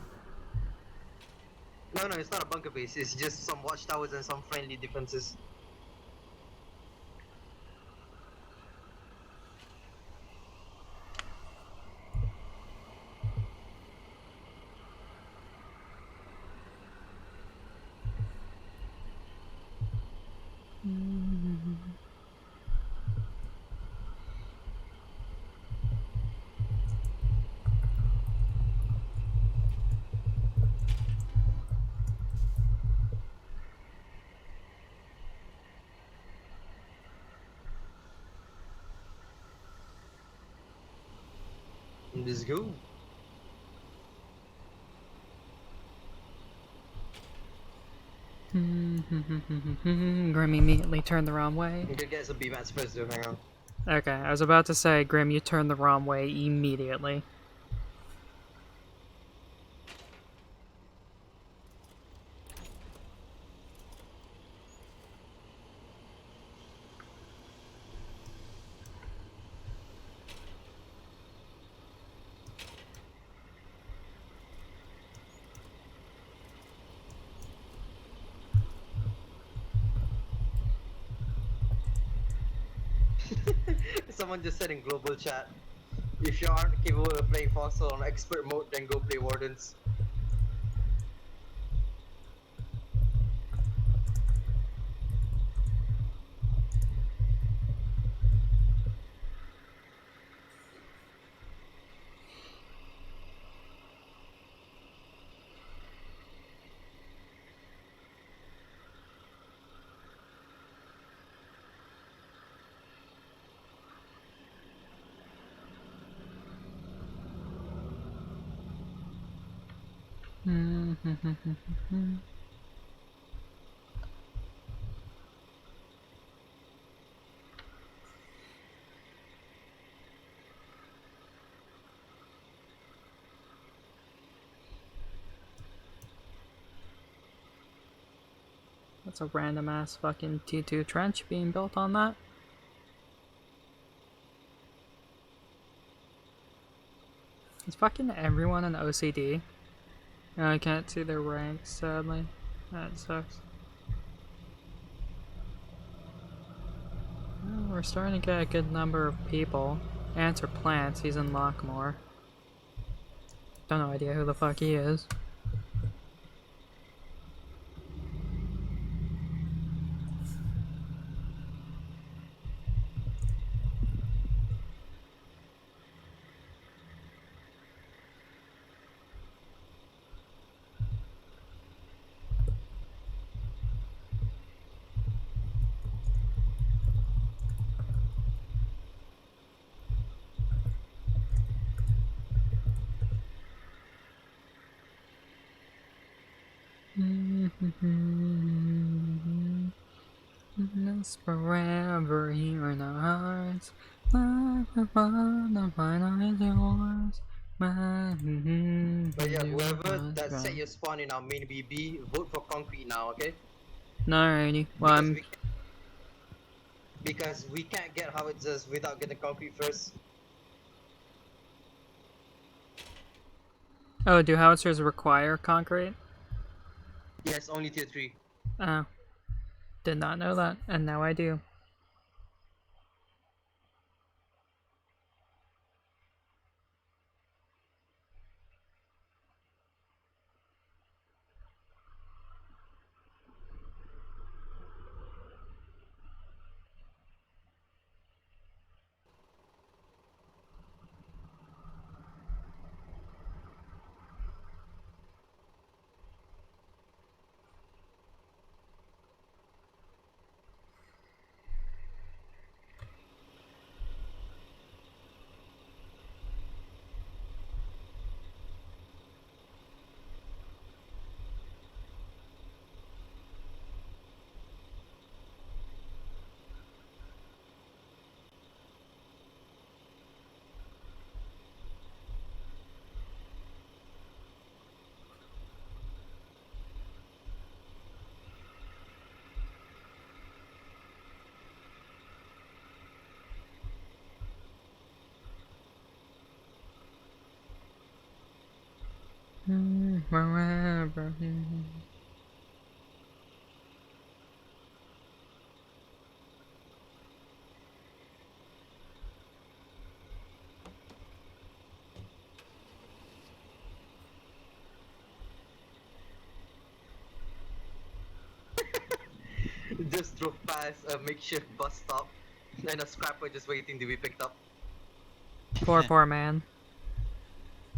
No, it's not a bunker base. It's just some watchtowers and some friendly defenses. Let's go. Grim immediately turned the wrong way. You could get some B-mats first though, hang on. Okay, I was about to say, Grim, you turned the wrong way immediately. Someone just said in global chat, if you aren't capable of playing Fossil on expert mode, then go play Wardens. That's a random ass fucking T2 trench being built on that. Is fucking everyone an OCD? I can't see their ranks, sadly. That sucks. Well, we're starting to get a good number of people. Answer Plants, he's in Lockmore. Don't no idea who the fuck he is. It's forever here in our hearts. The final is yours. But yeah, whoever that set your spawn in our main BB, vote for concrete now, okay? Alrighty. Well, Because we can't get howitzers without getting concrete first. Oh, do howitzers require concrete? Yes, only tier 3. Oh. Did not know that, and now I do. Forever. Just drove past a makeshift bus stop and a scrapper just waiting to be picked up. Poor man.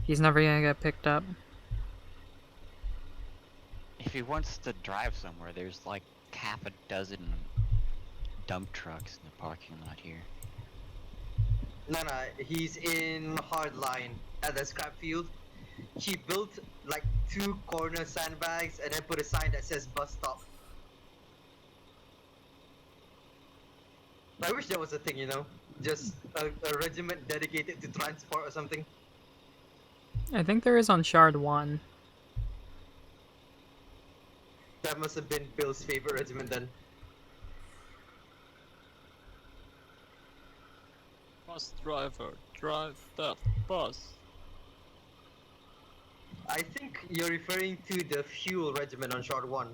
He's never gonna get picked up. If he wants to drive somewhere, there's like half a dozen dump trucks in the parking lot here. No, he's in Hardline at the scrap field. He built like 2 corner sandbags and then put a sign that says bus stop. I wish that was a thing, you know? Just a regiment dedicated to transport or something. I think there is on Shard 1. That must have been Bill's favorite regiment then. Bus driver, drive that bus. I think you're referring to the fuel regiment on Shard 1.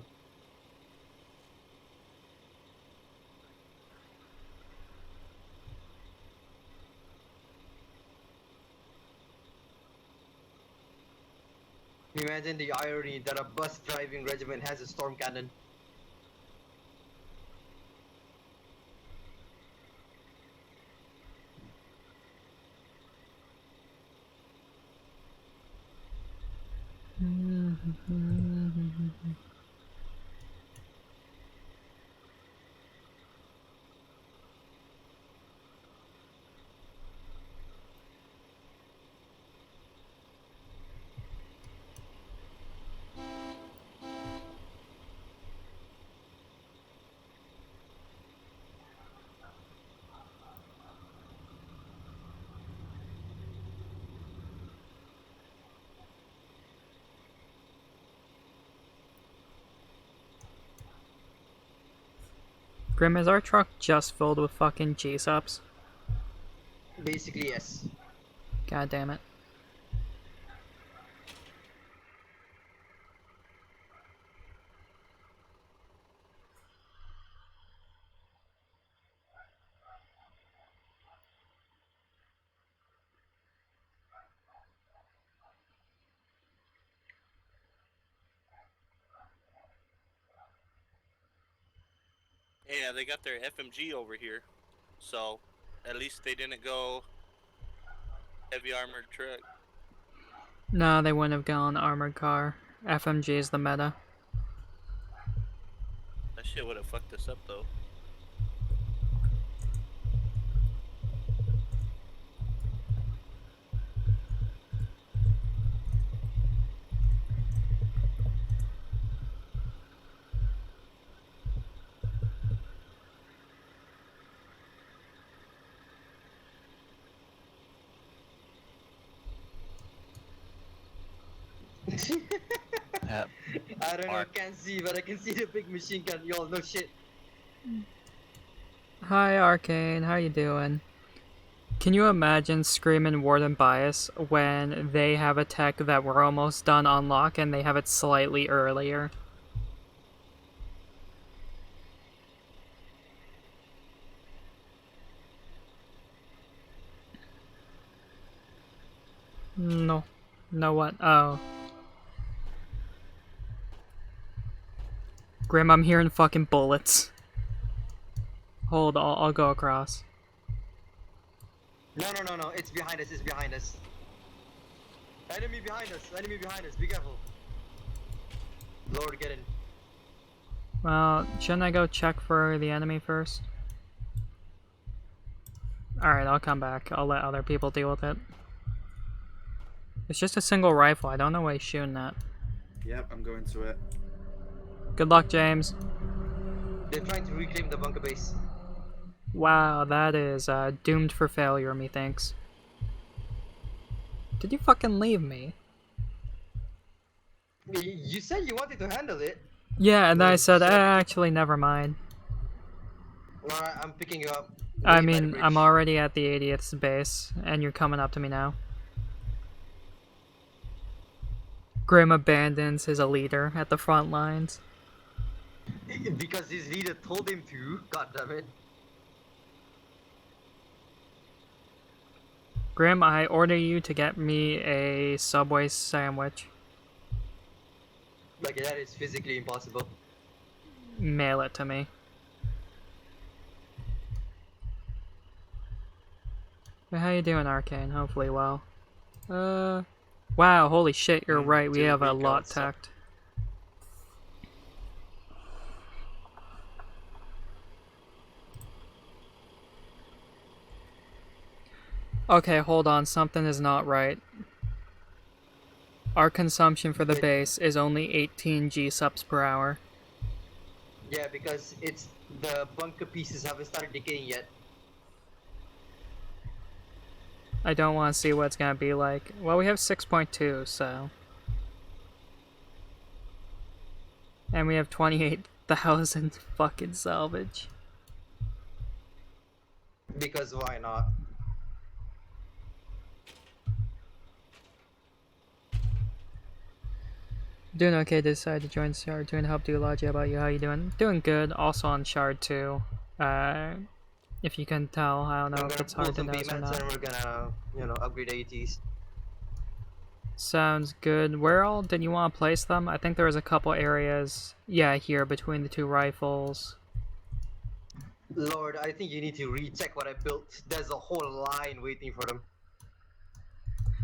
Imagine the irony that a bus driving regiment has a storm cannon. Grim, is our truck just filled with fucking G-subs? Basically, yes. God damn it. Yeah, they got their FMG over here, so at least they didn't go heavy armored truck. No, they wouldn't have gone armored car. FMG is the meta. That shit would have fucked us up though. I don't know, can't see, but I can see the big machine gun. Y'all know shit. Hi Arcane, how you doing? Can you imagine Screamin' Warden Bias when they have a tech that we're almost done unlock and they have it slightly earlier? No. No what? Oh. Grim, I'm hearing fucking bullets. Hold, I'll go across. No, it's behind us, it's behind us. Enemy behind us, be careful. Lord, get in. Well, shouldn't I go check for the enemy first? Alright, I'll come back. I'll let other people deal with it. It's just a single rifle, I don't know why he's shooting at. Yep, I'm going to it. Good luck, James. They're trying to reclaim the bunker base. Wow, that is doomed for failure, methinks. Did you fucking leave me? You said you wanted to handle it. Yeah, and then I said, actually, never mind. Alright, I'm picking you up. I mean, I'm already at the 80th base, and you're coming up to me now. Grim abandons his leader at the front lines. Because his leader told him to, goddammit. Grim, I order you to get me a Subway sandwich. Like, that is physically impossible. Mail it to me. Hey, how you doing, Arcane? Hopefully well. Wow, holy shit, you're right, we have a lot tacked. Okay, hold on, something is not right. Our consumption for the base is only 18 G-subs per hour. Yeah, because it's the bunker pieces haven't started decaying yet. I don't want to see what it's gonna be like. Well, we have 6.2, so... And we have 28,000 fucking salvage. Because why not? Doing okay, decided to join Shard 2 and help do Logi. How about you? How you doing? Doing good. Also on Shard 2. If you can tell, I don't know if it's hard to know or not. And we're gonna, you know, upgrade ATs. Sounds good. Where all did you want to place them? I think there was a couple areas. Yeah, here between the two rifles. Lord, I think you need to recheck what I built. There's a whole line waiting for them.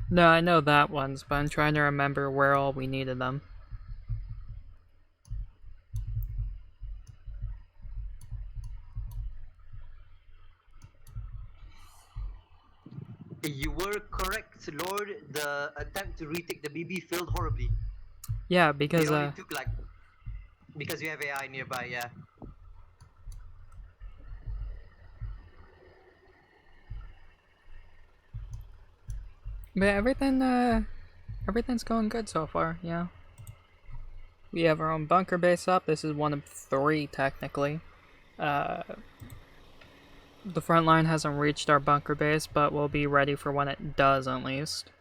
No, I know that one's, but I'm trying to remember where all we needed them. You were correct, Lord. The attempt to retake the BB failed horribly. Yeah, because it only took like... Because you have AI nearby, yeah. But everything's going good so far, yeah. We have our own bunker base up. This is one of 3, technically. The front line hasn't reached our bunker base, but we'll be ready for when it does, at least.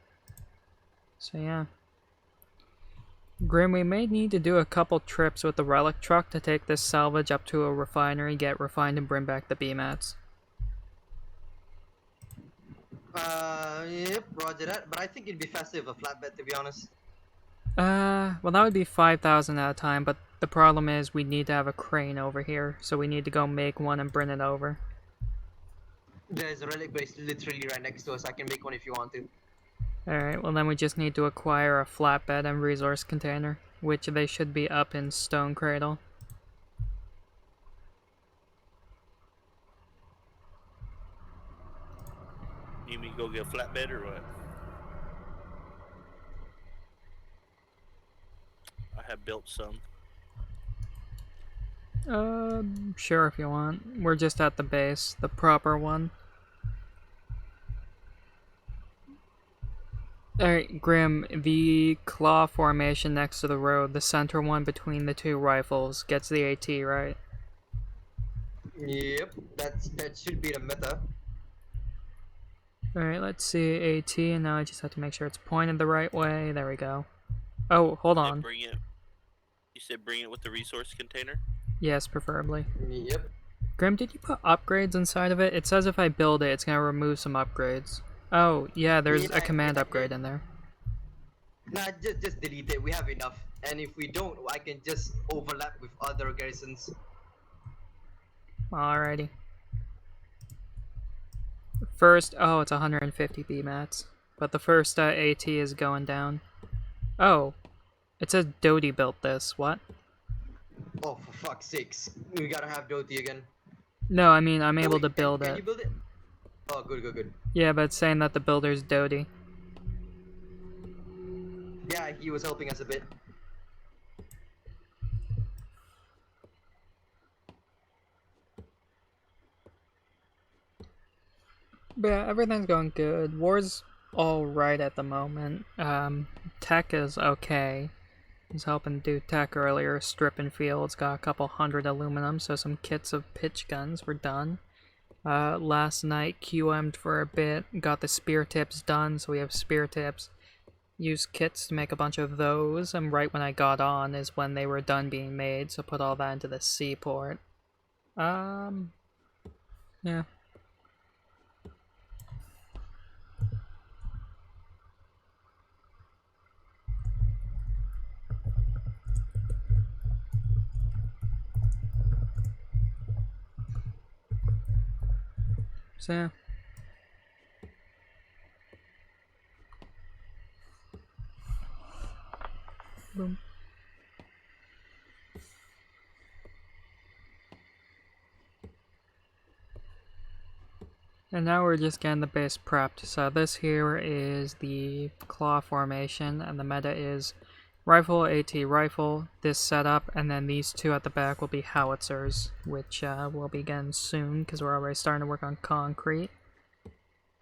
So, yeah. Grim, we may need to do a couple trips with the relic truck to take this salvage up to a refinery, get refined, and bring back the B-mats. Yep, roger that. But I think it'd be faster with a flatbed, to be honest. Well, that would be 5,000 at a time, but the problem is we need to have a crane over here, so we need to go make one and bring it over. There's a relic base literally right next to us. I can make one if you want to. Alright, well then we just need to acquire a flatbed and resource container, which they should be up in Stone Cradle. You mean go get a flatbed or what? I have built some. Sure if you want. We're just at the base, the proper one. Alright, Grim, the claw formation next to the road, the center one between the two rifles, gets the AT, right? Yep, that should be the meta. Alright, let's see, AT, and now I just have to make sure it's pointed the right way. There we go. Oh, hold on. Bring it. You said bring it with the resource container? Yes, preferably. Yep. Grim, did you put upgrades inside of it? It says if I build it, it's gonna remove some upgrades. Oh, yeah, there's a command upgrade in there. Nah, just delete it. We have enough. And if we don't, I can just overlap with other garrisons. Alrighty. First, oh, it's 150 BMATs. But the first AT is going down. Oh, it says Doty built this. What? Oh, for fuck's sakes. We gotta have Doty again. No, I mean, I'm able to build Can it. you build it? Oh, good. Yeah, but it's saying that the builder's Doty. Yeah, he was helping us a bit. But yeah, everything's going good. War's alright at the moment. Tech is okay. I was helping do tech earlier, stripping fields, got a couple hundred aluminum, so some kits of pitch guns were done. Last night QM'd for a bit, got the spear tips done, so we have spear tips. Used kits to make a bunch of those, and right when I got on is when they were done being made, so put all that into the seaport. Yeah. So yeah. Boom. And now we're just getting the base prepped. So this here is the claw formation, and the meta is rifle, AT rifle, this setup, and then these two at the back will be howitzers, which will begin soon because we're already starting to work on concrete.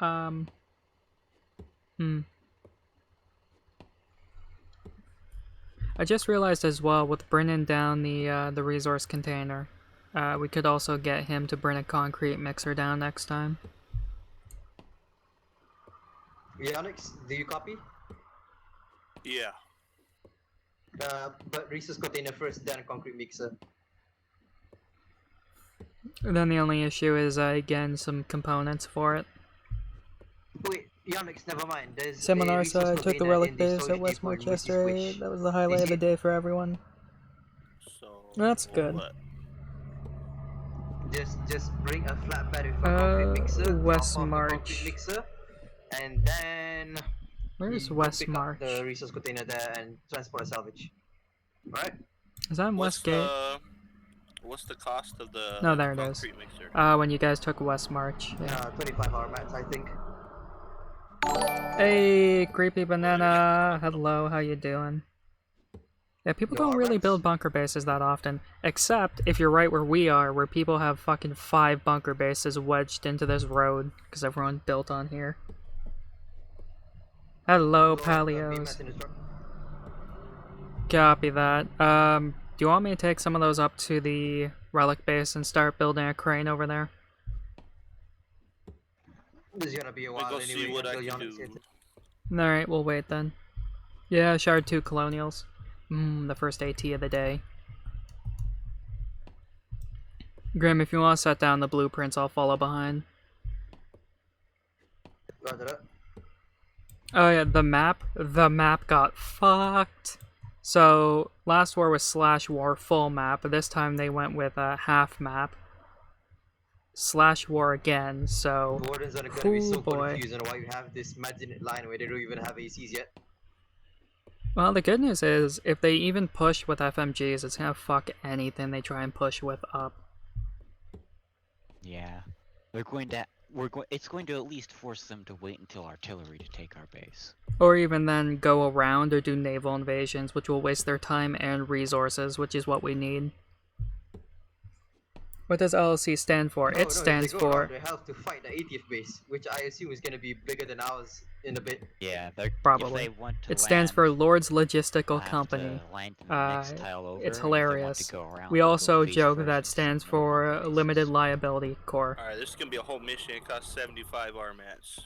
I just realized as well, with bringing down the resource container, we could also get him to bring a concrete mixer down next time. Yanix, do you copy? Yeah. But resource container first, then concrete mixer. And then the only issue is getting some components for it. Wait, Yanix, never mind. There's Seminar, so I took the relic base at West Manchester. That was the highlight of the day for everyone. So That's good. What? Just bring a flatbed with a concrete mixer. West top off the March. concrete mixer, and then Where's you West pick March? up the resource container there and transport a salvage. Right? Is that in Westgate? What's the cost of the No, there it is. concrete mixer? When you guys took West March. Yeah. 25 hour max, I think. Hey, creepy banana. Hello, how you doing? Yeah, people don't really build bunker bases that often, except if you're right where we are, where people have fucking 5 bunker bases wedged into this road because everyone built on here. Hello, Palios. Copy that. Do you want me to take some of those up to the relic base and start building a crane over there? This is gonna be a while anyway. See what I until can Yanix gets do. All right, we'll wait then. Yeah, Shard 2 Colonials. The first AT of the day. Grim, if you want to set down the blueprints, I'll follow behind. Oh yeah, the map got fucked. So, last war was /war full map, but this time they went with a half map. /war again, so... The Wardens are gonna be so confused on why you have this Magnet line where they don't even have ACs yet. Well, the good news is, if they even push with FMGs, it's gonna fuck anything they try and push with up. Yeah. It's going to at least force them to wait until artillery to take our base. Or even then go around or do naval invasions, which will waste their time and resources, which is what we need. What does LLC stand for? It stands for... They have to fight the 80th base, which I assume is going to be bigger than ours in a bit. Yeah, Probably. If they want to It stands land, for Lord's Logistical they'll have Company. to land in the next tile over, It's and if they want hilarious. to go around, We they'll go also face joke first that and stands no longer for faces. Limited Liability Corps. Alright, this is gonna be a whole mission. It costs 75 RMATs.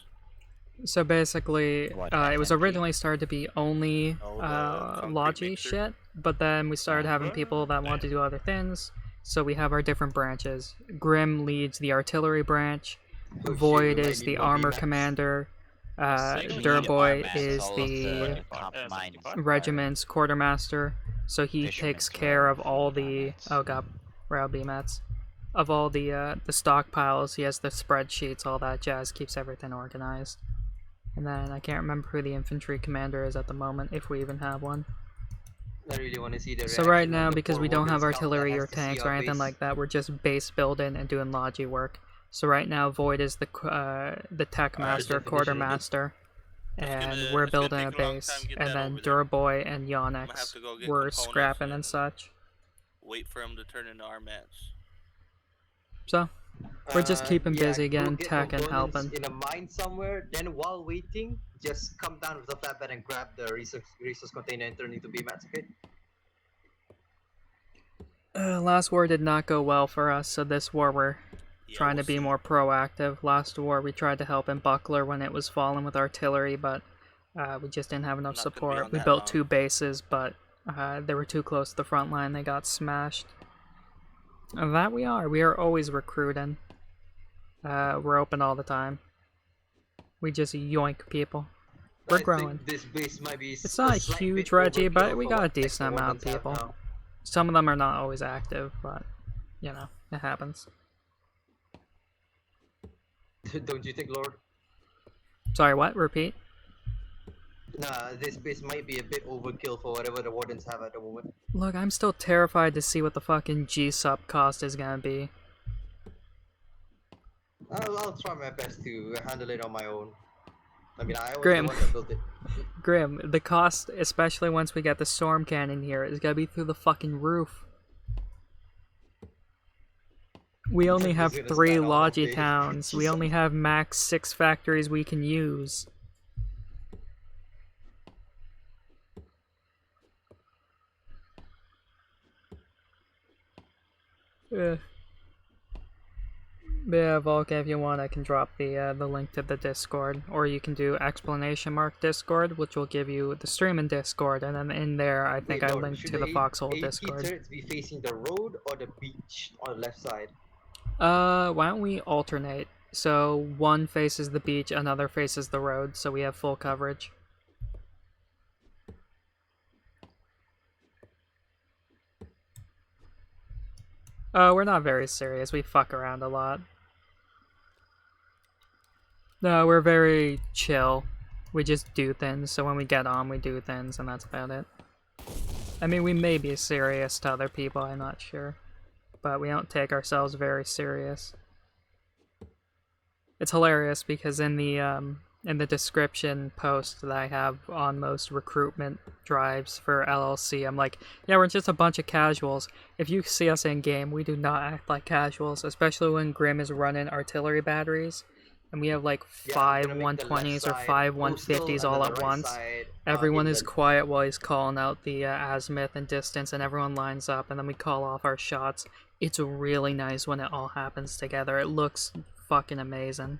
So basically, What, it was FMG? originally started to be only Oh, the concrete Logi mixer? shit, but then we started having people that want to do other things. So we have our different branches. Grim leads the artillery branch. Oh, shit, Void we might is need the more armor VMAX. commander. Secondly, Durboy RMAX, is all of the top mines. regiment's quartermaster. So he Fisherman's takes care of Row all for the RMAX. oh god, Rail BMATs. Of all the stockpiles, he has the spreadsheets, all that jazz, keeps everything organized. And then I can't remember who the infantry commander is at the moment, if we even have one. I really want to see the So right reaction now, of the because poor we don't have Warden scout that artillery has or to see tanks our or anything base. like that, we're just base building and doing logi work. So right now, Void is the tech master, definition. quartermaster, and we're it's gonna building a take a long base. time to get And that then over there. Durboy and I'm gonna have Yonex to go get were components scrapping and such. Wait for them to turn into RMATs. So we're just keeping yeah, busy go getting get tech and components helping. in a mine somewhere. Then while waiting, just come down with a flatbed and grab the resource container and turn it into BMATs. Okay. Last war did not go well for us, so this war we're Yeah, trying we'll to be see. more proactive. Last war we tried to help in Buckler when it was falling with artillery, but we just didn't have enough Not gonna be support. on We that built long. 2 bases, but they were too close to the front line. They got smashed. And that we are. We are always recruiting. We're open all the time. We just yoink people. We're I growing. think this base might be It's not a slight huge, bit Reggie, but overkill we for got a what tech decent the amount of Wardens have people. now. Some of them are not always active, but, you know, it happens. Don't you think, Lord? Sorry, what? Repeat? Nah, this base might be a bit overkill for whatever the Wardens have at the moment. Look, I'm still terrified to see what the fucking G-Sup cost is gonna be. I'll try my best to handle it on my own. I mean, I was Grim. the one that built it. Grim, the cost, especially once we get the storm cannon here, is gonna be through the fucking roof. We only He's have gonna 3 spend all Logi day. towns. We only have max 6 factories we can use. Ugh. Yeah, Volca, if you want, I can drop the link to the Discord, or you can do ! Discord, which will give you the stream in Discord, and then in there, I think Wait, I Lord, linked should to the A- Foxhole AP Discord. turrets be facing the road or the beach on the left side? Why don't we alternate? So one faces the beach, another faces the road, so we have full coverage. We're not very serious. We fuck around a lot. No, we're very chill. We just do things, so when we get on, we do things, and that's about it. I mean, we may be serious to other people, I'm not sure. But we don't take ourselves very serious. It's hilarious because in the description post that I have on most recruitment drives for LLC, I'm like, yeah, we're just a bunch of casuals. If you see us in game, we do not act like casuals, especially when Grim is running artillery batteries. And we have like 5 120s or 5 150s all at once. Everyone is quiet while he's calling out the azimuth and distance, and everyone lines up, and then we call off our shots. It's really nice when it all happens together. It looks fucking amazing.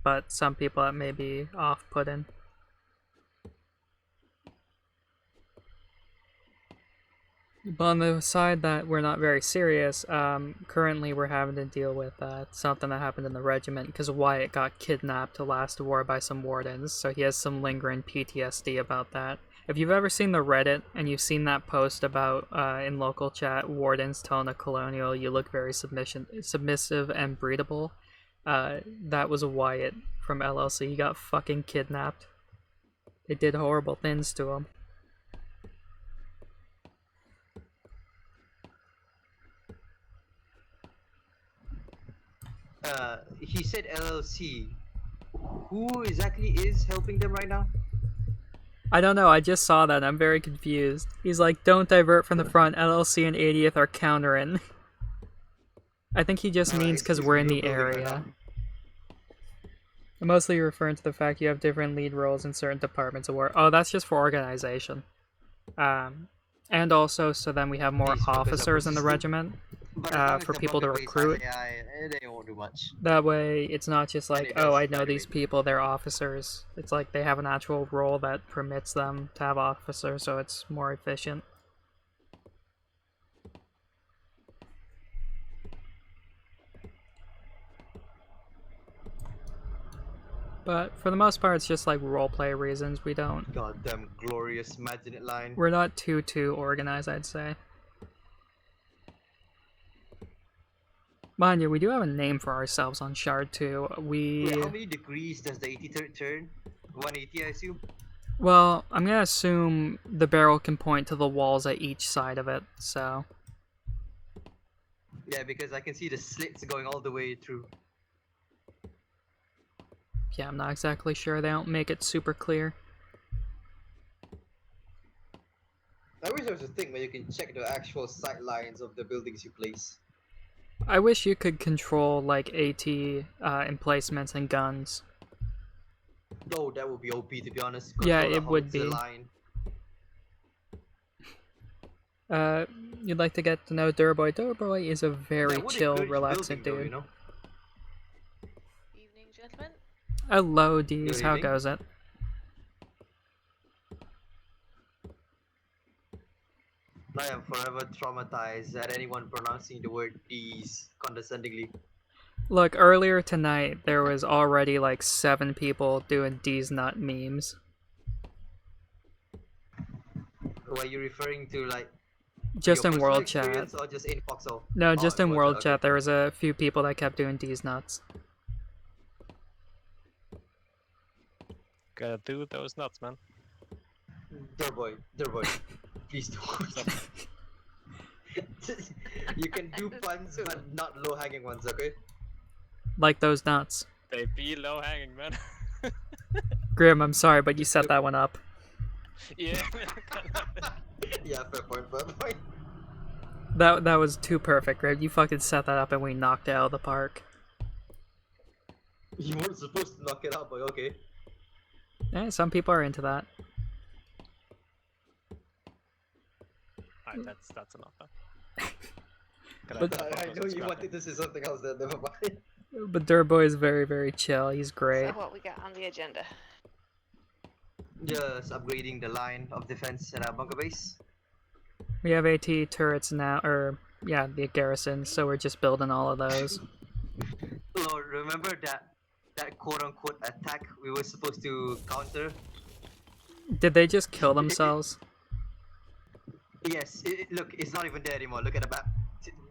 But some people, it may be off-putting. But on the side that we're not very serious, currently we're having to deal with something that happened in the regiment because Wyatt got kidnapped last war by some wardens, so he has some lingering PTSD about that. If you've ever seen the Reddit and you've seen that post about, in local chat, wardens telling a colonial you look very submissive and breedable, that was Wyatt from LLC. He got fucking kidnapped. They did horrible things to him. He said LLC. Who exactly is helping them right now? I don't know, I just saw that and I'm very confused. He's like, don't divert from the front, LLC and 80th are countering. I think he just means because we're in the area. I'm mostly referring to the fact you have different lead roles in certain departments of war. Oh, that's just for organization. And also, so then we have more officers in the regiment for people to recruit. They won't do much. That way, it's not just like, oh, I know these people, they're officers. It's like they have an actual role that permits them to have officers, so it's more efficient. But for the most part, it's just like roleplay reasons. We don't. Goddamn glorious Imagine It line. We're not too organized, I'd say. Mind you, we do have a name for ourselves on Shard 2. Wait, how many degrees does the 83rd turn? 180, I assume? Well, I'm gonna assume the barrel can point to the walls at each side of it, so... Yeah, because I can see the slits going all the way through. Yeah, I'm not exactly sure. They don't make it super clear. I wish there was a thing where you can check the actual sight lines of the buildings you place. I wish you could control, like, AT emplacements and guns. Oh, that would be OP, to be honest. Yeah, Control it the would whole be. line. You'd like to get to know Durboy. Durboy is a very That would chill, encourage relaxing building, dude. though, you know? Evening, gentlemen. Hello, Dees. Good How evening. goes it? I am forever traumatized at anyone pronouncing the word "these" condescendingly. Look, earlier tonight, there was already like 7 people doing Dees Nut memes. Were you referring to, like, Just your in personal world chat. experience or just in Foxhole? No, Oh, just in world okay. chat, there was a few people that kept doing Dees Nuts. Gotta do those nuts, man. Durboy, please don't. You can do puns, but not low-hanging ones, okay? Like those nuts. They be low hanging, man. Grim, I'm sorry, but you set that one up. Yeah. Yeah, fair point, fair point. That was too perfect, Grim. You fucking set that up and we knocked it out of the park. You weren't supposed to knock it out, but okay. Yeah, some people are into that. Alright, that's enough. Huh? But- I know you wanted to say something else there, never mind. But Durboy is very, very chill. He's great. So what we got on the agenda? Just upgrading the line of defense at our bunker base. We have AT turrets now, or yeah, the garrison, so we're just building all of those. Lord, remember that quote-unquote attack we were supposed to counter? Did they just kill themselves? Yes, look, it's not even there anymore. Look at the map.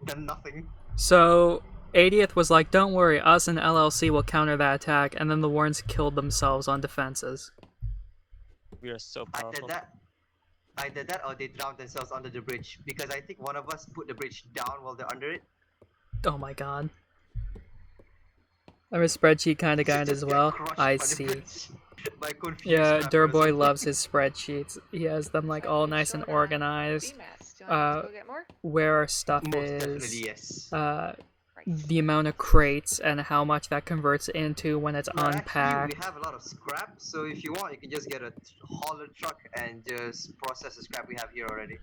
Done nothing. So 80th was like, don't worry, us and LLC will counter that attack, and then the Warrens killed themselves on defenses. We are so I powerful. did that, or they drowned themselves under the bridge. Because I think one of us put the bridge down while they're under it. Oh my god. I'm a spreadsheet kind of guy as well. I see. Yeah, Durboy loves his spreadsheets. He has them like all nice and organized. Where our stuff is, Yes. the amount of crates and how much that converts into when it's Actually, unpacked. we have a lot of scrap, so if you want, you can just get a hauler truck and just process the scrap we have here already.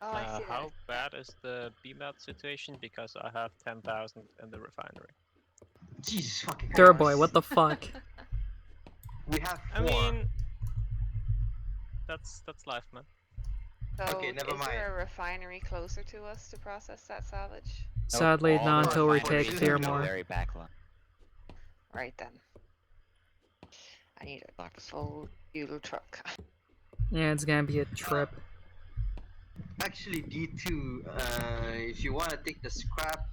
Oh, I see How bad is the BMAT situation? Because I have 10,000 in the refinery. Jesus fucking Christ. Durboy, what the fuck? We have 4. I mean, that's life, man. So Okay, never is there mind. a refinery closer to us to process that salvage? Sadly, all not the until we refineries take are in the Fearmore. very back line. Right then. I need a full fuel truck. Yeah, it's gonna be a trip. Actually, D2, if you want to take the scrap,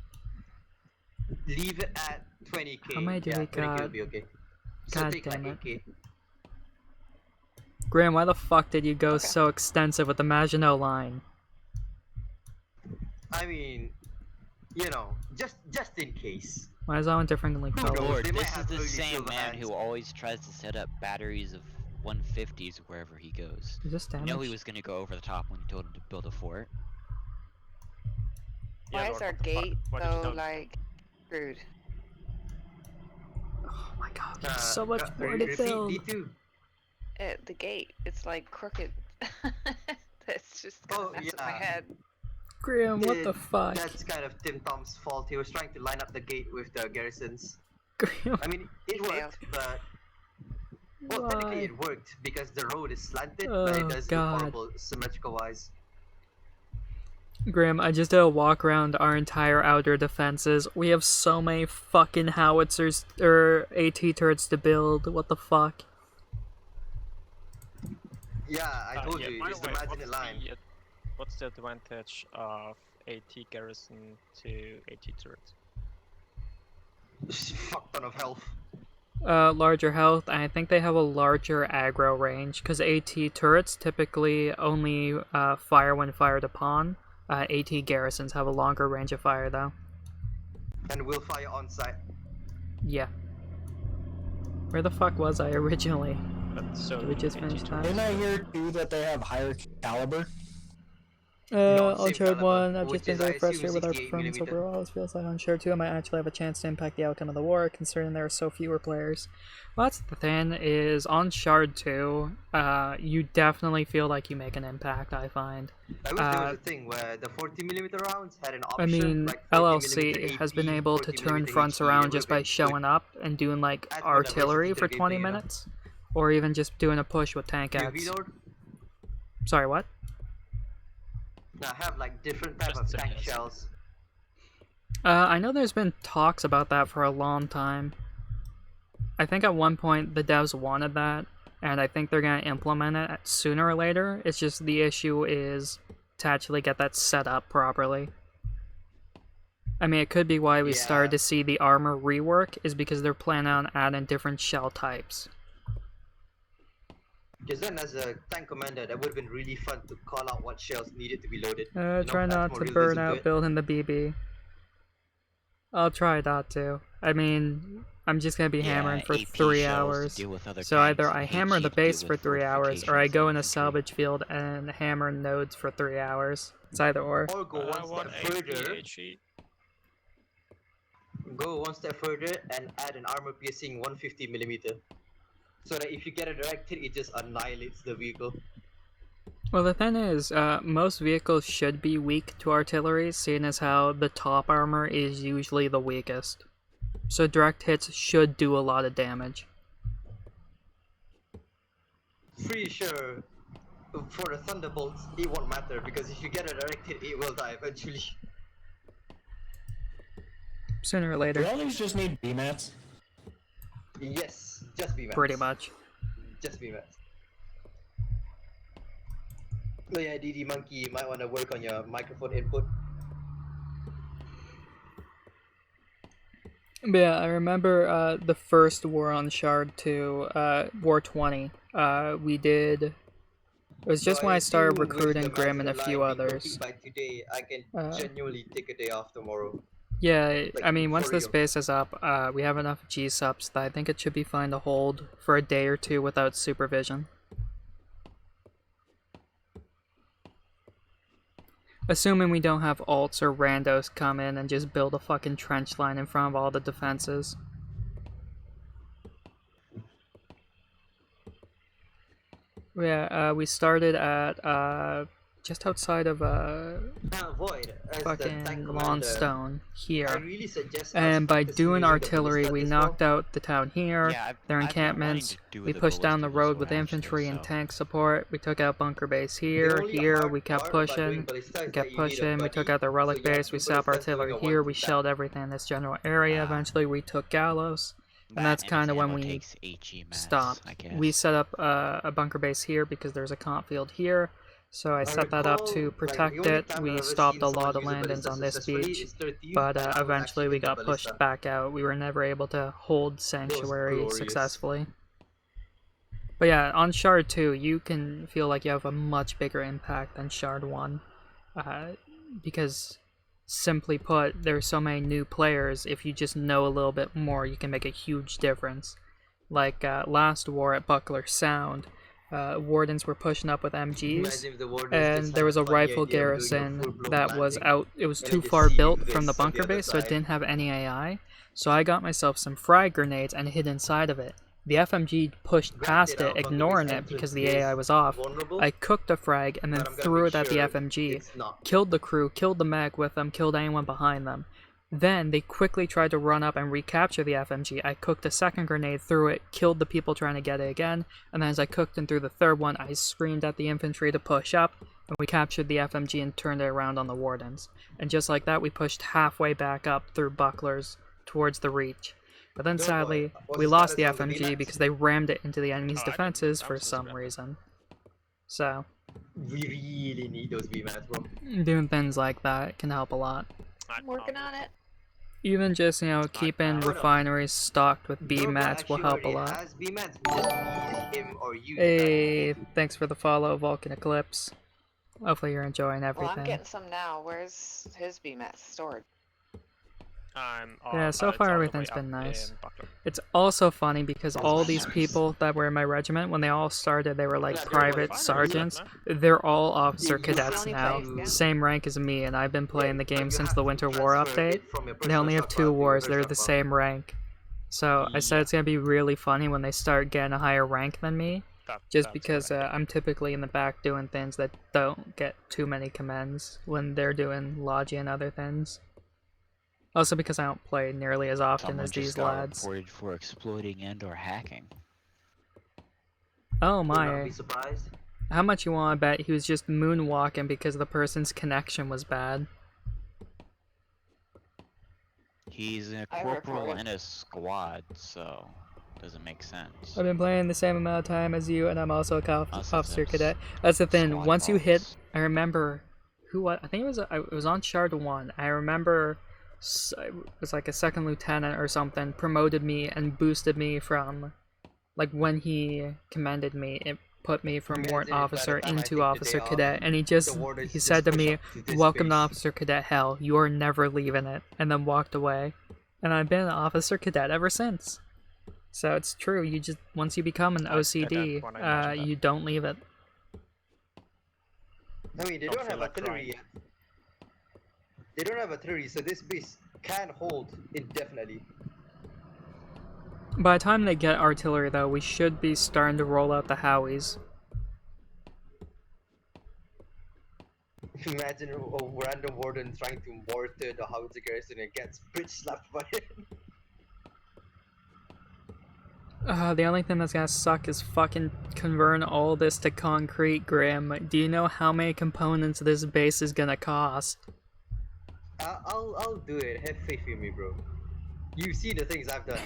leave it at 20k. How many do yeah, we 20k will got? be okay. So God take damn like it. 8k. Graham, why the fuck did you go so extensive with the Maginot line? I mean, you know, just in case. Why is that one differently Who colored? knows? Lord, They might this is have the early same silver man hands. who always tries to set up batteries of 150s wherever he goes. Is this You know damage? he was gonna go over the top when you told him to build a fort. Why is our gate so like screwed? So much more to build. D2. At the gate, it's like crooked. That's just gonna mess with my head. Graham, what the fuck? That's kind of Tim Tom's fault. He was trying to line up the gate with the garrisons. Graham. I mean, it worked, but... Well, technically it worked because the road is slanted, but it does look horrible symmetrical-wise. Graham, I just did a walk around our entire outer defenses. We have so many fucking howitzers, or AT turrets to build. What the fuck? Yeah, I told you, by just the way, imagine a line. What's the advantage of AT garrison to AT turret? Fuck ton of health. Larger health, and I think they have a larger aggro range, because AT turrets typically only fire when fired upon. AT garrisons have a longer range of fire, though. And will fire on site. Yeah. Where the fuck was I originally? So Did we just finish that? Didn't I hear too that they have higher caliber? Uncharted 1, I've which just been is, very I assume, frustrated with our 68 performance millimeter. overall. It feels like Uncharted 2 I might actually have a chance to impact the outcome of the war, considering there are so fewer players. Well, that's the thing, is on Shard 2, you definitely feel like you make an impact, I find. I wish there was a thing where the 40mm rounds had an option. I mean, like 40mm LLC has been AP, able to turn 40mm fronts HE, around it just would've by been showing up and doing like That's artillery what for diversity 20 they're doing, minutes, or even just doing a push with you know? tankettes. Reload? Sorry, what? Now have like different type of tank shells. I know there's been talks about that for a long time. I think at one point the devs wanted that, and I think they're gonna implement it sooner or later. It's just the issue is to actually get that set up properly. I mean, it could be why we started to see the armor rework, is because they're planning on adding different shell types. Because then as a tank commander, that would have been really fun to call out what shells needed to be loaded. Try not to burn out building the BB. I'll try not to. I mean, I'm just gonna be hammering for 3 hours. So either I hammer the base for 3 hours, or I go in a salvage field and hammer nodes for 3 hours. It's either or. Or go one step further. Go one step further and add an armor piercing 150mm. So that if you get a direct hit, it just annihilates the vehicle. Well, the thing is, most vehicles should be weak to artillery, seeing as how the top armor is usually the weakest. So direct hits should do a lot of damage. Pretty sure for the Thunderbolts, it won't matter, because if you get a direct hit, it will die eventually. Sooner or later. Do all these just need BMATs? Yes, just BMATs. Pretty much. Just BMATs. Oh yeah, DD Monkey, you might want to work on your microphone input. But yeah, I remember the first war on Shard 2, War 20. We did... It was just when I started recruiting Grim and a few others. By today, I can genuinely take a day off tomorrow. Yeah, Like, I mean, once for this real. base is up, we have enough G-subs that I think it should be fine to hold for a day or two without supervision. Assuming we don't have alts or randos come in and just build a fucking trench line in front of all the defenses. Yeah, we started at just outside of Void, as the fucking tank commander, Longstone here. I really suggest us And by practicing doing using the artillery, ballista we this knocked out the town here, Yeah, their I've been wanting encampments, to do we the pushed down the ballista road this with way, infantry and so- tank support, we took out bunker base The here, only here, hard we kept part about doing pushing, ballista we is kept that you need a pushing, we buddy, took out the relic so you have base, we two set up ballistas doing artillery a here, one we stack. shelled everything in this general area, eventually we took Gallows, and that's kind of when we stopped. We set up a bunker base here because there's a comp field here, so I set that up to protect it. We stopped a lot of landings on this beach, but eventually we got pushed back out. We were never able to hold Sanctuary glorious. successfully. But yeah, on Shard 2, you can feel like you have a much bigger impact than Shard 1. Because, simply put, there's so many new players, if you just know a little bit more, you can make a huge difference. Like last war at Buckler Sound, Wardens were pushing up with MGs, Imagine if the Wardens and just there had was a a funny rifle idea of doing a garrison full-blown that was landing, out, it was and too then far just built seeing from the this on the bunker other base, so it side. didn't have any AI. So I got myself some frag grenades and hid inside of it. The FMG pushed past it, ignoring it because the AI was off. I cooked a frag and then threw it at the FMG, killed the crew, killed the mech with them, killed anyone behind them. Then they quickly tried to run up and recapture the FMG. I cooked a second grenade, threw it, killed the people trying to get it again, and then as I cooked and threw the third one, I screamed at the infantry to push up, and we captured the FMG and turned it around on the wardens. And just like that, we pushed halfway back up through bucklers towards the reach. But then sadly, we lost the FMG because they rammed it into the enemy's defenses for some reason. So, we really need those VMATs, bro. Doing things like that can help a lot. I'm working on it. Even just, keeping refineries stocked with BMATs will help a lot. Hey, thanks for the follow, Vulcan Eclipse. Hopefully you're enjoying everything. Well, I'm getting some now. Where's his BMAT stored? Yeah, so far everything's been nice. It's also funny because all these people that were in my regiment, when they all started, they were like private sergeants. They're all officer cadets now, same rank as me, and I've been playing the game since the Winter War update. They only have 2 wars, they're the same rank. So I said it's gonna be really funny when they start getting a higher rank than me, just because I'm typically in the back doing things that don't get too many commends when they're doing logi and other things. Also because I don't play nearly as often as these lads. Reported for exploiting and/or hacking. Oh my! How much you want to bet he was just moonwalking because the person's connection was bad? He's a corporal in a squad, so doesn't make sense. I've been playing the same amount of time as you, and I'm also a officer cadet. That's the thing. Once you hit, I remember I think it was on Shard 1. I remember. It was like a second lieutenant or something promoted me and boosted me from, like, when he commended me, it put me from warrant officer into officer cadet, and he said to me, "Welcome to officer cadet hell, you are never leaving it," and then walked away. And I've been an officer cadet ever since. So it's true, you just, once you become an OCD, you don't leave it. I mean, they don't have artillery yet. They don't have artillery, so this base can hold indefinitely. By the time they get artillery, though, we should be starting to roll out the Howies. Imagine a random warden trying to mortar the howitzer garrison and gets bitch slapped by it. The only thing that's gonna suck is fucking converting all this to concrete, Grim. Do you know how many components this base is gonna cost? I'll do it. Have faith in me, bro. You see the things I've done.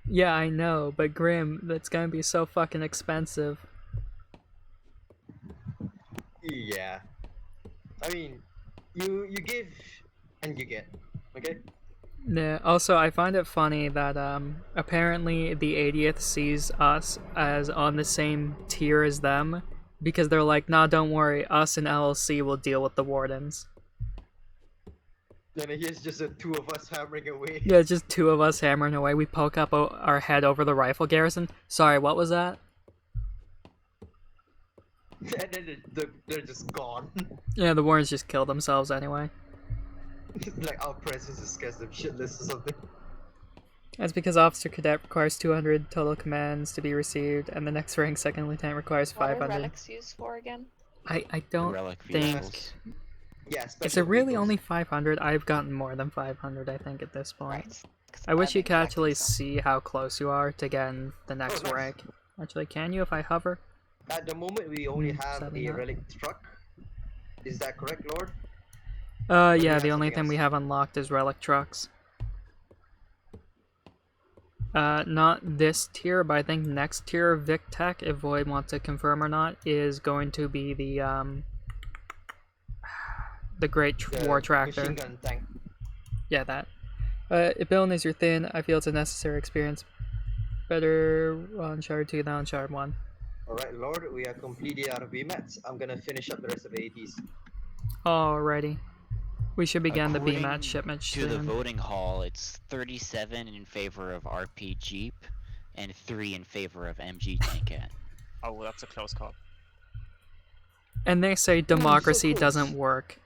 Yeah, I know, but Grim, that's gonna be so fucking expensive. Yeah. I mean, you give and you get, okay? Yeah, also I find it funny that apparently the 80th sees us as on the same tier as them, because they're like, nah, don't worry, us and LLC will deal with the wardens. Then here's just the 2 of us hammering away. Yeah, just 2 of us hammering away. We poke up our head over the rifle garrison. Sorry, what was that? And then they're just gone. Yeah, the wardens just killed themselves anyway. Like our presence is scares them shitless or something. That's because Officer Cadet requires 200 total commands to be received, and the next rank Second Lieutenant requires 500. What are relics used for again? I don't think... Yeah, is it really only 500? I've gotten more than 500, I think, at this point. Right. I wish you could actually see how close you are to getting the next rank. Actually, can you if I hover? At the moment, we only have the relic truck. Is that correct, Lord? Yeah, the only thing we have unlocked is relic trucks. Not this tier, but I think next tier of Vic Tech, if Void wants to confirm or not, is going to be the Great War Tractor. Machine gun tank. Yeah, that. Ability is your thin. I feel it's a necessary experience. Better on Shard 2 than on Shard 1. Alright, Lord, we are completely out of BMATs. I'm gonna finish up the rest of the ATs. Alrighty. We should begin the BMAT shipment soon. To the voting hall, it's 37 in favor of RP Jeep and 3 in favor of MG Tankat. Oh, well, that's a close call. And they say democracy doesn't work.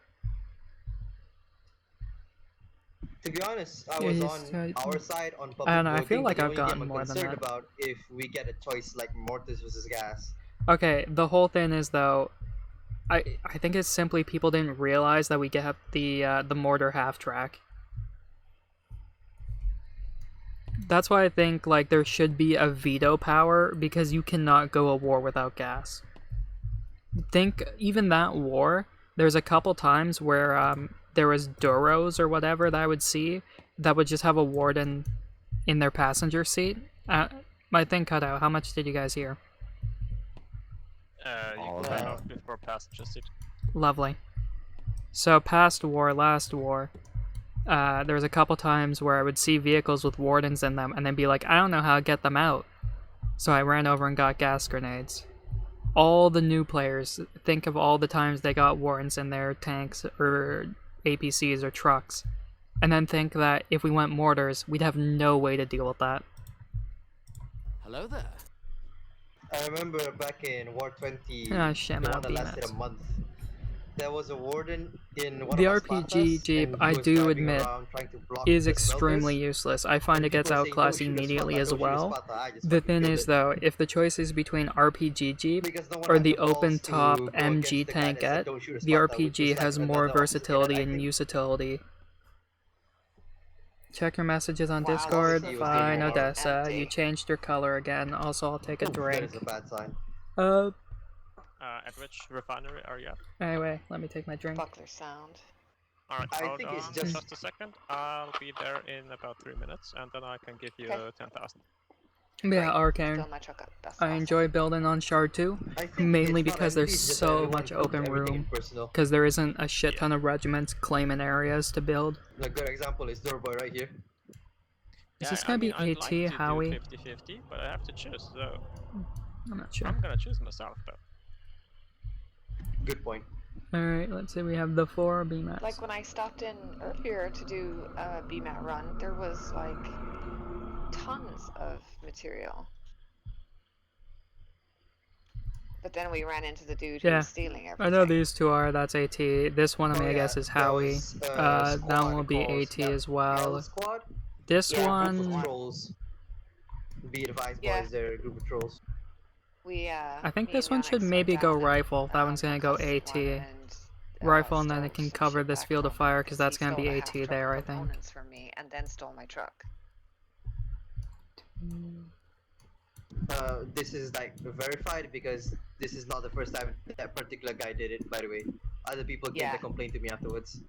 To be honest, I Yeah, was he's on tried- our side on public I don't know, I feel voting, like but the I've only game gotten I'm more than concerned that. about if we get a choice like Mortis versus Gas. Okay, the whole thing is though, I think it's simply people didn't realize that we get the mortar half track. That's why I think like there should be a veto power because you cannot go a war without gas. Think even that war, there's a couple times where there was Duros or whatever that I would see that would just have a warden in their passenger seat. My thing cut out. How much did you guys hear? You can turn off before passenger seat. Lovely. So past war, last war, there was a couple times where I would see vehicles with wardens in them and then be like, I don't know how to get them out. So I ran over and got gas grenades. All the new players, think of all the times they got wardens in their tanks or APCs or trucks. And then think that if we went mortars, we'd have no way to deal with that. Hello there. I remember back in War 20, Ah, shit, the man, one that lasted BMAX. a month. There was a warden in one The of our RPG Spartas, Jeep, and he I was do driving admit, around trying to block is the extremely smelters. useless. I find And it gets people saying, outclassed "Don't shoot a immediately Sparta, as don't shoot a well. Sparta." I just The fucking thing killed is it. though, if the choice is between RPG Jeep Because no one or had the the balls open to top go MG against the guy that said, tankette, "Don't shoot a the Sparta," which RPG was, has like, more another versatility opposite, I and think. utility. Check your messages on Wow, Discord. this is Fine, getting Odessa. empty. You changed your color again. Also, I'll take a That drink. is a bad sign. At which refinery are you at? Anyway, let me take my drink. Buckler sound. Alright, I hold think on it's just- a second. I'll be there in about 3 minutes, and then I can give you Okay. 10,000. Yeah, Great. Arcane. Fill my truck up. That's I awesome. enjoy building on Shard 2, I think mainly it's not because empty, there's it's just so everyone much builds open everything in room. personal. Because there isn't a shit ton of regiments claiming areas to build. A good example is Durboy right here. Is this gonna be I'd AT, like to do Howie? 50-50, but I have to choose, so I'm not sure. I'm gonna choose myself, though. Good point. Alright, let's say we have the 4 BMAX. Like when I stopped in earlier to do a BMAT run, there was like tons of material. But then we ran into the dude who Yeah, was stealing everything. I know these two are. That's AT. This one, I mean, I Oh, guess yeah, is that Howie. was, That squad one will be called AT as well. Hell Squad? This Yeah, one, Trolls. Be advised, Yeah. boys, they're a group of trolls. We I think me this and one Yannick should went maybe go down rifle. That and, one's gonna go custom AT. one and, Rifle, and then stole it can some cover shit this back field of from fire, him, because that's he gonna stole be a AT half-truck there, of I think. components from me and then stole my truck. This is like verified because this is not the first time that particular guy did it, by the way. Other people came Yeah. to complain to me afterwards.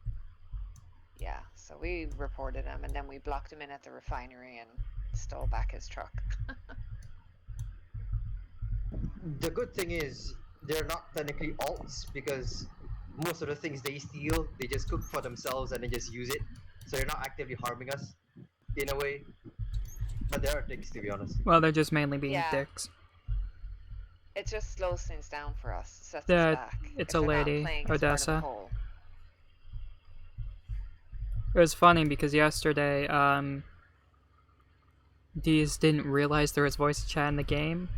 Yeah, so we reported him and then we blocked him in at the refinery and stole back his truck. The good thing is, they're not technically alts because most of the things they steal, they just cook for themselves and they just use it. So they're not actively harming us, in a way. But they are dicks, to be honest. Well, they're just mainly being Yeah. dicks. It just slows things down for us, sets Yeah, us back. it's if a they're not lady, playing as part of Odessa. the whole. It was funny because yesterday, Deez didn't realize there was voice chat in the game.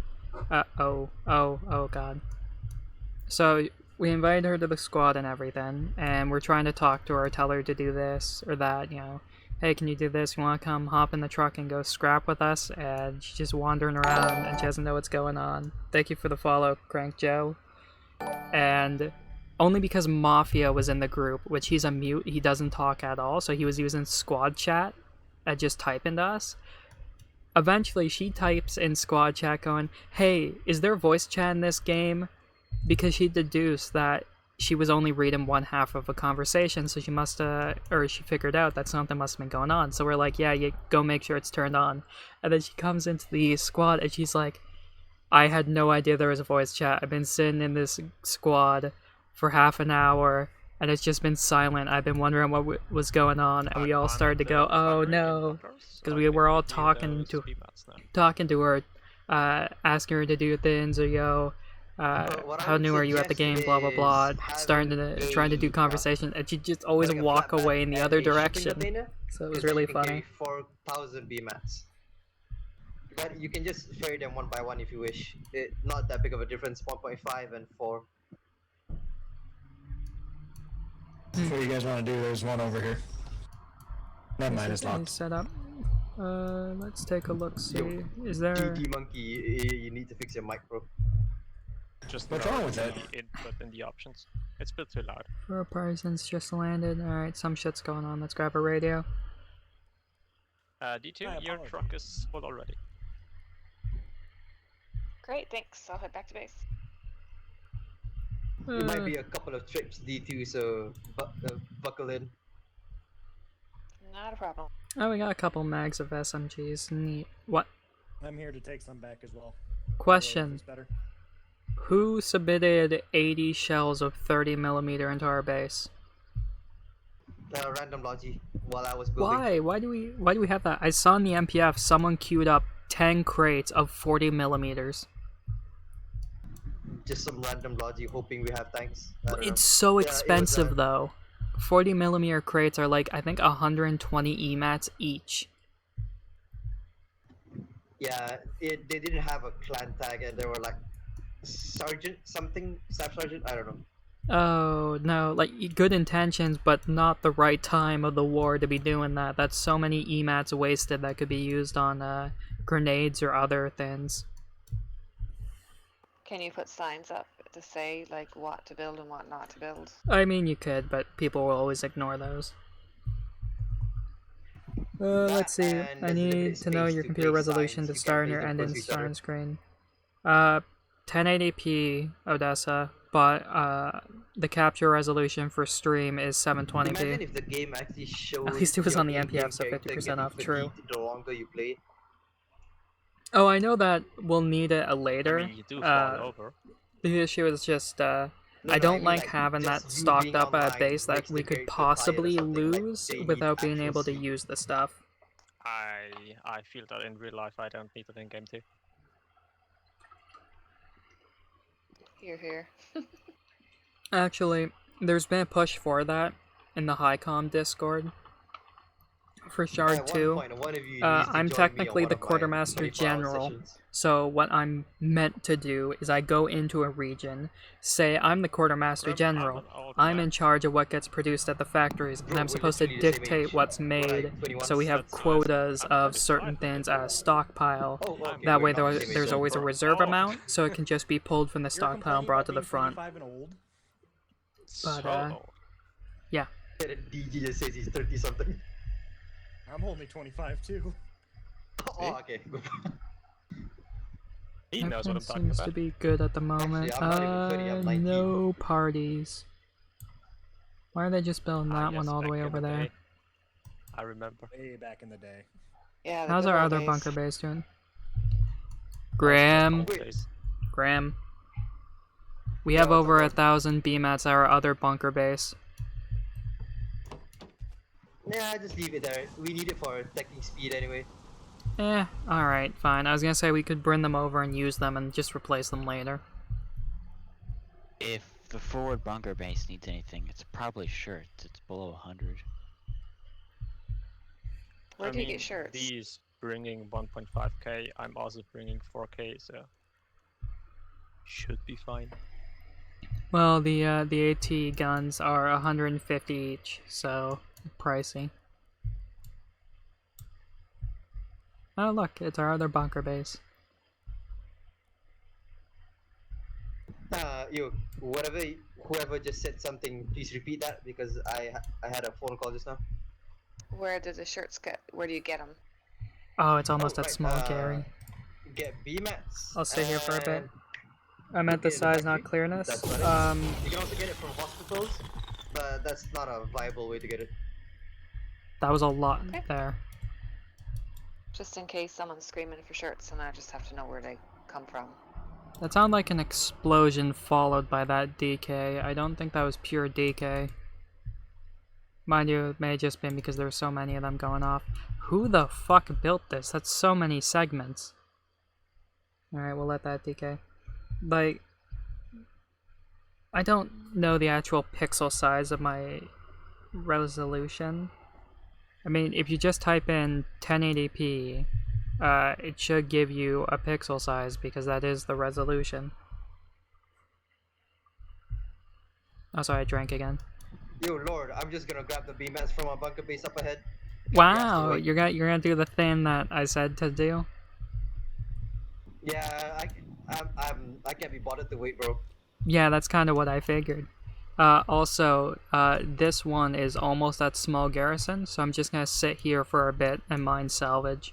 Oh god. So, we invited her to the squad and everything, and we're trying to talk to her, tell her to do this or that, you know. Hey, can you do this? You want to come hop in the truck and go scrap with us? And she's just wandering around and she doesn't know what's going on. Thank you for the follow, Crank Joe. And only because Mafia was in the group, which he's a mute, he doesn't talk at all, so he was using squad chat and just typing to us. Eventually, she types in squad chat going, hey, is there voice chat in this game? Because she deduced that she was only reading one half of a conversation, so she must or she figured out that something must have been going on. So we're like, yeah, you go make sure it's turned on. And then she comes into the squad and she's like, I had no idea there was a voice chat. I've been sitting in this squad for half an hour and it's just been silent. I've been wondering what was going on, and we all started to go, oh no, because we were all talking to her, asking her to do things, or yo, how new are you at the game, blah blah blah, trying to do conversation, and she'd just always walk away in the other direction. So it was really funny. 4,000 BMATs. But you can just ferry them one by one if you wish. Not that big of a difference, 1.5 and 4. What do you guys want to do? There's one over here. Never mind, it's Is any locked. setup? Let's take a look. See, is there? GT Monkey, you need to fix your mic, bro. Just What's lower wrong with the it? input in the options. It's a bit too loud. 4 persons just landed. Alright, some shit's going on. Let's grab a radio. D2, your truck is full already. Great, thanks. I'll head back to base. It might be a couple of trips D2, so buckle in. Not a problem. Oh, we got a couple mags of SMGs. Neat. What? I'm here to take some back as well. Question. It's better. Who submitted 80 shells of 30mm into our base? Random logi while I was building. Why? Why do we have that? I saw in the MPF someone queued up 10 crates of 40mm. Just some random logi hoping we have tanks. I don't know. It's so Yeah, it was, expensive though. 40mm crates are like, I think, 120 EMATs each. Yeah, they didn't have a clan tag and they were like sergeant something, staff sergeant, I don't know. Oh, no, like, good intentions, but not the right time of the war to be doing that. That's so many EMATs wasted that could be used on grenades or other things. Can you put signs up to say like what to build and what not to build? I mean, you could, but people will always ignore those. Let's see. and I there's need limited to know space your to computer place resolution signs. to You start can't your place end them in close to each other. starting screen. 1080p Odessa, but the capture resolution for stream is Imagine 720p. if the game actually shows At least it was your on the in-game MPF, so character 50% getting off. True. fatigued the longer you play. Oh, I know that we'll need it later. I mean, you do fall over. The issue is just I I don't mean, like like, having that just you stocked being up at a online base that makes we the could character tired or possibly something, like, lose they need without being actual able to sleep. use the stuff. I feel that in real life I don't need it in game too. Here. Actually, there's been a push for that in the HighCom Discord for Shard 2. I'm technically the Quartermaster General, so what I'm meant to do is I go into a region, say I'm the Quartermaster General, I'm in charge of what gets produced at the factories, and I'm supposed to dictate what's made, so we have quotas of certain things as stockpile. That way there's always a reserve amount, so it can just be pulled from the stockpile and brought to the front. But, yeah. DG just says he's 30 something. I'm only 25 too. Oh, okay. He knows what I'm Everything talking seems about. to be good at the moment. I'm not even 30, I'm 19. No parties. Why are they just building that one yes, all the back way in over the there? day. I remember. Way back in the day. Yeah. How's the our good other old bunker days. base doing? Graham. Days. Graham. We have over 1,000 BMATs at our other bunker base. Nah, just leave it there. We need it for attacking speed anyway. Alright, fine. I was gonna say we could bring them over and use them and just replace them later. If the forward bunker base needs anything, it's probably shirts. It's below 100. Where I do you mean, get shirts? These bringing 1.5k, I'm also bringing 4k, so should be fine. Well, the AT guns are 150 each, so pricey. Oh look, it's our other bunker base. Whoever just said something, please repeat that because I had a phone call just now. Where do the shirts get? Where do you get them? Oh, it's almost at right, small carry. Get BMATs. I'll stay here for a bit. and I meant the okay, size, that's not actually- clearness. that's what you can also get it from hospitals, but that's not a viable way to get it. That was a lot Okay. there. Just in case someone's screaming for shirts and I just have to know where they come from. That sounded like an explosion followed by that DK. I don't think that was pure DK. Mind you, it may have just been because there were so many of them going off. Who the fuck built this? That's so many segments. Alright, we'll let that DK. Like, I don't know the actual pixel size of my resolution. I mean, if you just type in 1080p, it should give you a pixel size because that is the resolution. Oh, sorry, I drank again. Yo, Lord, I'm just gonna grab the BMATs from our bunker base up ahead. Wow, you're gonna do the thing that I said to do. Yeah, I can't be bothered to wait, bro. Yeah, that's kind of what I figured. Also, this one is almost at small garrison, so I'm just gonna sit here for a bit and mine salvage.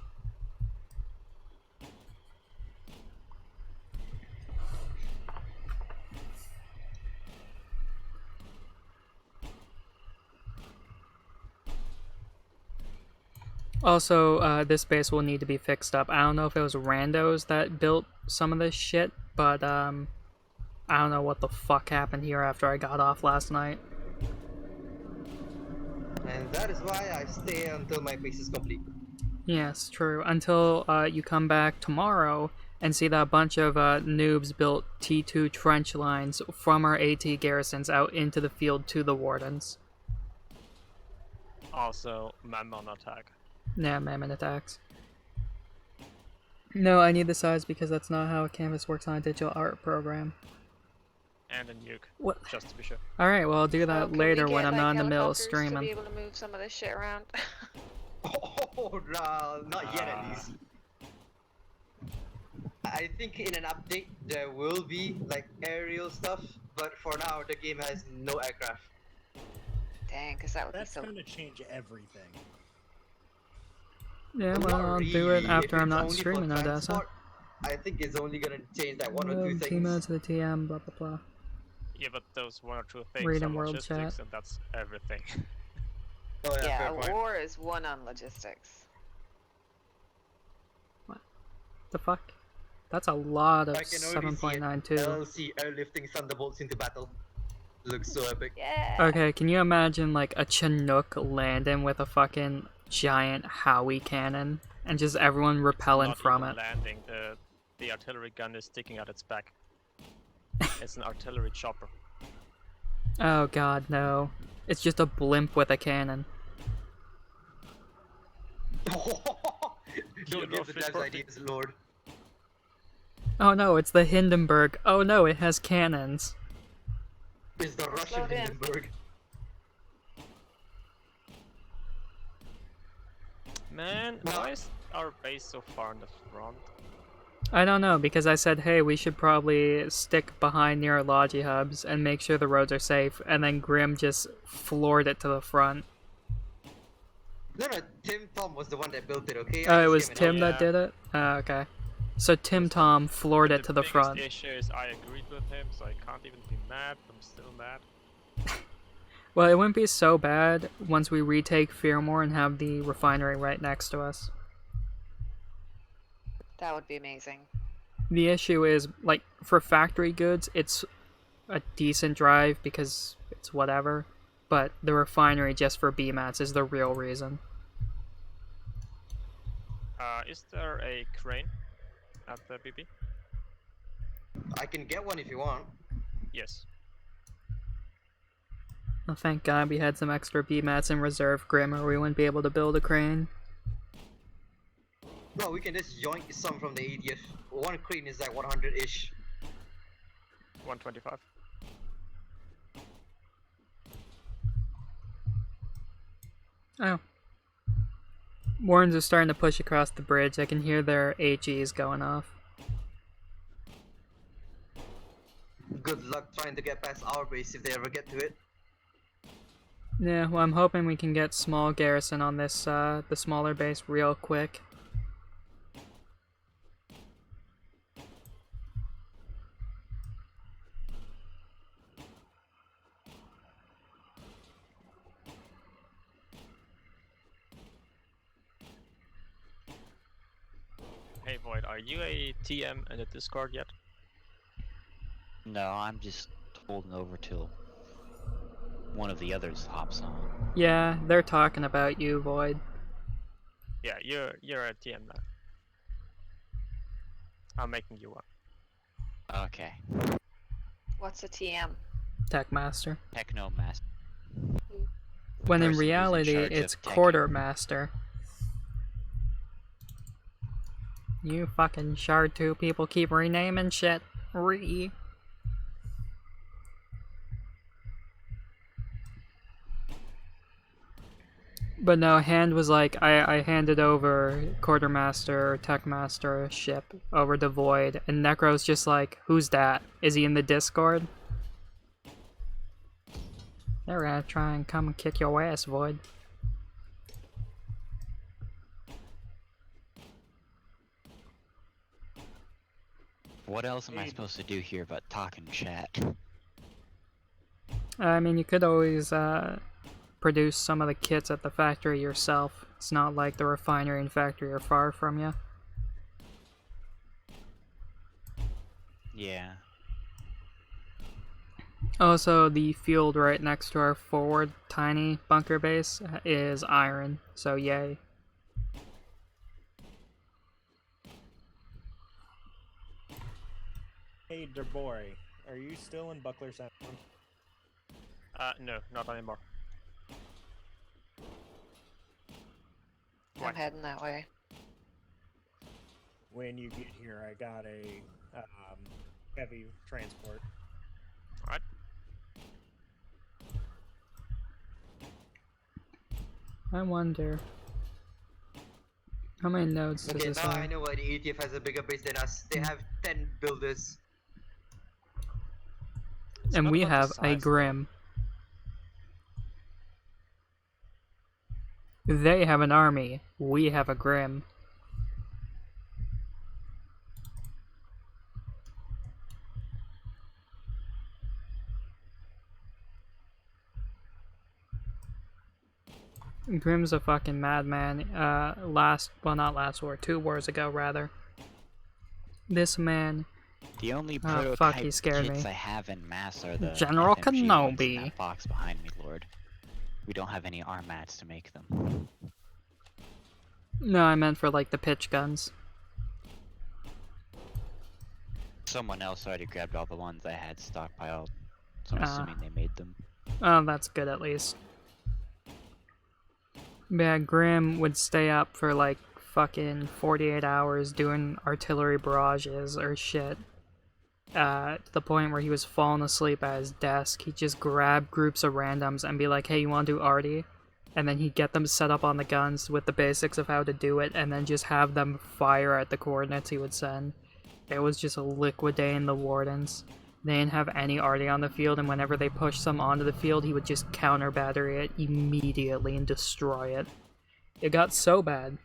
Also, this base will need to be fixed up. I don't know if it was randos that built some of this shit, but I don't know what the fuck happened here after I got off last night. And that is why I stay until my base is complete. Yes, true. Until you come back tomorrow and see that a bunch of noobs built T2 trench lines from our AT garrisons out into the field to the wardens. Also, Mammon attack. Yeah, Mammon attacks. No, I need the size because that's not how a canvas works on a digital art program. And a nuke. What? Just to be sure. Alright, well I'll do that later when I'm not in the middle of To be streaming. able to move some of this shit around. Oh, no, not yet at least. I think in an update there will be like aerial stuff, but for now the game has no aircraft. Dang, because that would That's be so. gonna change everything. Yeah, well, Not I'll do it really. after If I'm it's not only for streaming, Odessa. transport, I think it's only gonna change like one or two Team things. mode to the TM, blah blah blah. Yeah, but those one or two things Read are in world logistics, chat. and that's everything. Oh, yeah, Yeah, fair point. war is one on logistics. The fuck? That's a lot of I can already see it. 7.92. LC airlifting thunderbolts into battle. Looks so epic. Yeah. Okay, can you imagine like a Chinook landing with a fucking giant Howie cannon and just everyone repelling Not from even it? landing. The artillery gun is sticking out its back. It's an artillery chopper. Oh god, no. It's just a blimp with a cannon. Don't give the devs ideas, Lord. Oh no, it's the Hindenburg. Oh no, it has cannons. It's the Russian Hindenburg. Man, why is our base so far in the front? I don't know, because I said, hey, we should probably stick behind near our Logi hubs and make sure the roads are safe, and then Grim just floored it to the front. No, Tim Tom was the one that built it, okay? Oh, I it just was came and Tim helped. that did it? Oh, okay. So Tim Tom floored it to the front. The issue is I agreed with him, so I can't even be mad. I'm still mad. Well, it wouldn't be so bad once we retake Fearmore and have the refinery right next to us. That would be amazing. The issue is, like, for factory goods, it's a decent drive because it's whatever, but the refinery just for BMATs is the real reason. Is there a crane at the BB? I can get one if you want. Yes. Well, thank God we had some extra BMATs in reserve, Grim, or we wouldn't be able to build a crane. No, we can just yoink some from the ADF. One crane is like 100-ish. 125. Oh. Warrens are starting to push across the bridge. I can hear their HEs going off. Good luck trying to get past our base if they ever get to it. Yeah, well, I'm hoping we can get small garrison on this, the smaller base real quick. Hey Void, are you a TM in the Discord yet? No, I'm just holding over till one of the others hops on. Yeah, they're talking about you, Void. Yeah, you're a TM now. I'm making you one. Okay. What's a TM? Tech Master. Techno Master. When in Person who's in reality, charge of it's tech. Quartermaster. You fucking Shard 2 people keep renaming shit. But no, Hand was like, I handed over Quartermaster or Techmaster ship over to Void, and Necro's just like, who's that? Is he in the Discord? They're gonna try and come and kick your ass, Void. What else am I supposed to do here but talk and chat? I mean, you could always produce some of the kits at the factory yourself. It's not like the refinery and factory are far from you. Yeah. Also, the field right next to our forward tiny bunker base is iron, so yay. Hey, Derbori, are you still in Buckler Sound? No, not anymore. I'm heading that way. When you get here, I got a heavy transport. Alright. I wonder how many nodes does Okay, this now have? I know why the ETF has a bigger base than us. They have 10 builders. And we have a Grim. They have an army. We have a Grim. Grim's a fucking madman. Not last war, 2 wars ago, rather. This man... The only Oh, prototype fuck, he scared kits me. I have en masse are the General FMG ones in Kenobi. that box behind me, Lord. We don't have any armats to make them. No, I meant for, like, the pitch guns. Someone else already grabbed all the ones I had stockpiled, so I'm Ah. assuming they made them. Oh, that's good at least. Yeah, Grim would stay up for like fucking 48 hours doing artillery barrages or shit. To the point where he was falling asleep at his desk. He'd just grab groups of randoms and be like, hey, you want to do arty? And then he'd get them set up on the guns with the basics of how to do it, and then just have them fire at the coordinates he would send. It was just a liquidating the Wardens. They didn't have any arty on the field, and whenever they pushed some onto the field, he would just counter battery it immediately and destroy it. It got so bad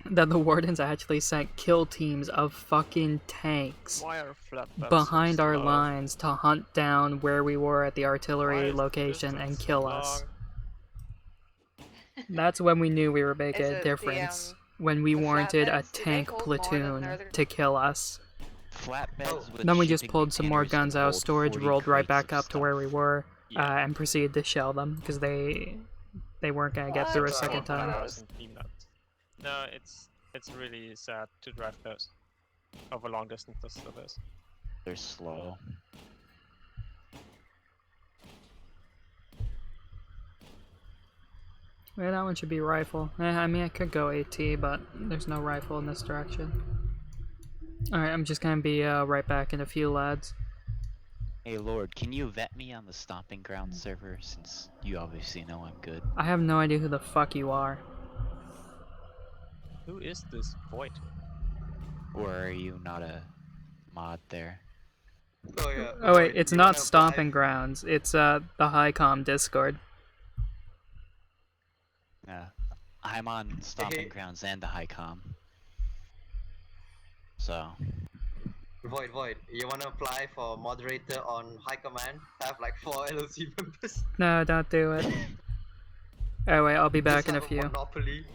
that the Wardens actually sent kill teams of fucking tanks Why are flat maps behind so our slow? lines to hunt down where we were at the Why artillery is location distance and kill so us. long? That's when we knew we were making Is a it difference. When we the warranted a flatbeds, do they tank hold more than platoon northern- to kill us. Flatbeds with Then we just shipping pulled some more containers guns can out of hold storage, 40 rolled right crates back of up to where we were, Yeah. and proceeded to shell them because they weren't gonna get through a What? second Oh, time. gross. No, it's really sad to drive those over long distances like this. They're slow. Yeah, that one should be rifle. I mean, I could go AT, but there's no rifle in this direction. Alright, I'm just gonna be right back in a few, lads. Hey Lord, can you vet me on the Stomping Ground server, since you obviously know I'm good? I have no idea who the fuck you are. Who is this Void? Or are you not a mod there? Oh yeah. Oh wait, it's You not wanna Stomping Grounds. It's the HighCom Discord. I'm on Stomping Grounds and the HighCom. So, Void. You wanna apply for moderator on High Command? Have like 4 LLC members. No, don't do it. Oh wait, I'll be back in a few. Monopoly.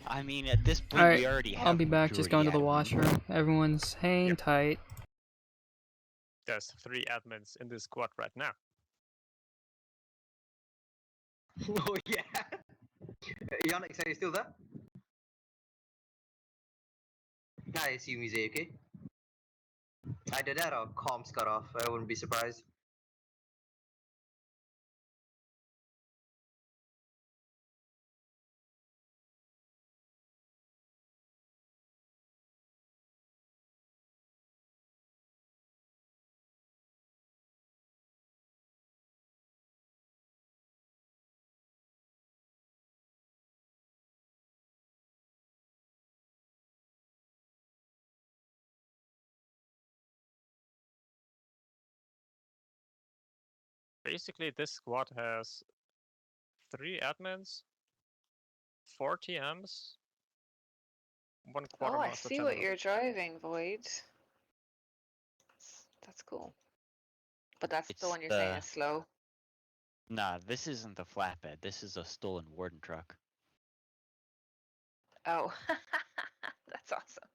I mean, at this point, Alright, we already have I'll be back. Just going to the majority washroom. Everyone's hang tight. There's 3 admins in this squad right now. Oh yeah. Yannick, are you still there? I assume he's okay. Either that or comms cut off. I wouldn't be surprised. Basically, this squad has 3 admins, 4 TMs, 1 Oh, I quartermaster see what general. you're driving, Void. That's cool. But that's the It's one you're saying is slow. Nah, this isn't the flatbed. This is a stolen warden truck. Oh, that's awesome.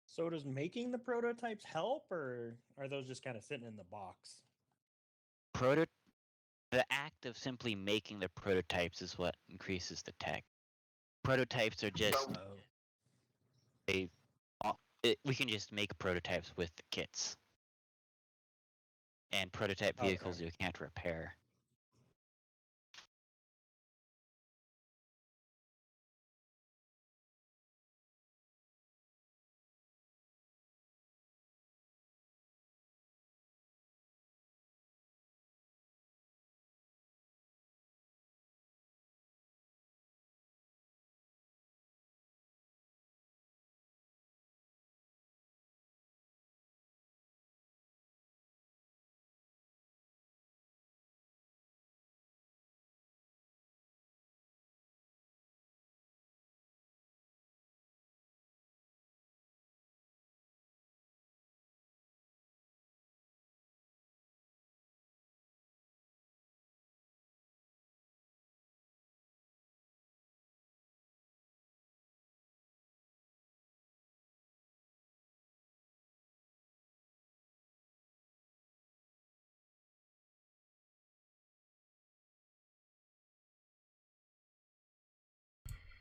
So does making the prototypes help, or are those just kind of sitting in the box? The act of simply making the prototypes is what increases the tech. Prototypes are just we can just make prototypes with the kits. And prototype vehicles you can't repair.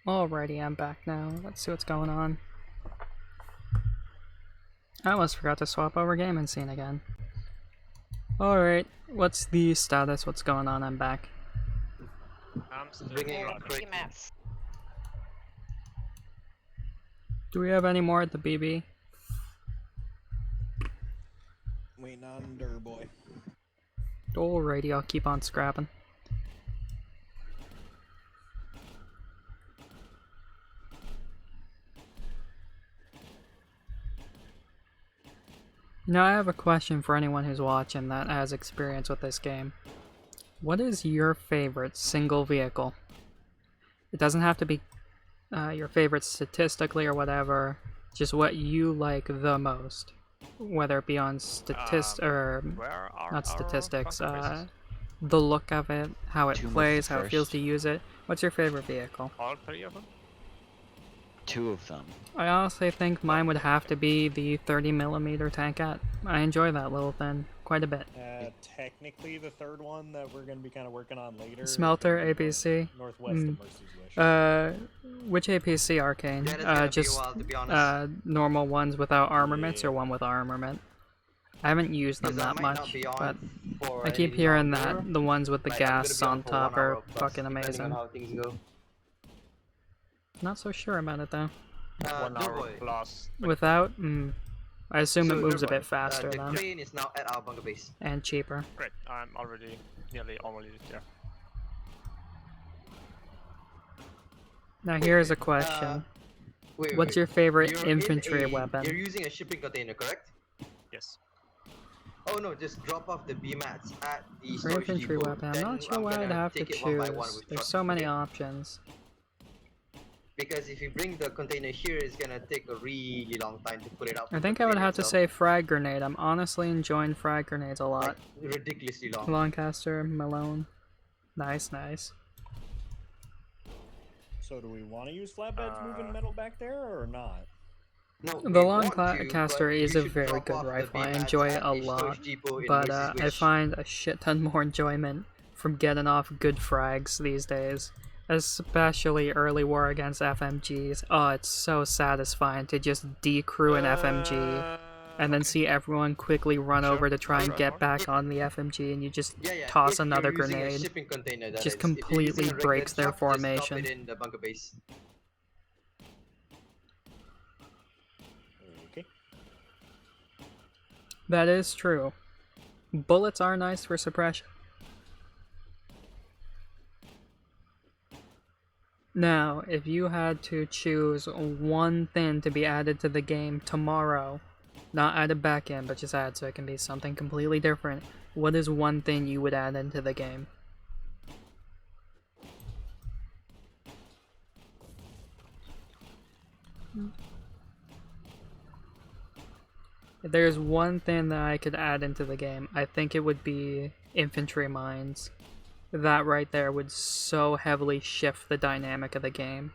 Alrighty, I'm back now. Let's see what's going on. I almost forgot to swap over gaming scene again. Alright, what's the status? What's going on? I'm back. I'm still Do we have any more at the BB? Waiting on Durboy. Alrighty, I'll keep on scrapping. Now I have a question for anyone who's watching that has experience with this game. What is your favorite single vehicle? It doesn't have to be your favorite statistically or whatever, just what you like the most. Whether it be on not statistics, the look of it, how it plays, how it feels to use it. What's your favorite vehicle? All 3 of them? 2 of them. I honestly think mine would have to be the 30mm Tankette. I enjoy that little thing quite a bit. Technically, the third one that we're going to be kind of working on later. Smelter APC. Northwest of Mercy's Wish. Which APC, Arcane? Just normal ones without armaments or one with armament? I haven't used them that much, but I keep hearing that the ones with the gas on top are fucking amazing. Not so sure about it though. 1 hour plus. Without, I assume it moves a bit faster the though. crane is now at our bunker base. And cheaper. Great, I'm already nearly there. Now here's a question. What's your favorite infantry weapon? You're using a shipping container, correct? Yes. Oh no, just drop off the BMATs at the For storage infantry depot. weapon, I'm Then not sure what I'd have to take it one by one choose. with There's trucks, so many okay? options. Because if you bring the container here, it's gonna take a really long time to put it out. I think I would have to say frag grenade. I'm honestly enjoying frag grenades a lot. Like, ridiculously long. Lancaster, Malone. Nice, nice. So do we want to use flatbeds moving metal back there or not? No, The Lancaster is a very good rifle. I enjoy it a lot, but I find a shit ton more enjoyment from getting off good frags these days. Especially early war against FMGs. Oh, it's so satisfying to just decrew an FMG and then see everyone quickly run over to try and get back on the FMG, and you just toss another grenade. Just completely breaks their formation. Okay. That is true. Bullets are nice for suppression. Now, if you had to choose one thing to be added to the game tomorrow, not added back in, but just add so it can be something completely different, what is one thing you would add into the game? If there's one thing that I could add into the game, I think it would be infantry mines. That right there would so heavily shift the dynamic of the game.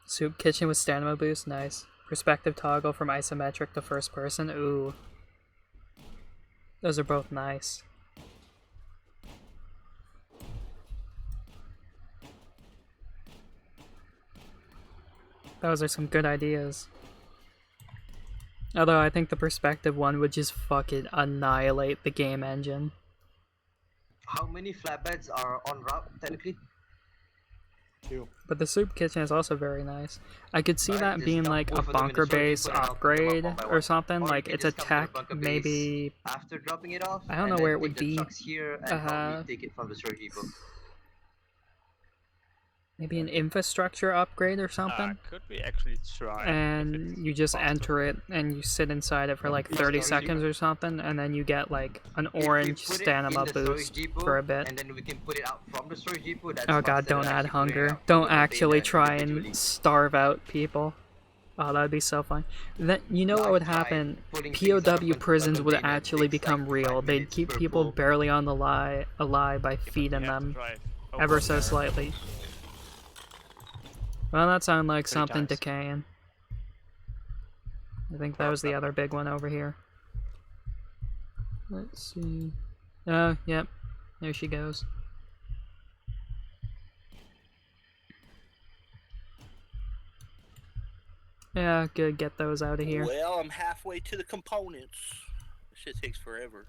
Soup kitchen with stamina boost, nice. Perspective toggle from isometric to first person, ooh. Those are both nice. Those are some good ideas. Although I think the perspective one would just fucking annihilate the game engine. How many flatbeds are en route, technically? 2. But the soup kitchen is also very nice. I could see that being like a bunker base upgrade or something. Like it's a tech, maybe. After dropping it off, I don't know where it would be. Here and take it from the storage depot. Maybe an infrastructure upgrade or something. Could we actually try? And you just enter it and you sit inside it for like 30 seconds or something, and then you get like an orange stamina boost for a bit. And then we can put it out from the storage depot. Oh god, don't add hunger. Don't actually try and starve out people. Oh, that would be so fun. Then, you know what would happen? POW prisons would actually become real. They'd keep people barely on the alive by feeding them ever so slightly. Well, that sounded like something decaying. I think that was the other big one over here. Let's see. Oh, yep. There she goes. Yeah, good. Get those out of here. Well, I'm halfway to the components. This shit takes forever.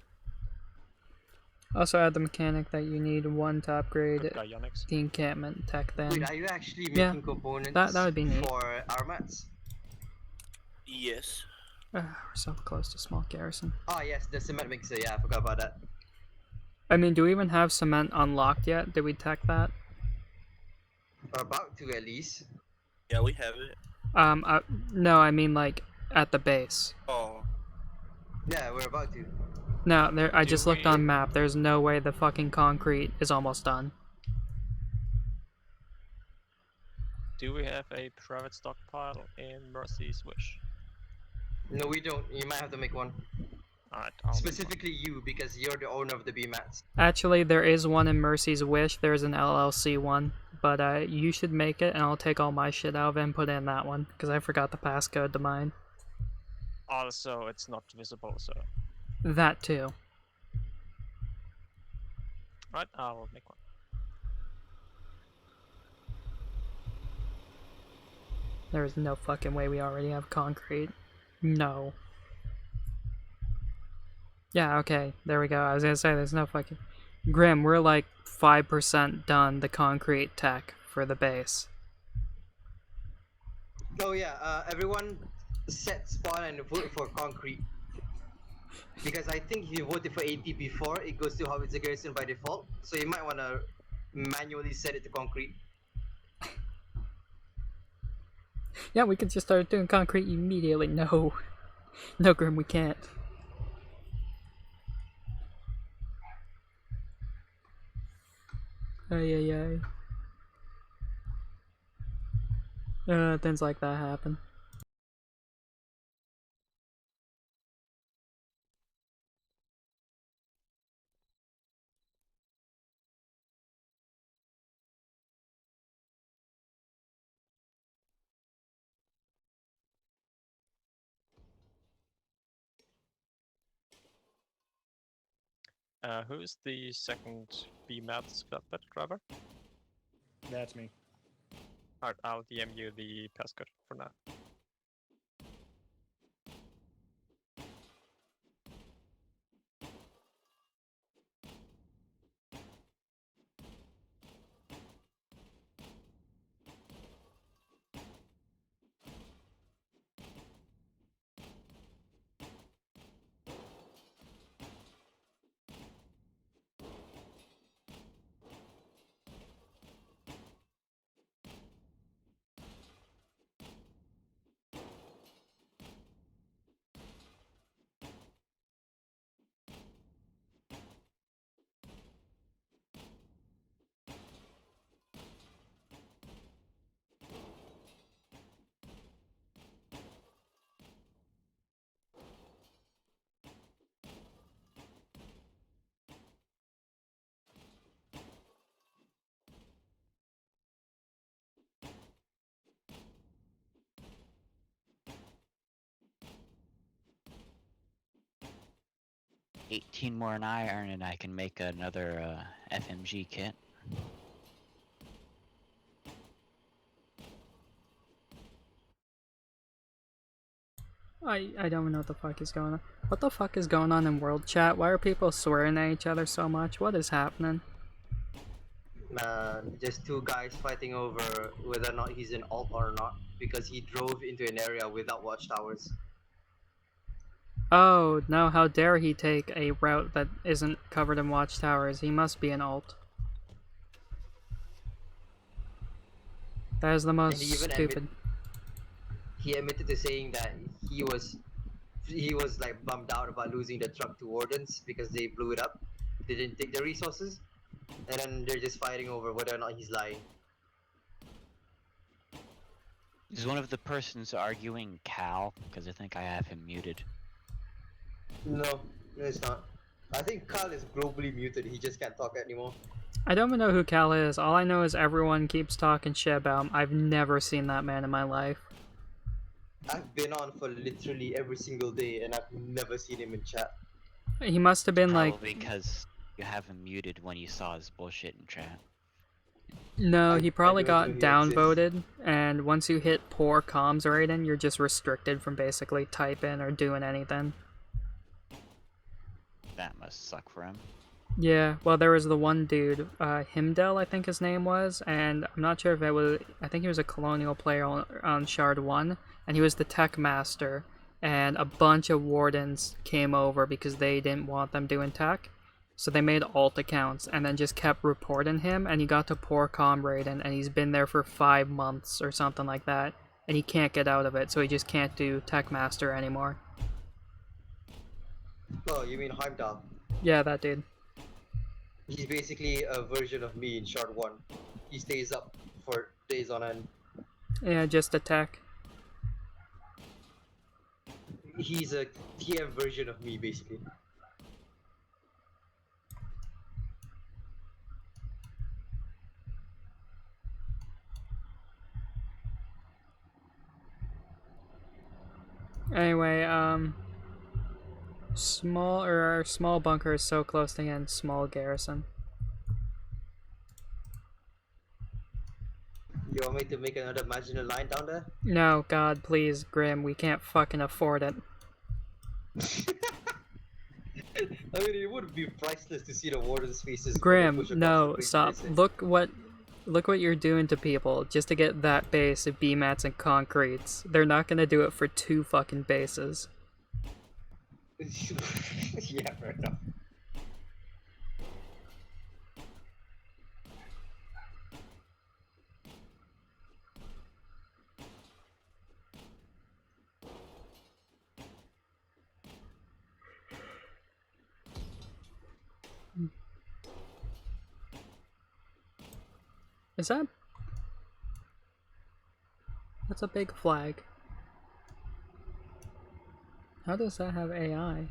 Also add the mechanic that you need one to upgrade the encampment tech then. Wait, are you actually making components that would be neat. for our mats? Yes. We're so close to small garrison. Oh yes, the cement mixer, yeah, I forgot about that. I mean, do we even have cement unlocked yet? Did we tech that? We're about to at least. Yeah, we have it. No, I mean like at the base. Oh. Yeah, we're about to. No, there. I just looked on map. There's no way the fucking concrete is almost done. Do we have a private stockpile in Mercy's Wish? No, we don't. You might have to make one. Alright, specifically you, because you're the owner of the B-mats. Actually, there is one in Mercy's Wish. There's an LLC one. But you should make it, and I'll take all my shit out of it and put in that one. Because I forgot the passcode to mine. Also, it's not visible, so... That too. Right, I'll make one. There's no fucking way we already have concrete. No. Yeah, okay, there we go. I was gonna say, there's no fucking... Grim, we're like 5% done the concrete tech for the base. Oh yeah, everyone set spawn and vote for concrete. Because I think if you voted for AP before, it goes to Howitzer Garrison by default. So you might want to manually set it to concrete. Yeah, we could just start doing concrete immediately. No. No, Grim, we can't. Ay, ay, ay. Things like that happen. Who's the second BMAT flatbed driver? That's me. Alright, I'll DM you the passcode for now. $18 more an iron and I can make another FMG kit. I don't know what the fuck is going on. What the fuck is going on in world chat? Why are people swearing at each other so much? What is happening? Just two guys fighting over whether or not he's an alt or not because he drove into an area without watchtowers. Oh, no, how dare he take a route that isn't covered in watchtowers. He must be an alt. That is the most stupid. He admitted to saying that he was like bummed out about losing the truck to Wardens because they blew it up. They didn't take the resources, and then they're just fighting over whether or not he's lying. Is one of the persons arguing Cal? Because I think I have him muted. No, it's not. I think Kyle is globally muted. He just can't talk anymore. I don't even know who Cal is. All I know is everyone keeps talking shit about him. I've never seen that man in my life. I've been on for literally every single day, and I've never seen him in chat. He must have been like... Probably because you have him muted when you saw his bullshit in chat. No, he probably got know he downvoted, and once you hit poor comms rating, you're just restricted from basically typing or doing anything. That must suck for him. Yeah, well, there was the one dude, Himdell, I think his name was, and I'm not sure if it was, I think he was a Colonial player on Shard 1, and he was the tech master, and a bunch of Wardens came over because they didn't want them doing tech, so they made alt accounts, and then just kept reporting him, and he got to poor comm rating, and he's been there for 5 months or something like that, and he can't get out of it, so he just can't do tech master anymore. Oh, you mean Heimdall? Yeah, that dude. He's basically a version of me in Shard 1. He stays up for days on end. Yeah, just attack. He's a TM version of me, basically. Anyway, small bunker is so close to getting small garrison. You want me to make another marginal line down there? No, God, please, Grim, we can't fucking afford it. I mean, it would be priceless to see the Warden's faces. Grim, no, stop. Look what you're doing to people just to get that base of BMATs and concretes. They're not gonna do it for 2 fucking bases. Yeah, fair enough. Is that... That's a big flag. How does that have AI?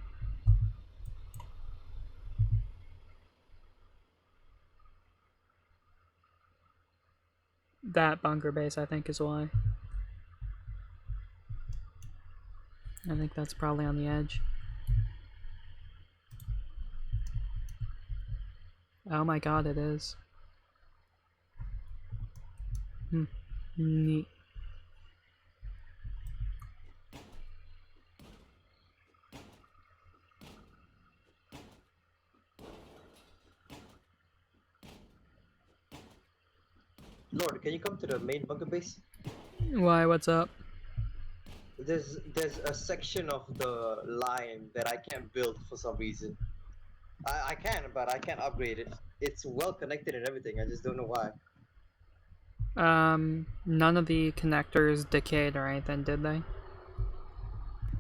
That bunker base, I think, is why. I think that's probably on the edge. Oh my god, it is. Neat. Lord, can you come to the main bunker base? Why, what's up? There's a section of the line that I can't build for some reason. I can, but I can't upgrade it. It's well connected and everything, I just don't know why. None of the connectors decayed or anything, did they?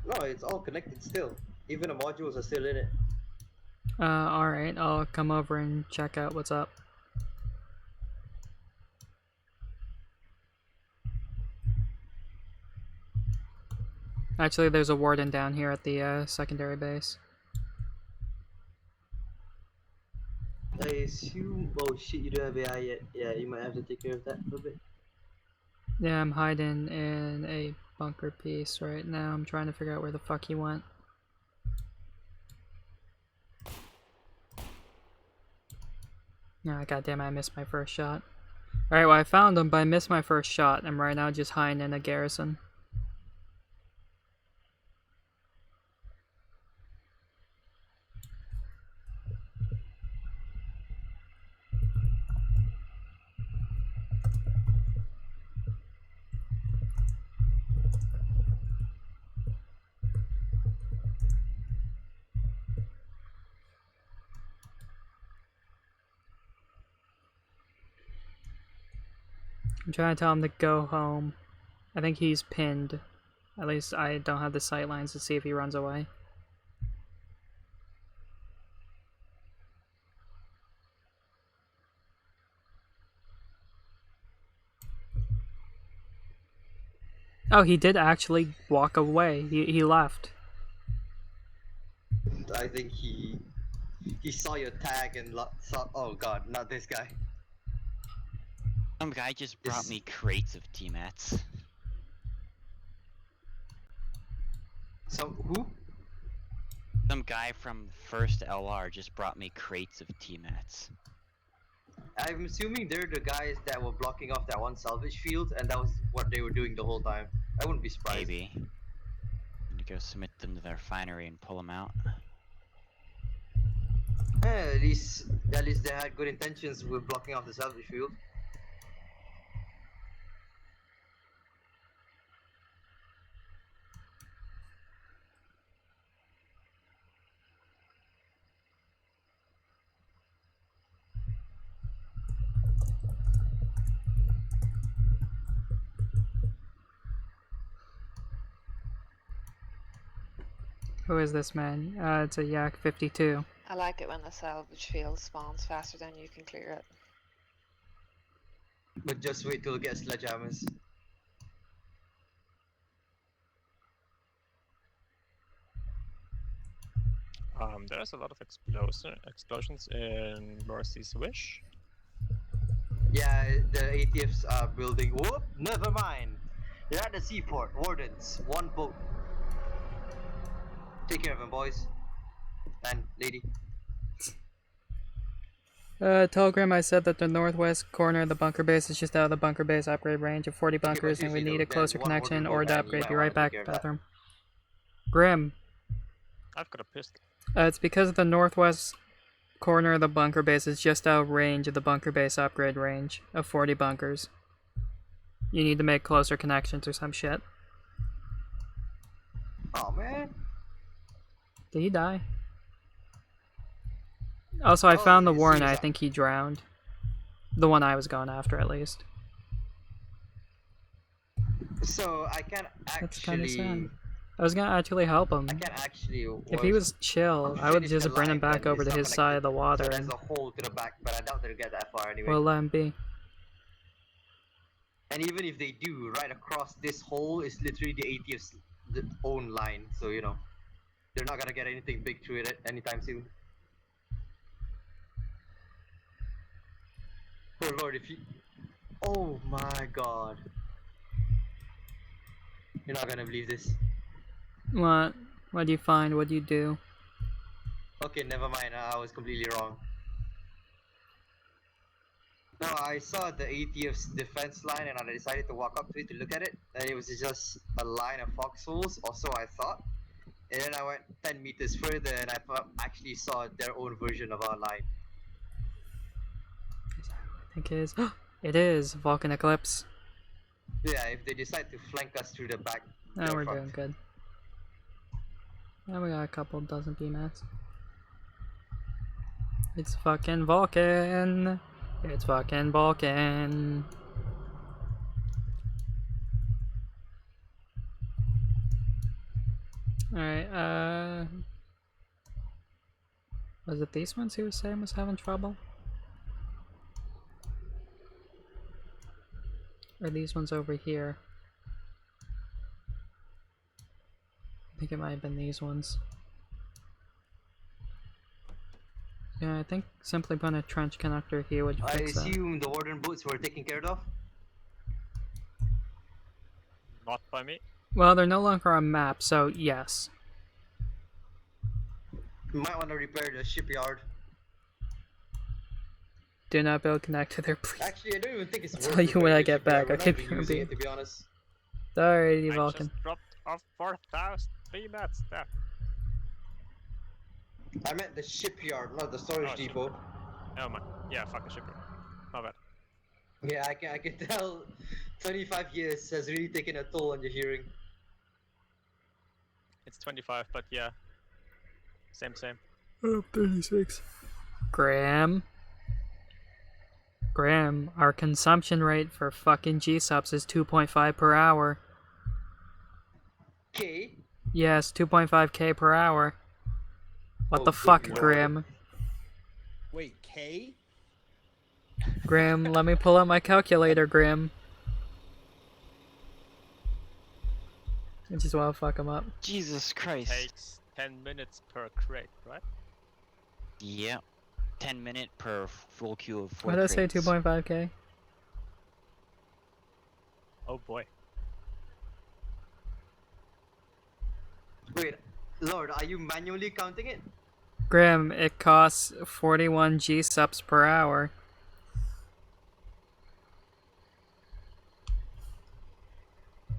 No, it's all connected still. Even the modules are still in it. Alright, I'll come over and check out what's up. Actually, there's a warden down here at the secondary base. I assume... Oh shit, you don't have AI yet. Yeah, you might have to take care of that a little bit. Yeah, I'm hiding in a bunker piece right now. I'm trying to figure out where the fuck he went. Ah, goddamn, I missed my first shot. Alright, well I found him, but I missed my first shot. I'm right now just hiding in a garrison. I'm trying to tell him to go home. I think he's pinned. At least I don't have the sight lines to see if he runs away. Oh, he did actually walk away. He left. I think he saw your tag and saw... Oh god, not this guy. Some guy just brought me crates of T-mats. Some who? Some guy from first LR just brought me crates of T-mats. I'm assuming they're the guys that were blocking off that one salvage field, and that was what they were doing the whole time. I wouldn't be surprised. Maybe. I'm gonna go submit them to the refinery and pull them out. At least they had good intentions with blocking off the salvage field. Who is this man? It's a Yak 52. I like it when the salvage field spawns faster than you can clear it. But just wait till it gets sledgehammers. There's a lot of explosions in Mercy's Wish. Yeah, the ATFs are building. Whoop! Never mind. They're at the seaport. Wardens, one boat. Take care of them, boys. And lady. Telegram, I said that the northwest corner of the bunker base is just out of the bunker base upgrade range of 40 bunkers, and we need a closer connection or to upgrade. Be right back, bathroom. Grim. I've got a pistol. It's because the northwest corner of the bunker base is just out of range of the bunker base upgrade range of 40 bunkers. You need to make closer connections or some shit. Oh man. Did he die? Also, I found the warren. I think he drowned. The one I was going after, at least. So I can't actually. That's kind of sad. I was gonna actually help him. I can't actually. If he was chill, I would just bring him back over to his side of the water. So there's a hole to the back, but I doubt they'll get that far anyway. Well, let him be. And even if they do, right across this hole is literally the ATF's own line. So, you know, they're not gonna get anything big through it anytime soon. Oh lord, if you... Oh my god. You're not gonna believe this. What? What do you find? What do you do? Okay, never mind. I was completely wrong. No, I saw the ATF's defense line and I decided to walk up to it to look at it. And it was just a line of foxholes, or so I thought. And then I went 10 meters further and I actually saw their own version of our line. I think it is. It is Vulcan Eclipse. Yeah, if they decide to flank us through the back, Now we're doing good. Now we got a couple dozen BMATs. It's fucking Vulcan. It's fucking Vulcan. Alright, was it these ones he was saying was having trouble? Or these ones over here? I think it might have been these ones. Yeah, I think simply putting a trench connector here would I fix that. assume the warden boats were taken care of? Not by me. Well, they're no longer on map, so yes. You might want to repair the shipyard. Do not build connector there, please. Actually, I don't even think it's I'll worth tell you when I get back. We're I not could even using be. it, to be honest. Sorry, I Vulcan. just dropped off 4,000 BMATs there. I meant the shipyard, not the storage depot. Oh my. Yeah, fuck the shipyard. My bad. Yeah, I can tell 25 years has really taken a toll on your hearing. It's 25, but yeah. Same. Oh, 36. Graham, our consumption rate for fucking G-subs is 2.5 per hour. K? Yes, 2.5k per hour. What the good fuck, lord. Graham? Wait, K? Graham, let me pull out my calculator, Graham. I just wanna fuck him up. Jesus Christ. Takes 10 minutes per crate, right? Yep. 10 minute per full queue of 4 What did I say, crates. 2.5k? Oh boy. Wait, Lord, are you manually counting it? Graham, it costs 41 G-subs per hour.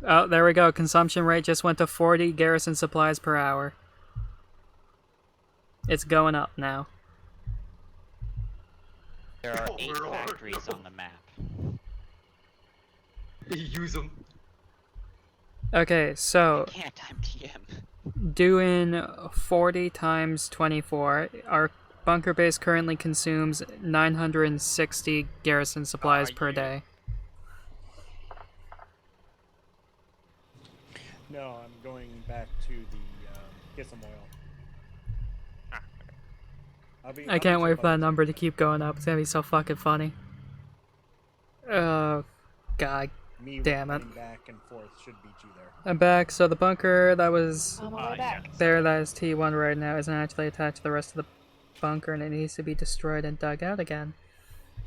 Oh, there we go. Consumption rate just went to 40 garrison supplies per hour. It's going up now. There are Oh, 8 Lord. factories on the map. Use them. Okay, so Can't time TM. doing 40 times 24, our bunker base currently consumes 960 garrison supplies per day. No, I'm going back to the get some oil. I can't wait for that number to keep going up. It's gonna be so fucking funny. Oh, God damn it. Back and forth should beat you there. I'm back. So the bunker that was On my way back. there, that is T1 right now, isn't actually attached to the rest of the bunker, and it needs to be destroyed and dug out again.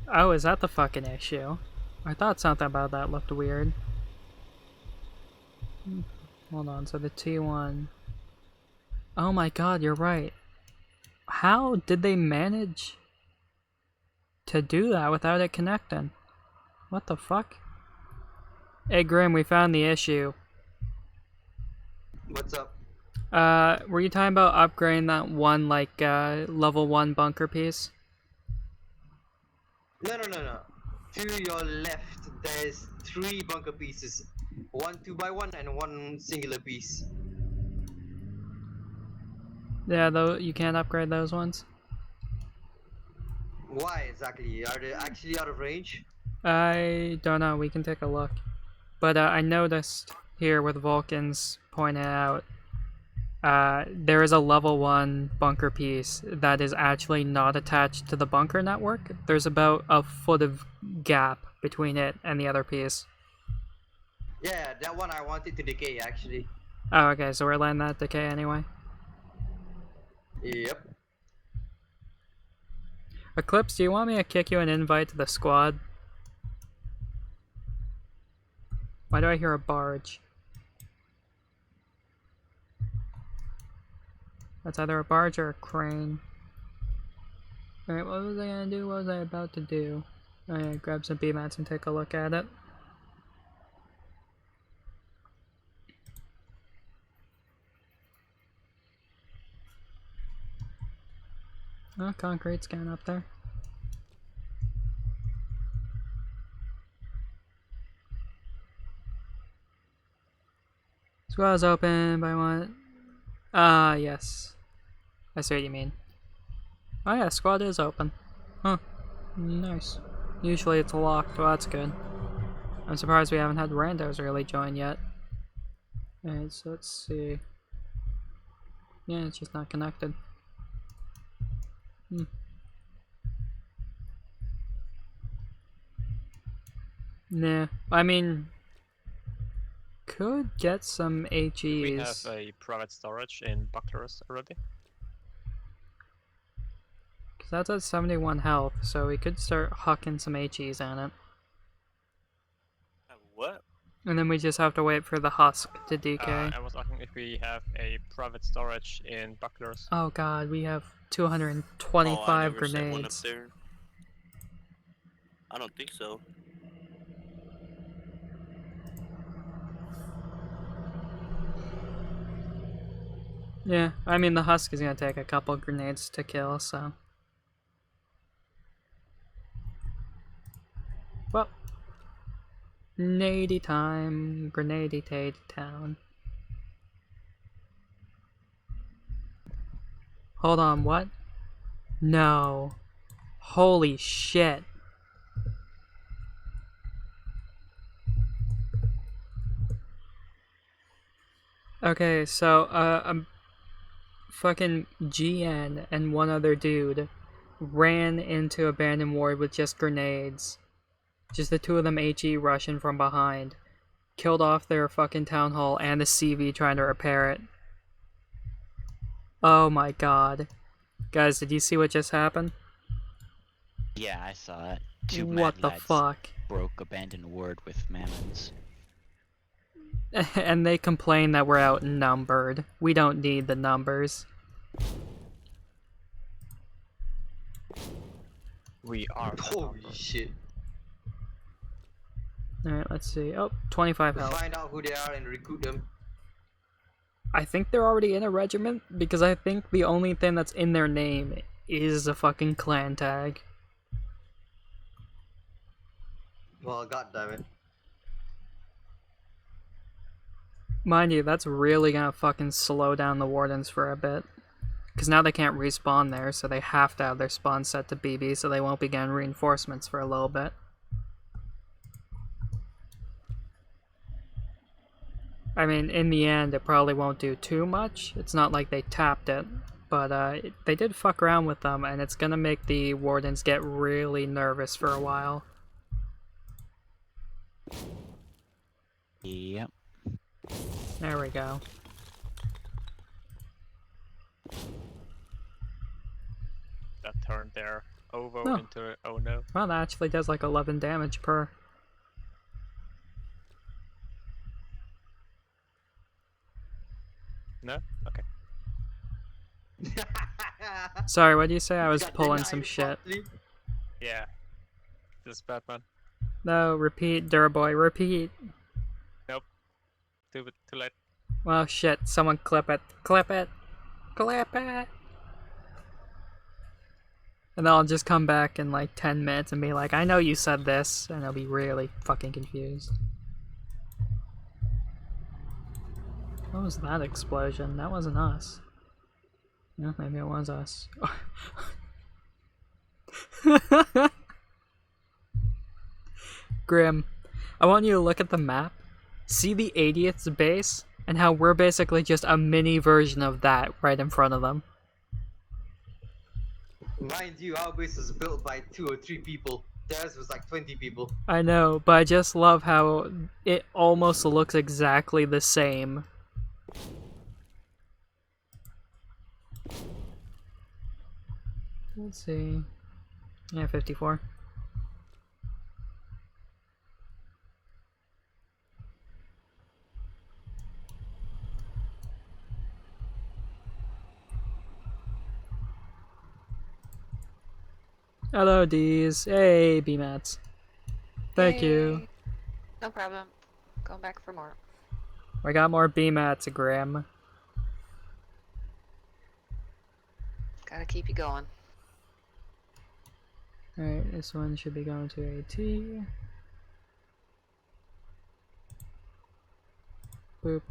Oh, is that the fucking issue? I thought something about that looked weird. Hold on, so the T1... Oh my god, you're right. How did they manage to do that without it connecting? What the fuck? Hey Grim, we found the issue. What's up? Were you talking about upgrading that one, like, level 1 bunker piece? No. To your left, there's 3 bunker pieces. 1 2x1 and 1 singular piece. Yeah, though you can't upgrade those ones. Why exactly? Are they actually out of range? I don't know, we can take a look. But I noticed here with Vulcans pointing out, there is a level 1 bunker piece that is actually not attached to the bunker network. There's about a foot of gap between it and the other piece. Yeah, that one I wanted to decay actually. Oh, okay, so we're letting that decay anyway. Yep. Eclipse, do you want me to kick you an invite to the squad? Why do I hear a barge? That's either a barge or a crane. Alright, what was I gonna do? What was I about to do? Oh yeah, grab some B-mats and take a look at it. Oh, concrete scan up there. Squad's open by one. Ah, yes. I see what you mean. Oh yeah, squad is open. Huh. Nice. Usually it's locked, well that's good. I'm surprised we haven't had randos really join yet. Alright, so let's see. Yeah, it's just not connected. Nah, I mean, could get some HEs. We have a private storage in Bucklers already. Cause that's at 71 health, so we could start hucking some HEs on it. What? And then we just have to wait for the husk to decay. I was asking if we have a private storage in Bucklers. Oh god, we have I 225 never set one up grenades. there. I don't think so. Yeah, I mean the husk is gonna take a couple grenades to kill, so. Well, grenade time, grenade town. Hold on, what? No. Holy shit. Okay, so, fucking GN and one other dude ran into abandoned ward with just grenades. Just the two of them HE rushing from behind. Killed off their fucking town hall and the CV trying to repair it. Oh my god. Guys, did you see what just happened? Yeah, I saw it. Two What mad the lads fuck? broke abandoned ward with mammons. And they complain that we're outnumbered. We don't need the numbers. We are. Holy shit. Alright, let's see. Oh, 25 We'll health. find out who they are and recruit them. I think they're already in a regiment, because I think the only thing that's in their name is a fucking clan tag. Well, goddammit. Mind you, that's really gonna fucking slow down the wardens for a bit. Because now they can't respawn there, so they have to have their spawn set to BB, so they won't be getting reinforcements for a little bit. I mean, in the end, it probably won't do too much. It's not like they tapped it, but they did fuck around with them, and it's gonna make the wardens get really nervous for a while. Yep. There we go. That turned their OVO No. into a oh no. Well, that actually does like 11 damage per. No? Okay. Sorry, what do you say? I was Got pulling denied some shit. properly. Yeah. This is Batman. No, repeat, Durboy, repeat. Nope. Too late. Well, shit, someone clip it. Clip it. Clip it. And then I'll just come back in like 10 minutes and be like, I know you said this, and I'll be really fucking confused. What was that explosion? That wasn't us. Yeah, maybe it was us. Grim, I want you to look at the map, see the 80th base, and how we're basically just a mini version of that right in front of them. Mind you, our base was built by 2 or 3 people. Theirs was like 20 people. I know, but I just love how it almost looks exactly the same. Let's see. Yeah, 54. Hello, D's. Hey, B-Mats. Thank you. Yay. No problem. Going back for more. I got more B-Mats, Graham. Gotta keep you going. Alright, this one should be going to AT. Boop.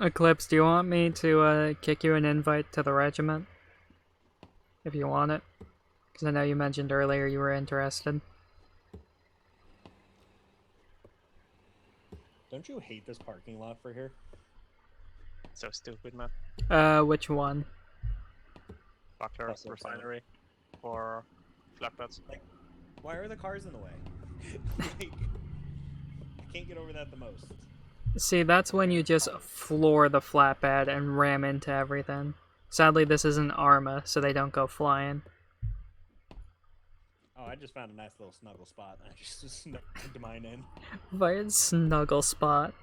Eclipse, do you want me to kick you an invite to the regiment? If you want it. Because I know you mentioned earlier you were interested. Don't you hate this parking lot for here? So stupid, man. Which one? Buckler refinery for flatbeds. Like, why are the cars in the way? Like, I can't get over that the most. See, that's when you just floor the flatbed and ram into everything. Sadly, this isn't Arma, so they don't go flying. Oh, I just found a nice little snuggle spot. I just snugged mine in. Right, snuggle spot.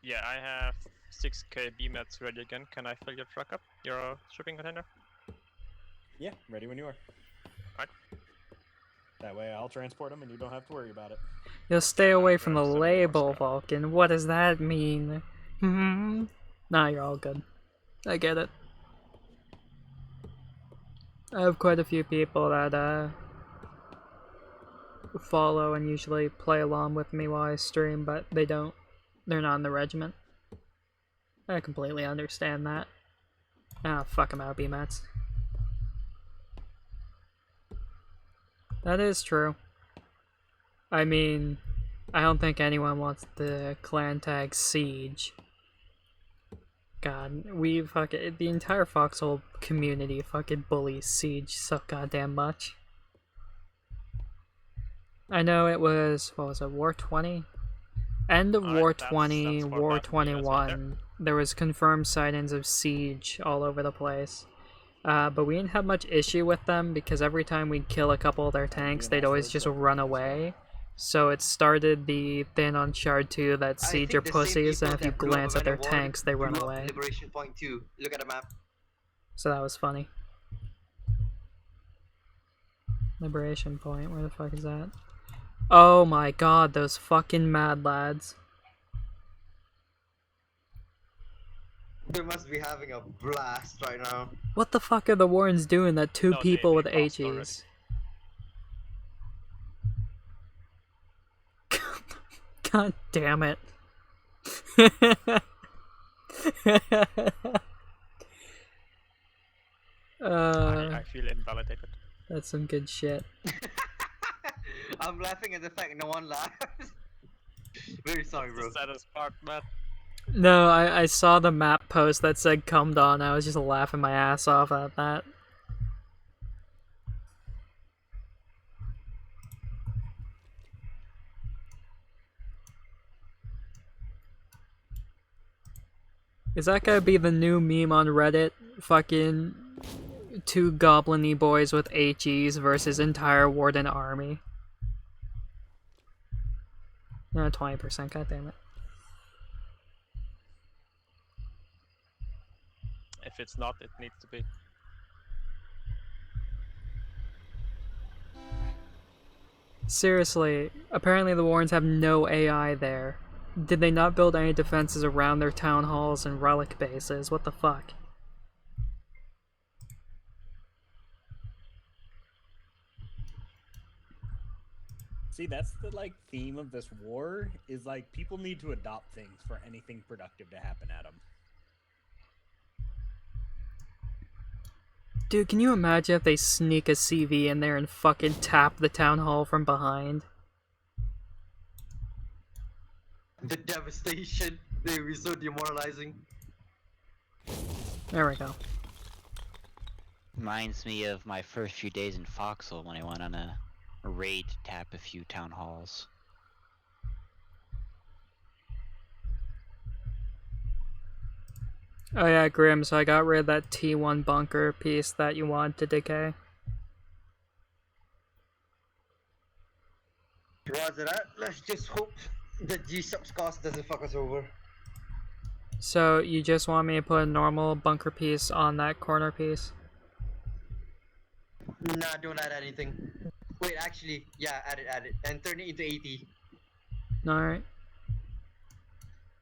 Yeah, I have 6k BMATs ready again. Can I fill your truck up? Your shipping container? Yeah, ready when you are. Right. That way I'll transport them and you don't have to worry about it. You'll stay away from the label, Vulcan. What does that mean? Hmm? Nah, you're all good. I get it. I have quite a few people that, follow and usually play along with me while I stream, but they don't. They're not in the regiment. I completely understand that. Ah, fuck them out, B-Mats. That is true. I mean, I don't think anyone wants the clan tag Siege. God, the entire Foxhole community fucking bullies Siege so goddamn much. I know it was, what was it, War 20? End of War 20, War 21, there was confirmed sightings of Siege all over the place. But we didn't have much issue with them because every time we'd kill a couple of their tanks, they'd always just run away. So it started the thing on Shard 2 that Siege are pussies, and if you glance at their tanks, they run away. Liberation Point 2. Look at the map. So that was funny. Liberation Point, where the fuck is that? Oh my god, those fucking mad lads. They must be having a blast right now. What the fuck are the Warrens doing that two people with HEs? God damn it. I feel invalidated. That's some good shit. I'm laughing at the fact no one laughs. Very sorry, bro. That's the saddest part, man. No, I saw the map post that said "Come on." I was just laughing my ass off at that. Is that gonna be the new meme on Reddit? Fucking two goblin-y boys with HEs versus entire Warden army. No, 20%, goddammit. If it's not, it needs to be. Seriously, apparently the Warrens have no AI there. Did they not build any defenses around their town halls and relic bases? What the fuck? See, that's the theme of this war, is people need to adopt things for anything productive to happen at them. Dude, can you imagine if they sneak a CV in there and fucking tap the town hall from behind? The devastation. They would be so demoralizing. There we go. Reminds me of my first few days in Foxhole when I went on a raid to tap a few town halls. Oh yeah, Grim, so I got rid of that T1 bunker piece that you wanted to decay. Roger that. Let's just hope the G-Subs cost doesn't fuck us over. So, you just want me to put a normal bunker piece on that corner piece? Nah, don't add anything. Wait, actually, yeah, add it. And turn it into 80. Alright.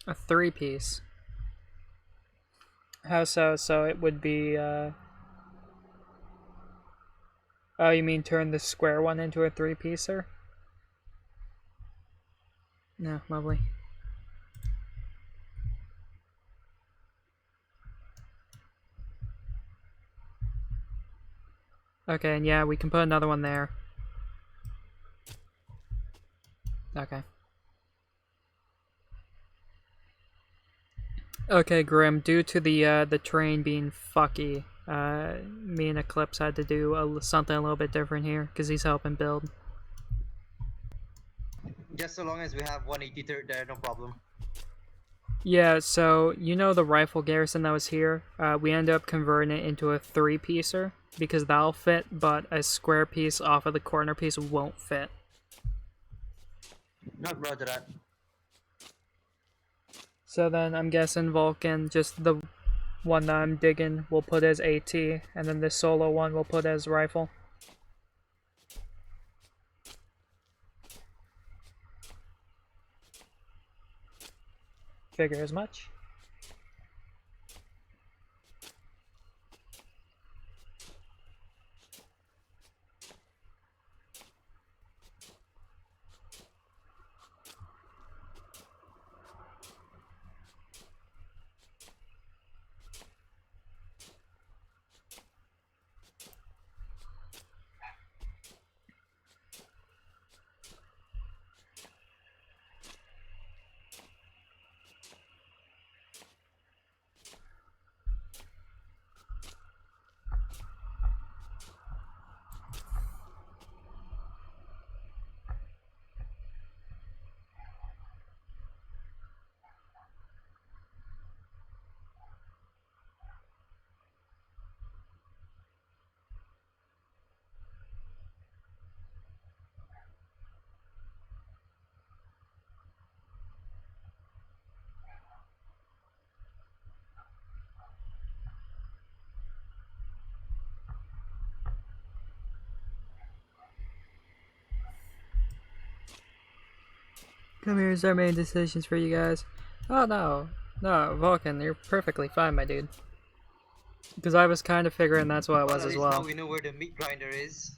A 3-piece. How so? So it would be, Oh, you mean turn the square one into a 3-piecer? No, lovely. Okay, and yeah, we can put another one there. Okay. Okay, Grim, due to the train being fucky, me and Eclipse had to do something a little bit different here, because he's helping build. Just so long as we have 183rd there, no problem. Yeah, so, you know the rifle garrison that was here? We ended up converting it into a 3-piecer, because that'll fit, but a square piece off of the corner piece won't fit. Not roger that. So then I'm guessing Vulcan, just the one that I'm digging, we'll put as AT, and then the solo one we'll put as rifle. Figure as much. Come here and start making decisions for you guys. Oh no. No, Vulcan, you're perfectly fine, my dude. Because I was kind of figuring that's what it was as well. Now we know where the meat grinder is.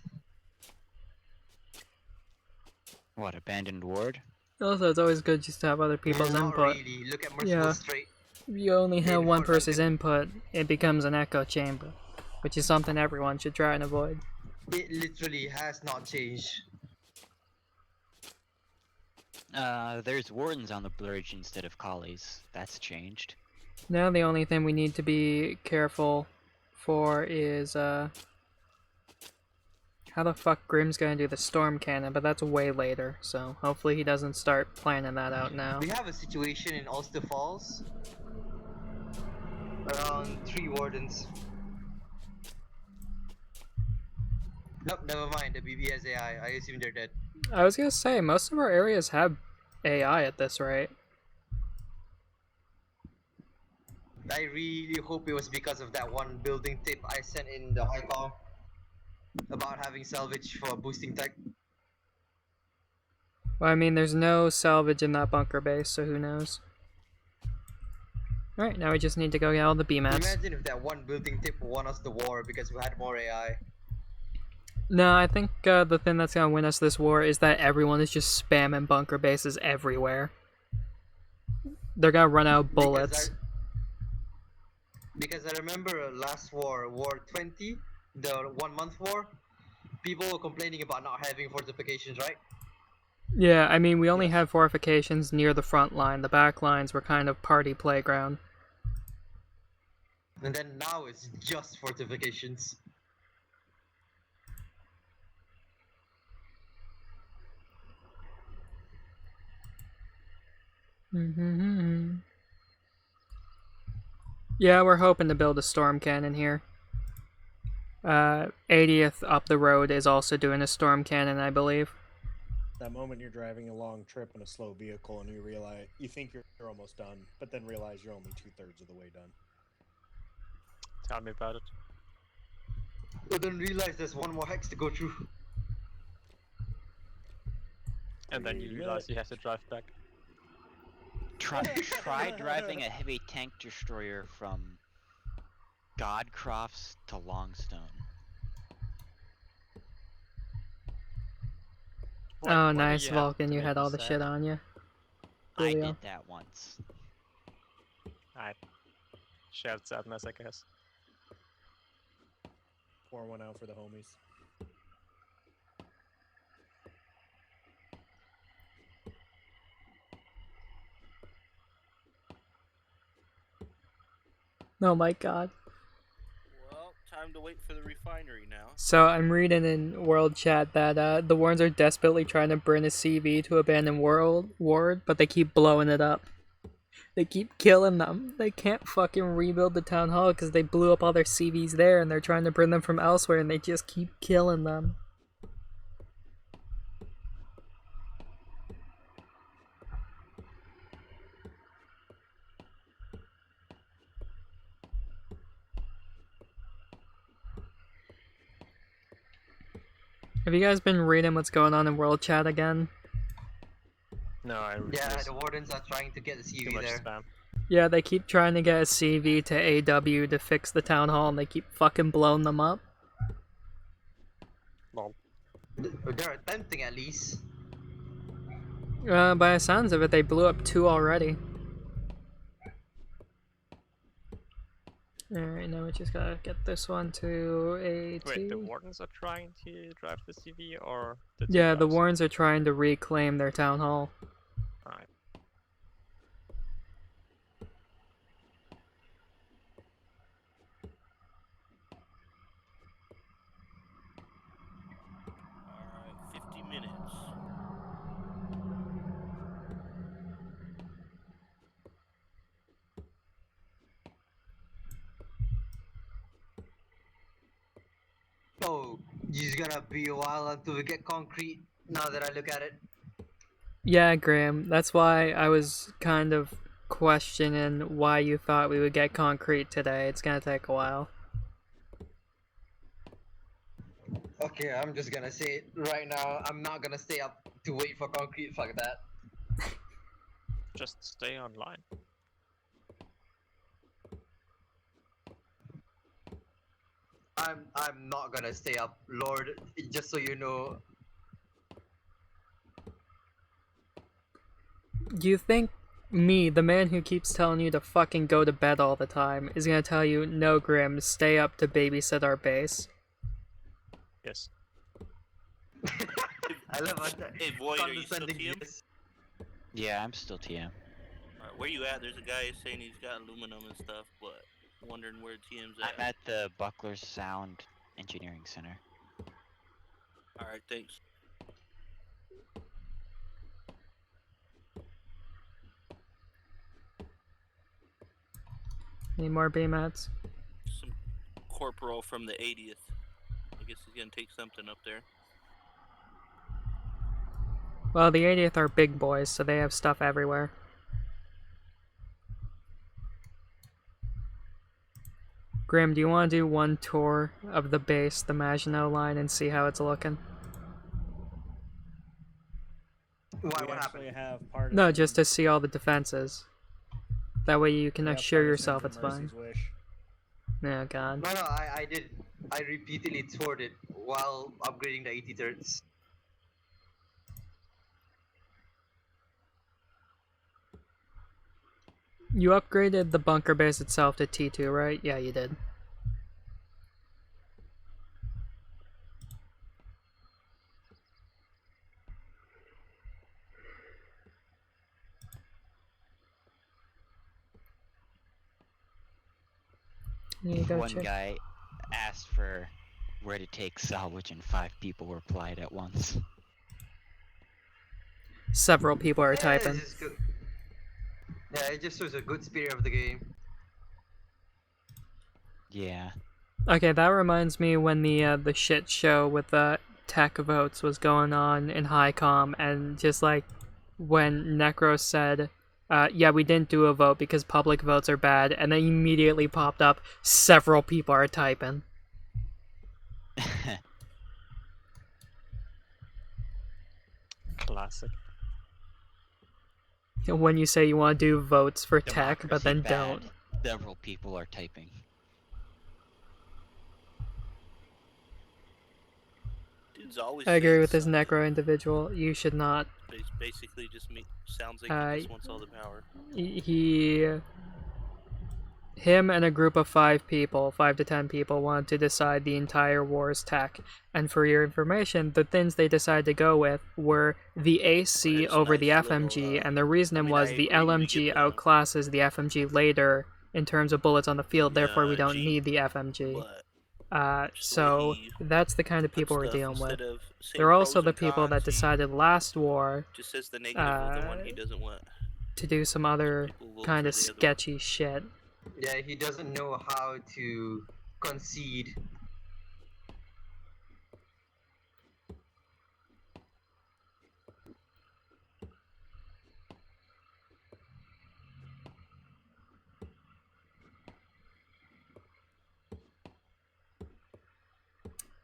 What, abandoned ward? Also, it's always good just to have other people's Not input. really. Look at Merciful Yeah. Strait. If you only have one person's input, it becomes an echo chamber, which is something everyone should try and avoid. It literally has not changed. There's wardens on the bridge instead of collies. That's changed. Now the only thing we need to be careful for is, how the fuck Grim's gonna do the storm cannon, but that's way later, so hopefully he doesn't start planning that out now. We have a situation in Ulster Falls. Around 3 wardens. Nope, never mind. The BB has AI. I assume they're dead. I was gonna say, most of our areas have AI at this rate. I really hope it was because of that one building tip I sent in the high call about having salvage for boosting tech. Well, I mean, there's no salvage in that bunker base, so who knows. Alright, now we just need to go get all the BMATs. Imagine if that one building tip won us the war because we had more AI. No, I think the thing that's gonna win us this war is that everyone is just spamming bunker bases everywhere. They're gonna run out of bullets. Because I remember last war, War 20, the 1 month war, people were complaining about not having fortifications, right? Yeah, I mean, we only had fortifications near the front line. The back lines were kind of party playground. And then now it's just fortifications. Yeah, we're hoping to build a storm cannon here. 80th up the road is also doing a storm cannon, I believe. That moment you're driving a long trip in a slow vehicle and you realize you think you're almost done, but then realize you're only 2/3 of the way done. Tell me about it. But then realize there's one more hex to go through. And then you realize you have to drive back. Try driving a heavy tank destroyer from Godcrofts to Longstone. Oh, nice, Vulcan, you had all the shit on you. I did that once. I shared sadness, I guess. Pour one out for the homies. Oh my god. Well, time to wait for the refinery now. So I'm reading in World Chat that the Warrens are desperately trying to burn a CV to abandon Ward, but they keep blowing it up. They keep killing them. They can't fucking rebuild the town hall because they blew up all their CVs there and they're trying to bring them from elsewhere and they just keep killing them. Have you guys been reading what's going on in World Chat again? No, I Yeah, the wardens are trying to get the CV there. Spam. Yeah, they keep trying to get a CV to AW to fix the town hall and they keep fucking blowing them up. Well, they're attempting at least. By the sounds of it, they blew up 2 already. Alright, now we just gotta get this one to a wait, the T. Wardens are trying to drive the CV, or the Yeah, the T-Dogs? Warrens are trying to reclaim their town hall. Alright. Alright, 50 minutes. Oh, it's gonna be a while until we get concrete, now that I look at it. Yeah, Graham, that's why I was kind of questioning why you thought we would get concrete today. It's gonna take a while. Okay, I'm just gonna say it right now. I'm not gonna stay up to wait for concrete, fuck that. Just stay online. I'm not gonna stay up, Lord, just so you know. Do you think me, the man who keeps telling you to fucking go to bed all the time, is gonna tell you, no, Grim, stay up to babysit our base? Yes. I love that. Hey, Void, are you still condescending TM? yes. Yeah, I'm still TM. Alright, where you at? There's a guy saying he's got aluminum and stuff, but wondering where TM's at. I'm at the Buckler Sound Engineering Center. Alright, thanks. Any more BMATs? Some corporal from the 80th. I guess he's gonna take something up there. Well, the 80th are big boys, so they have stuff everywhere. Grim, do you want to do one tour of the base, the Maginot line, and see how it's looking? Why, We what actually happened? have partisan, No, just to see all the defenses. That way you can we have assure partisan yourself for it's fine. Mercy's Wish. Oh god. No, I did. I repeatedly toured it while upgrading the 83rds. You upgraded the bunker base itself to T2, right? Yeah, you did. You go One check. guy asked for where to take salvage, and 5 people replied at once. Several people are Yeah, typing. it's just good. Yeah, it just shows a good spirit of the game. Yeah. Okay, that reminds me when the shit show with the tech votes was going on in Highcom, and just like when Necro said, yeah, we didn't do a vote because public votes are bad, and then immediately popped up, several people are typing. Classic. When you say you want to do votes for tech, but then Democracy don't. bad. Several people are typing. Dude's always I agree saying with this something. Necro individual. You should not. Basically, just sounds like he just wants all the power. Him and a group of 5 people, 5 to 10 people, wanted to decide the entire war's tech. And for your information, the things they decided to go with were the AC over the FMG, and the reasoning was the LMG outclasses the FMG later in terms of bullets on the field, therefore we don't need the FMG. So that's the kind of people we're dealing with. They're also the people that decided last war Just says the negative of the one he doesn't want. to do some other kind of sketchy shit. Yeah, he doesn't know how to concede.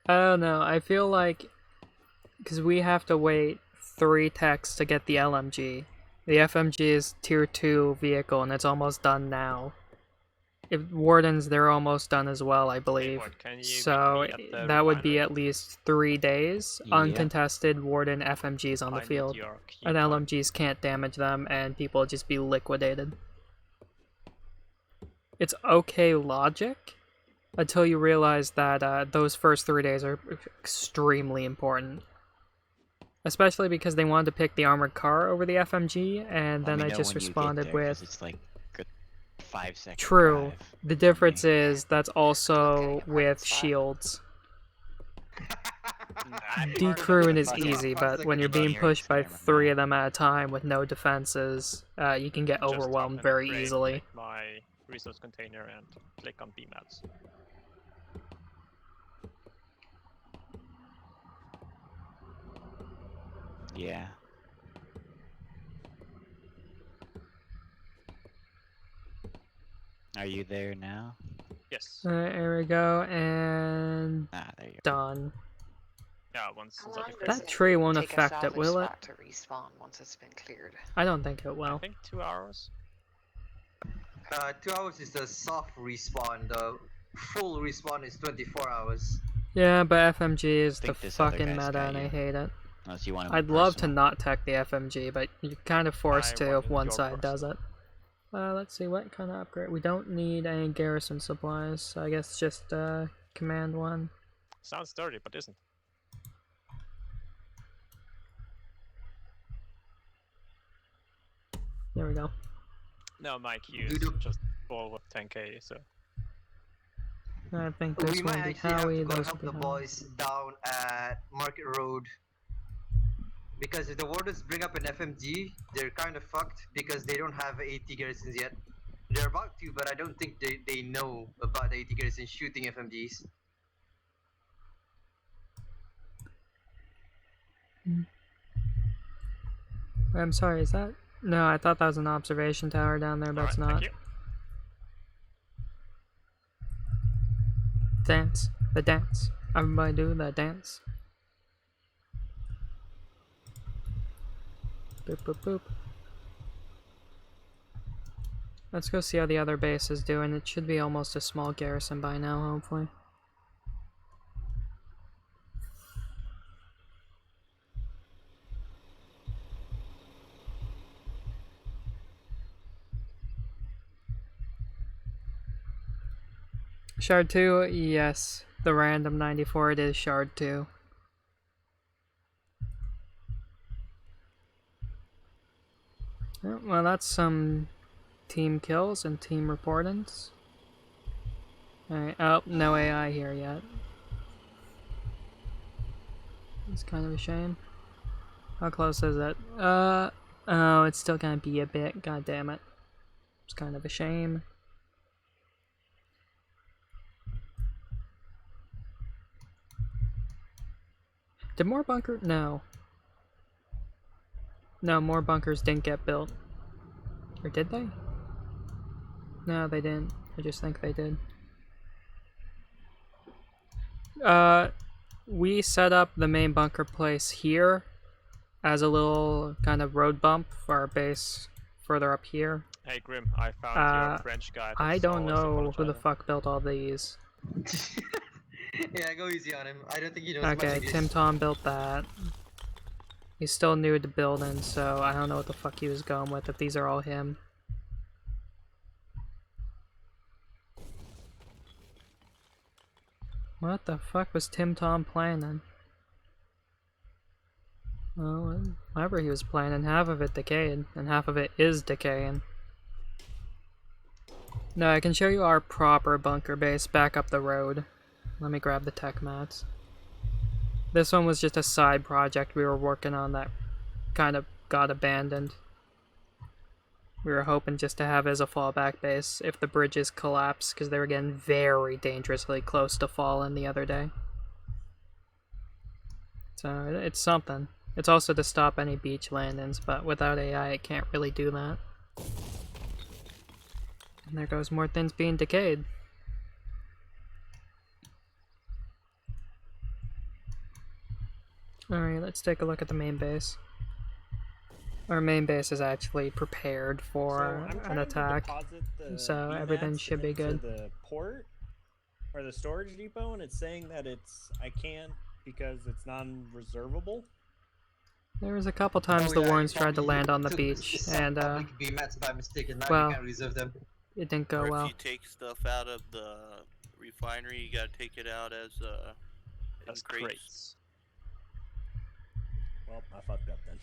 I don't know, I feel like, because we have to wait 3 techs to get the LMG. The FMG is tier 2 vehicle and it's almost done now. If Wardens, they're almost done as well, I believe. So that would be at least 3 days. Yep. Uncontested Warden FMGs on the field. And LMGs can't damage them and people will just be liquidated. It's okay logic until you realize that those first 3 days are extremely important. Especially because they wanted to pick the armored car over the FMG, and then I just responded with... It's like a 5-second True. drive. The difference is that's also with shields. Decrewing is easy, but when you're being pushed by 3 of them at a time with no defenses, you can get overwhelmed very easily. My resource container and click on BMATs. Yeah. Are you there now? Yes. Alright, here we go, and there you go. done. Yeah, once How it's long upgraded. does That tree won't take a affect it, salvage will it? spot to respawn once it's been cleared? I don't think it will. I think 2 hours. 2 hours is the soft respawn. The full respawn is 24 hours. Yeah, but FMG is the think this other fucking guy's meta got and I you. hate it. Unless you want I'd love to not tech the FMG, but you're kind of forced I to if wanted one your side does it. Let's see, what kind of upgrade? We don't need any garrison supplies, so I guess just command 1. Sounds dirty, but isn't. There we go. No, my queue is just full with 10k, so. I think this We might one be actually have Howie, to go those help will the be Howie. boys down at Market Road. Because if the wardens bring up an FMG, they're kind of fucked because they don't have 80 garrisons yet. They're about to, but I don't think they know about the 80 garrisons shooting FMGs. I'm sorry, is that? No, I thought that was an observation tower down there, but it's not. Dance. The dance. Everybody do the dance. Boop, boop, boop. Let's go see how the other base is doing. It should be almost a small garrison by now, hopefully. Shard 2, yes. The random 94, it is Shard 2. Well, that's some team kills and team reportings. Alright, oh, no AI here yet. It's kind of a shame. How close is it? Oh, it's still gonna be a bit, god damn it. It's kind of a shame. Did more bunker? No. No, more bunkers didn't get built. Or did they? No, they didn't. I just think they did. We set up the main bunker place here as a little kind of road bump for our base further up here. Hey Grim, I found your French guy. I don't know who the fuck built all these. Yeah, go easy on him. I don't think he knows much Okay, English. Tim Tom built that. He's still new to building, so I don't know what the fuck he was going with if these are all him. What the fuck was Tim Tom planning? Well, whatever he was planning, half of it decayed, and half of it is decaying. No, I can show you our proper bunker base back up the road. Let me grab the tech mats. This one was just a side project we were working on that kind of got abandoned. We were hoping just to have as a fallback base if the bridges collapse, because they were getting very dangerously close to falling the other day. So it's something. It's also to stop any beach landings, but without AI it can't really do that. And there goes more things being decayed. Alright, let's take a look at the main base. Our main base is actually prepared for an attack, so everything should be good. The port or the storage depot, and it's saying that I can't because it's non-reservable. There was a couple times the Warrens tried to land on the beach, and BMATs by mistake, and now well, you can't reserve them. It didn't go Or well. if you take stuff out of the refinery, you gotta take it out as crates. Well, I fucked up then.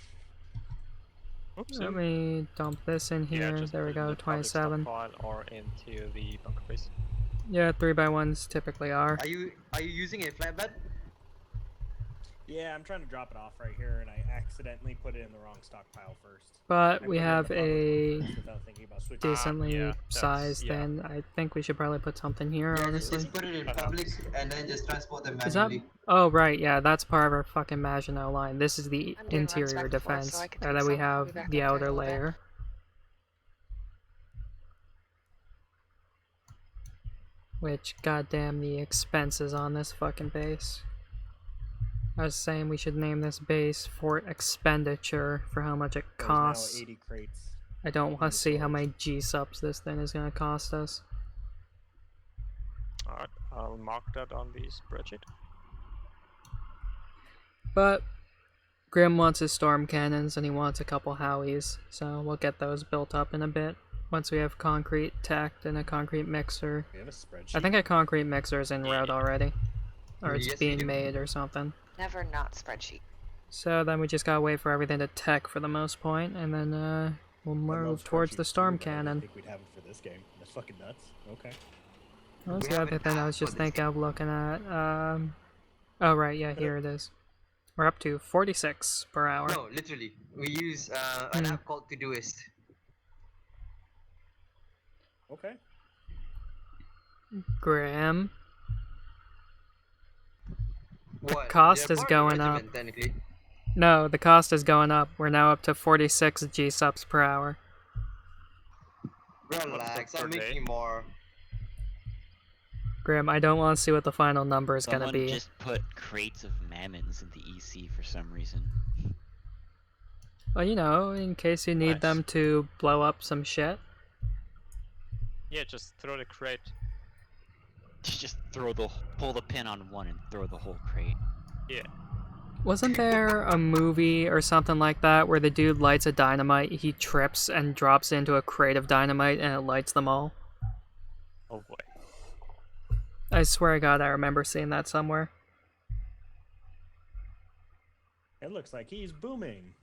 Oops. Let me dump this in here. just There we put it in go, the public 27. stockpile or into the bunker base. Yeah, 3x1s typically are. Are you using a flatbed? Yeah, I'm trying to drop it off right here, and I accidentally put it in the wrong stockpile first. But I we put it in have the public a one first without thinking about switching. decently yeah, sized yeah. thing. I think we should probably put something here, Yeah, honestly. just put it in public and then just transport them Is that? manually. Oh, right, yeah, that's part of our fucking Maginot line. This is the I'm doing runs interior back and forth, defense, so I can and take then we some, have be back the up there outer in a little bit. layer. Which, goddamn, the expenses on this fucking base. I was saying we should name this base Fort Expenditure for how much it There's now costs. 80 crates. I don't want to see how many G-subs this thing is going to cost us. Alright, I'll mark that on the spreadsheet. But Grim wants his storm cannons and he wants a couple Howies, so we'll get those built up in a bit once we have concrete tacked and a concrete mixer. We have a spreadsheet. I think a concrete mixer is en route already, or it's Yes, we being do. made or something. Never not spreadsheet. So then we just gotta wait for everything to tech for the most point, and then we'll I love move towards the spreadsheets storm too, but I didn't cannon. think we'd have it for this game. That's fucking nuts. Okay. What was We the have other an thing I app was just for this thinking of looking at? Oh right, yeah, here it is. We're up to 46 per hour. No, literally. We use an Hmm. app called Todoist. Okay. Grim. What? cost They're is part of the going up. regiment, technically. No, the cost is going up. We're now up to 46 G-subs per hour. Relax, I'm per day? making more. Grim, I don't want to see what the final number is gonna Someone be. just put crates of mammons in the EC for some reason. Well, you know, in case you need Nice. them to blow up some shit. Yeah, just throw the crate. Just pull the pin on one and throw the whole crate. Yeah. Wasn't there a movie or something like that where the dude lights a dynamite, he trips and drops into a crate of dynamite and it lights them all? Oh boy. I swear to God, I remember seeing that somewhere. It looks like he's booming.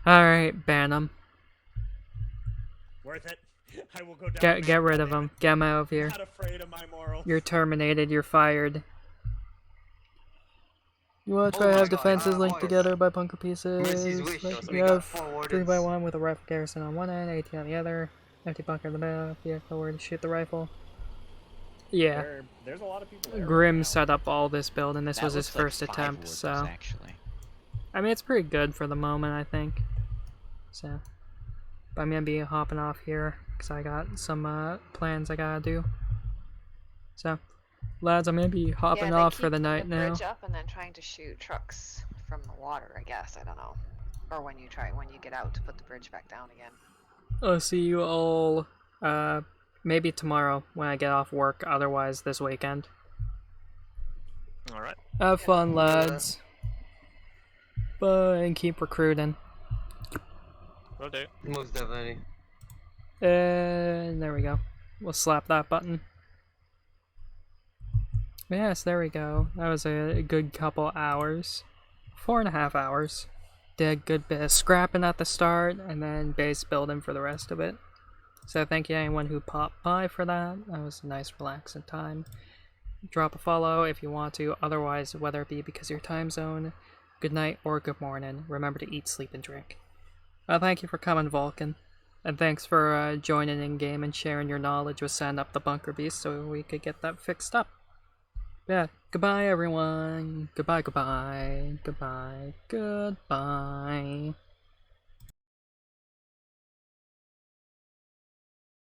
Alright, ban him. Worth it. I will go down. Get rid of him. Get him out of here. Not afraid of my morals. You're terminated. You're fired. You want to try to have defenses linked together by bunker pieces. You have 3x1 with a rifle garrison on one end, AT on the other. Empty bunker in the middle. If you have nowhere to shoot the rifle. Yeah. There's a lot of people there. Grim set up all this build, and this That was his looks like first 5 attempt, workers, so... actually. I mean, it's pretty good for the moment, I think. So... But I'm gonna be hopping off here, because I got some plans I gotta do. So, lads, I'm gonna be hopping off for the night now. Bridge up and then trying to shoot trucks from the water, I guess. I don't know. Or when you get out to put the bridge back down again. I'll see you all, maybe tomorrow when I get off work, otherwise this weekend. Alright. Have fun, lads. Bye, and keep recruiting. Will do. Most definitely. And there we go. We'll slap that button. Yes, there we go. That was a good couple hours. 4.5 hours. Did a good bit of scrapping at the start, and then base building for the rest of it. So thank you anyone who popped by for that. That was a nice relaxing time. Drop a follow if you want to, otherwise, whether it be because of your time zone, good night or good morning, remember to eat, sleep, and drink. Thank you for coming, Vulcan. And thanks for joining in game and sharing your knowledge with setting up the bunker beast so we could get that fixed up. Yeah, goodbye everyone. Goodbye, goodbye, goodbye, goodbye.